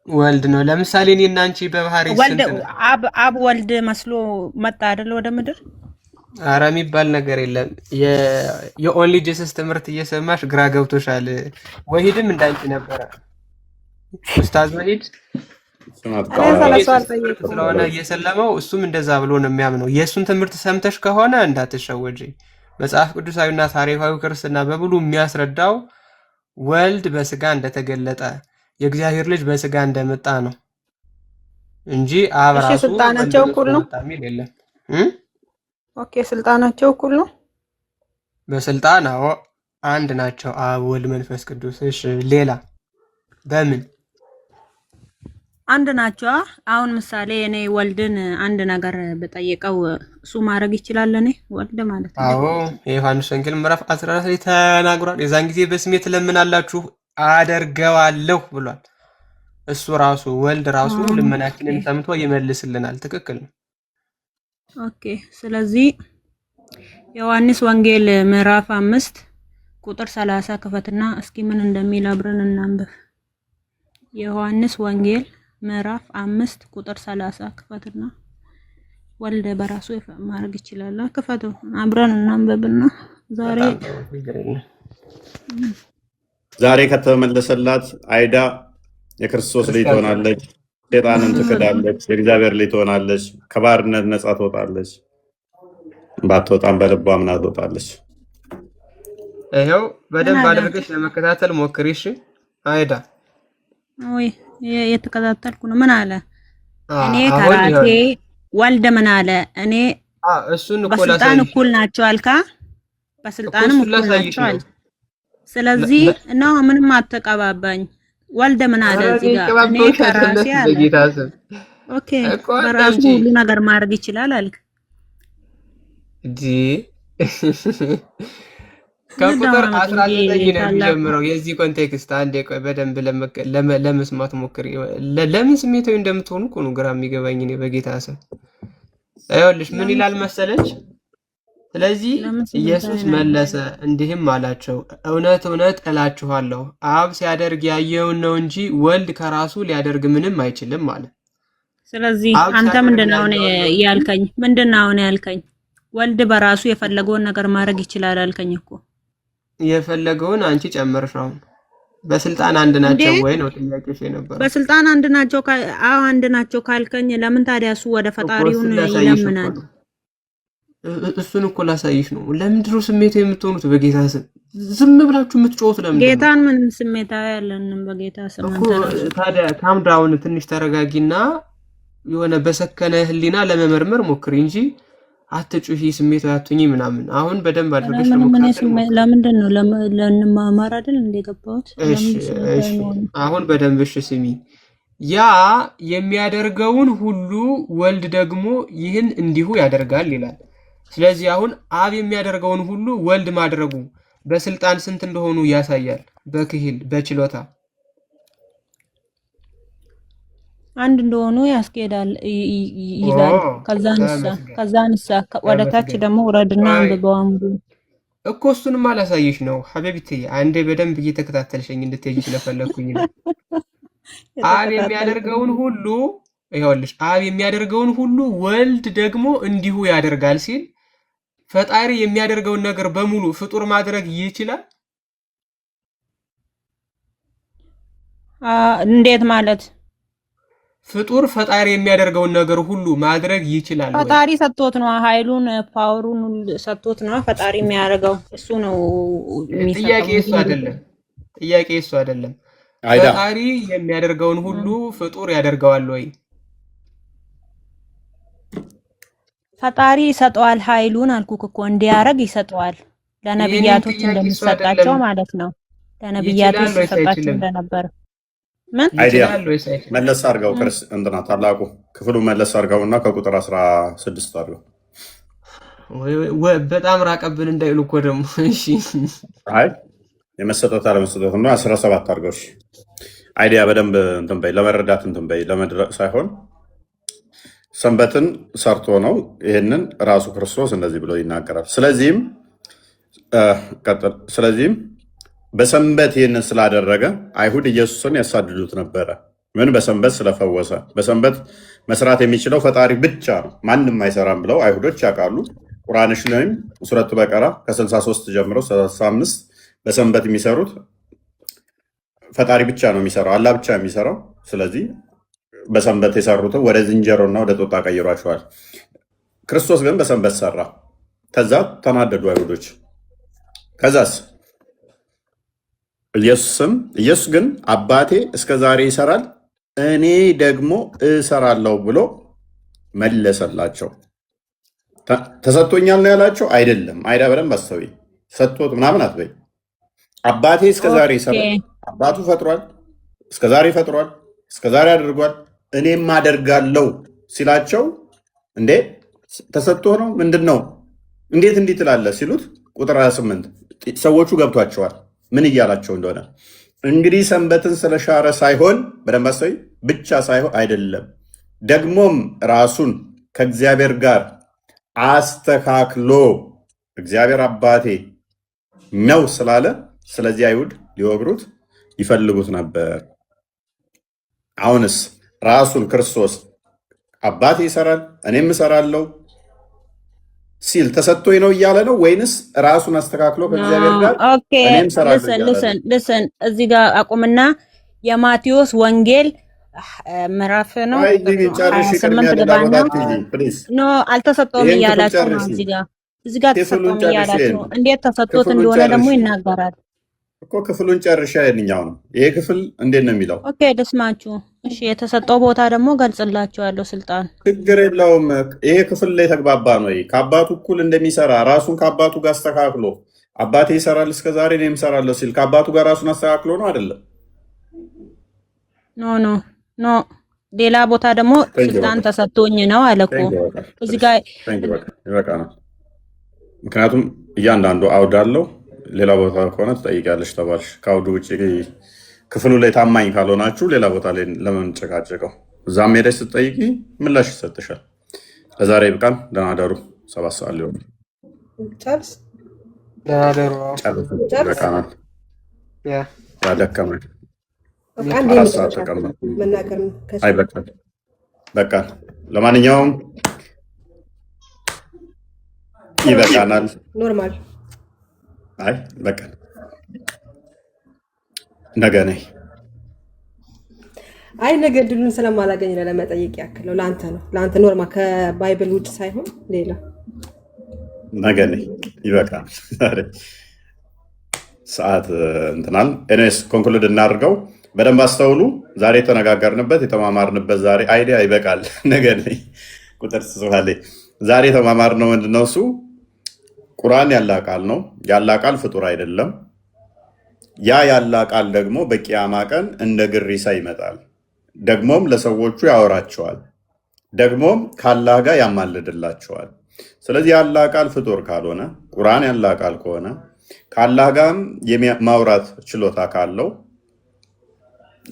ወልድ ነው። ለምሳሌ እኔና አንቺ በባህሪ ስንት ነው? አብ ወልድ መስሎ መጣ አይደል ወደ ምድር? ኧረ የሚባል ነገር የለም። የኦንሊ ጂሰስ ትምህርት እየሰማሽ ግራ ገብቶሻል። ወሂድም እንዳንቺ ነበረ ኡስታዝ ወሂድ ስለሆነ እየሰለመው እሱም እንደዛ ብሎ ነው የሚያምነው። የእሱን ትምህርት ሰምተሽ ከሆነ እንዳትሸወጂ። መጽሐፍ ቅዱሳዊና ታሪካዊ ክርስትና በሙሉ የሚያስረዳው ወልድ በስጋ እንደተገለጠ የእግዚአብሔር ልጅ በስጋ እንደመጣ ነው እንጂ አብ ራሱ ስልጣናቸው እኩል ነው የሚል የለም። ኦኬ ስልጣናቸው እኩል ነው በስልጣን? አዎ አንድ ናቸው፣ አብ ወልድ መንፈስ ቅዱስ። እሺ ሌላ በምን አንድ ናቸው? አሁን ምሳሌ እኔ ወልድን አንድ ነገር በጠየቀው እሱ ማድረግ ይችላል። እኔ ወልድ ማለት ነው። አዎ የዮሐንስ ወንጌል ምዕራፍ 14 ላይ ተናግሯል። የዛን ጊዜ በስሜ ትለምናላችሁ አደርገዋለሁ ብሏል። እሱ ራሱ ወልድ ራሱ ልመናችንን ሰምቶ ይመልስልናል። ትክክል ነው። ኦኬ ስለዚህ ዮሐንስ ወንጌል ምዕራፍ 5 ቁጥር 30 ክፈትና እስኪ ምን እንደሚል አብረን እናንብብ። ዮሐንስ ወንጌል ምዕራፍ 5 ቁጥር 30 ክፈትና ወልድ በራሱ ማድረግ ይችላል። ክፈቱ አብረን እናንብብና ዛሬ ከተመለሰላት አይዳ የክርስቶስ ልጅ ትሆናለች፣ ሴጣንን ትክዳለች፣ የእግዚአብሔር ልጅ ትሆናለች፣ ከባርነት ነፃ ትወጣለች፣ ባትወጣም በልቧ አምና ትወጣለች። ይሄው በደንብ አድርገሽ ለመከታተል ሞክሪ። እሺ አይዳ ወይ የተከታተልኩ ነው። ምን አለ? እኔ ከራሴ ወልድ ምን አለ? እኔ እሱን እኮ በስልጣን ላሳይሽ እኩል ናቸው አልካ። እኮ በስልጣንም እሱን እኩል ላሳይሽ ናቸው ነው። አል። ስለዚህ ነው ምንም አትቀባባኝ። ወልደ ምን አለ ኧረ እዚህ ጋር እኔ ቀባባዎች ከራሴ አይደለም አለ። በጌታ ስም ኦኬ እኮ በራሱ አዳምጪ ሁሉ ነገር ማድረግ ይችላል አልክ። እንጂ ምንድነው ከቁጥር አመጡ 19 ነው ታላቁ የሚጀምረው የዚህ ኮንቴክስት። አንዴ ቆይ በደንብ ለመስማት ሞክሪ። ለምን ስሜታዊ እንደምትሆኑ እኮ ነው ግራ የሚገባኝ እኔ በጌታ ስም። ይኸውልሽ ምን ለምን ይላል መሰለች? ስለዚህ ለምን ስሜታዊ ኢየሱስ ነው? መለሰ እንዲህም አላቸው፣ እውነት እውነት እላችኋለሁ አብ ሲያደርግ ያየውን ነው እንጂ ወልድ ከራሱ ሊያደርግ ምንም አይችልም አለ። ስለዚህ አብ አንተ ሲያደርግ ምንድነው ያየውን ነው እንጂ ያልከኝ? ምንድነው ያልከኝ? ወልድ በራሱ የፈለገውን ነገር ማድረግ ይችላል አልከኝ እኮ። የፈለገውን አንቺ ጨምርሽ። አሁን በስልጣን አንድ እንዴ ናቸው ወይ ነው ጥያቄሽ የነበረው? በስልጣን አንድ ናቸው አዎ አንድ ናቸው ካልከኝ ለምን ታዲያ እሱ ወደ እኮ ፈጣሪውን እሱን ላሳይሽ እኮ ይለምናል? ነው። እሱን እኮ ላሳይሽ ነው። ለምንድን ነው ስሜት የምትሆኑት? በጌታ ስም ዝም ብላችሁ የምትጮሁት ለምንድን ነው? ጌታን ምን ስሜታዊ ያለንም በጌታ ስም እኮ አንተ ራሱ ታዲያ ካምዳውን ትንሽ ተረጋጊና የሆነ በሰከነ ህሊና ለመመርመር ሞክሪ እንጂ አትጩሂ፣ ስሜታዊ አትሁኚ ምናምን። አሁን በደንብ አድርገሽ ለመከታተል ሞክሪ። ለምንድን ነው ለንማማር አይደል እንደገባሁት? እሺ ለምን ስሜታዊ እሺ፣ ነው? አሁን በደንብ እሺ ስሚ። ያ የሚያደርገውን ሁሉ ወልድ ደግሞ ይህን እንዲሁ ያደርጋል ይላል። ስለዚህ አሁን አብ የሚያደርገውን ሁሉ ወልድ ማድረጉ በስልጣን ስንት እንደሆኑ ያሳያል። በክሂል በችሎታ አንድ እንደሆኑ ያስኬዳል ይላል። ተመስገን ከዛንሳ ወደ ታች ተመስገን። ደግሞ ውረድና አይ አንብበው አንዱ እኮ እሱንም አላሳየሽ ነው ሐቢብቲ። አንዴ በደንብ እየተከታተልሽኝ እንድትሄጂ ስለፈለኩኝ ነው። አብ የሚያደርገውን ሁሉ ይኸውልሽ፣ አብ የሚያደርገውን ሁሉ ወልድ ደግሞ እንዲሁ ያደርጋል ሲል ፈጣሪ የሚያደርገውን ነገር በሙሉ ፍጡር ማድረግ ይችላል? እንዴት ማለት? ፍጡር ፈጣሪ የሚያደርገውን ነገር ሁሉ ማድረግ ይችላል ወይ? ፈጣሪ ሰጥቶት ነው ኃይሉን ፓወሩን ሰጥቶት ነው ፈጣሪ የሚያደርገው። እሱ ነው ጥያቄ የሚሰጠው። እሱ አይደለም። ጥያቄ እሱ አይደለም። አይዳ ፈጣሪ የሚያደርገውን ሁሉ ፍጡር ያደርገዋል ወይ? ፈጣሪ ይሰጠዋል ኃይሉን አልኩክ እኮ እንዲያደርግ ይሰጠዋል። የኔም ለነብያቶች ጥያቄ እሱ እንደሚሰጣቸው አይደለም። ማለት ነው። ለነብያቶች ይችላል ወይስ ሲሰጣቸው አይችልም? እንደነበር ምን አይዲያ ይችላል ወይስ አይችልም? መለስ አድርገው ክርስ እንትና ታላቁ ክፍሉ መለስ አድርገው እና ከቁጥር 16 አድርገው። በጣም ራቀብን እንዳይሉ እኮ ደግሞ። እሺ አይ የመሰጠት አለመሰጠት ነው 17 አድርገው። እሺ አይዲያ በደንብ እንትን በይ፣ ለመረዳት እንትን በይ፣ ለመድረቅ ሳይሆን ሰንበትን ሰርቶ ነው። ይህንን ራሱ ክርስቶስ እንደዚህ ብሎ ይናገራል። ስለዚህም በሰንበት ይህንን ስላደረገ አይሁድ ኢየሱስን ያሳድዱት ነበረ። ምን? በሰንበት ስለፈወሰ። በሰንበት መስራት የሚችለው ፈጣሪ ብቻ ነው፣ ማንም አይሰራም ብለው አይሁዶች ያውቃሉ። ቁርአንሽ ላይም ሱረቱ በቀራ ከ63 ጀምሮ 35 በሰንበት የሚሰሩት ፈጣሪ ብቻ ነው የሚሰራው፣ አላህ ብቻ የሚሰራው። ስለዚህ በሰንበት የሰሩትን ወደ ዝንጀሮና ወደ ጦጣ ቀይሯቸዋል። ክርስቶስ ግን በሰንበት ሰራ። ከዛ ተናደዱ አይሁዶች። ከዛስ ኢየሱስ ግን አባቴ እስከ ዛሬ ይሰራል፣ እኔ ደግሞ እሰራለሁ ብሎ መለሰላቸው። ተሰጥቶኛል ነው ያላቸው? አይደለም። አይዳ በደንብ አስተውይ። ሰጥቶት ምናምን አትበይ። አባቴ እስከ ዛሬ ይሰራል፣ አባቱ ፈጥሯል፣ እስከ ዛሬ ፈጥሯል፣ እስከ ዛሬ አድርጓል፣ እኔም አደርጋለሁ ሲላቸው እንዴ ተሰጥቶ ነው ምንድን ነው እንዴት እንዲህ ትላለህ ሲሉት ቁጥር 28 ሰዎቹ ገብቷቸዋል ምን እያላቸው እንደሆነ። እንግዲህ ሰንበትን ስለሻረ ሳይሆን በደንብ አስተውይ፣ ብቻ ሳይሆን አይደለም ደግሞም ራሱን ከእግዚአብሔር ጋር አስተካክሎ እግዚአብሔር አባቴ ነው ስላለ፣ ስለዚህ አይሁድ ሊወግሩት ይፈልጉት ነበር። አሁንስ ራሱን ክርስቶስ አባቴ ይሰራል እኔም እሰራለሁ ሲል ተሰጥቶኝ ነው እያለ ነው ወይንስ ራሱን አስተካክሎ ከእግዚአብሔር ጋር እኔም እሰራለሁ እያለ ነው? ልስን እዚህ ጋር አቁምና የማቴዎስ ወንጌል ምዕራፍ ነው 28 ገባና ኖ አልተሰጠውም እያላችሁ ነው። እዚህ ጋር ተሰጠውም እያላችሁ ነው። እንዴት ተሰጥቶት እንደሆነ ደግሞ ይናገራል እኮ። ክፍሉን ጨርሻ የትኛው ነው ይሄ ክፍል? እንዴት ነው የሚለው? ኦኬ ልስማችሁ። እሺ የተሰጠው ቦታ ደግሞ ገልጽላችኋለሁ። ስልጣን ችግር የለውም። ይሄ ክፍል ላይ ተግባባ ነው። ከአባቱ እኩል እንደሚሰራ ራሱን ከአባቱ ጋር አስተካክሎ አባቴ ይሰራል እስከዛሬ እኔም እሰራለሁ ሲል ከአባቱ ጋር ራሱን አስተካክሎ ነው አይደለም? ኖ ኖ ኖ ሌላ ቦታ ደግሞ ስልጣን ተሰጥቶኝ ነው አለ እኮ እዚህ ጋር ይበቃናል። ምክንያቱም እያንዳንዱ አውድ አለው። ሌላ ቦታ ከሆነ ትጠይቂያለሽ ተባልሽ። ከአውዱ ውጭ ክፍሉ ላይ ታማኝ ካልሆናችሁ ሌላ ቦታ ላይ ለምን ጨቃጨቀው? እዛም ሄደሽ ስትጠይቂ ምላሽ ይሰጥሻል። ለዛሬ ይብቃን። ደህና ደሩ። 7 ሰዓት ሊሆን ጨርስ ይበቃናል። ያደከመን አንዴ 4 ሰዓት ተቀመጥ። መናገር አይ በቃን በቃን። ለማንኛውም ይበቃናል። ኖርማል። አይ በቃን። ነገ ነኝ። አይ ነገ ድሉን ስለማላገኝ ለመጠየቅ ያክል ነው። ለአንተ ነው ለአንተ ኖርማል፣ ከባይብል ውጭ ሳይሆን ሌላ። ነገ ነኝ። ይበቃል። ሰዓት እንትናል። ኤኒዌይስ ኮንክሉድ እናድርገው። በደንብ አስተውሉ። ዛሬ የተነጋገርንበት የተማማርንበት ዛሬ አይዲያ ይበቃል። ነገ ነኝ ቁጥር ጽፋሌ ዛሬ የተማማርነው ምንድነው? እሱ ቁርአን ያላ ቃል ነው። ያላ ቃል ፍጡር አይደለም። ያ ያላ ቃል ደግሞ በቂያማ ቀን እንደ ግሪሳ ይመጣል። ደግሞም ለሰዎቹ ያወራቸዋል። ደግሞም ከአላህ ጋር ያማልድላቸዋል። ስለዚህ ያላ ቃል ፍጡር ካልሆነ ቁርአን ያላ ቃል ከሆነ ከአላህ ጋርም ማውራት ችሎታ ካለው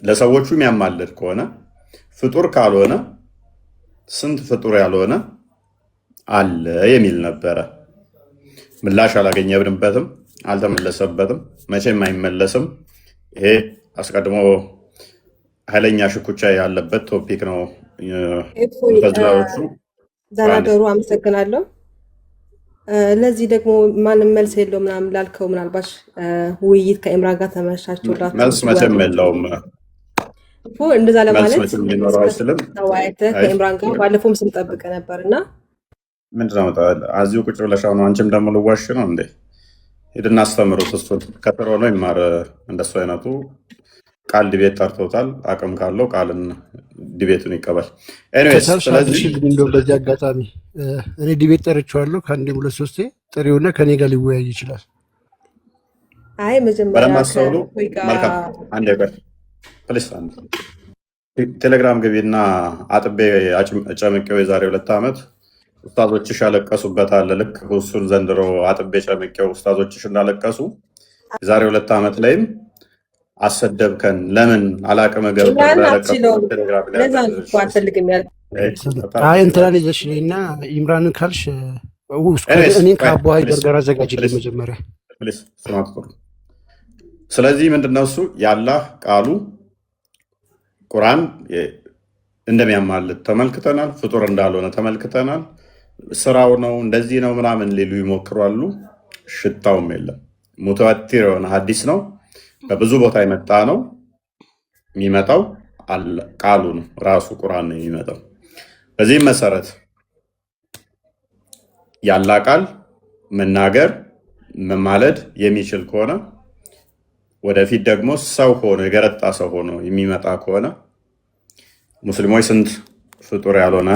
ለሰዎቹ የሚያማልድ ከሆነ ፍጡር ካልሆነ ስንት ፍጡር ያልሆነ አለ የሚል ነበረ። ምላሽ አላገኘንበትም፣ አልተመለሰበትም፣ መቼም አይመለስም። ይሄ አስቀድሞ ኃይለኛ ሽኩቻ ያለበት ቶፒክ ነው። ተዝላዎቹ ዛናገሩ አመሰግናለሁ። ለዚህ ደግሞ ማንም መልስ የለው ምናምን ላልከው ምናልባት ውይይት ከኢምራን ጋር ተመሻችሁላችሁ መልስ መቼም የለውም። እንደዛ ለማለት አይችልም። ተወያይተህ ከኢምራን ጋር ባለፈውም ስንጠብቅ ነበር እና ምንድነው እዚሁ ቁጭ ብለሽ አሁን አንቺም ደግሞ ልዋሽ ነው እንዴ? ሂድና አስተምሩት። እሱን ከስር ሆኖ ይማር። እንደሱ አይነቱ ቃል ዲቤት ጠርቶታል። አቅም ካለው ቃልን ዲቤቱን ይቀበል። ስለዚህ በዚህ አጋጣሚ እኔ ዲቤት ጠርቼዋለሁ ከአንዴ 2-3 ጥሪውና ከኔ ጋር ሊወያይ ይችላል። አይ መጀመሪያ በደንብ አስተውሉ። መልካም አንዴ ቆይ ፕሊስ። ቴሌግራም ግቢና አጥቤ ጨምቄው የዛሬ 2 ዓመት ኡስታዞችሽ ያለቀሱበታል። ልክ እሱን ዘንድሮ አጥቤ ጨምቄው ኡስታዞችሽ እንዳለቀሱ የዛሬ 2 ዓመት ላይም አሰደብከን ለምን አላቅም እንትናን ይዘሽ እና ኢምራንን ካልሽ እኔን ከአቦ ሀይደር ጋር አዘጋጅልኝ መጀመሪያ። ስለዚህ ምንድነው እሱ የአላህ ቃሉ ቁርአን እንደሚያማልድ ተመልክተናል። ፍጡር እንዳልሆነ ተመልክተናል። ስራው ነው እንደዚህ ነው ምናምን ሊሉ ይሞክራሉ። ሽታውም የለም። ሙተዋቲር የሆነ ሀዲስ ነው። በብዙ ቦታ የመጣ ነው። የሚመጣው ቃሉ ነው፣ ራሱ ቁርአን ነው የሚመጣው። በዚህም መሰረት ያላ ቃል መናገር መማለድ የሚችል ከሆነ ወደፊት ደግሞ ሰው ሆኖ የገረጣ ሰው ሆኖ የሚመጣ ከሆነ ሙስሊሞች ስንት ፍጡር ያልሆነ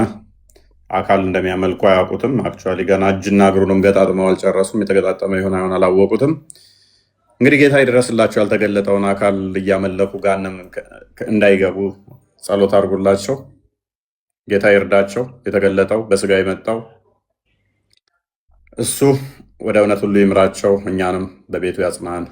አካል እንደሚያመልኩ አያውቁትም። አክቹዋሊ ገና እጅና እግሩንም ገጣጥመው አልጨረሱም። የተገጣጠመ ይሆን አይሆን አላወቁትም። እንግዲህ ጌታ ይድረስላቸው። ያልተገለጠውን አካል እያመለኩ ጋንም እንዳይገቡ ጸሎት አድርጉላቸው። ጌታ ይርዳቸው። የተገለጠው በስጋ የመጣው እሱ ወደ እውነት ሁሉ ይምራቸው። እኛንም በቤቱ ያጽናን።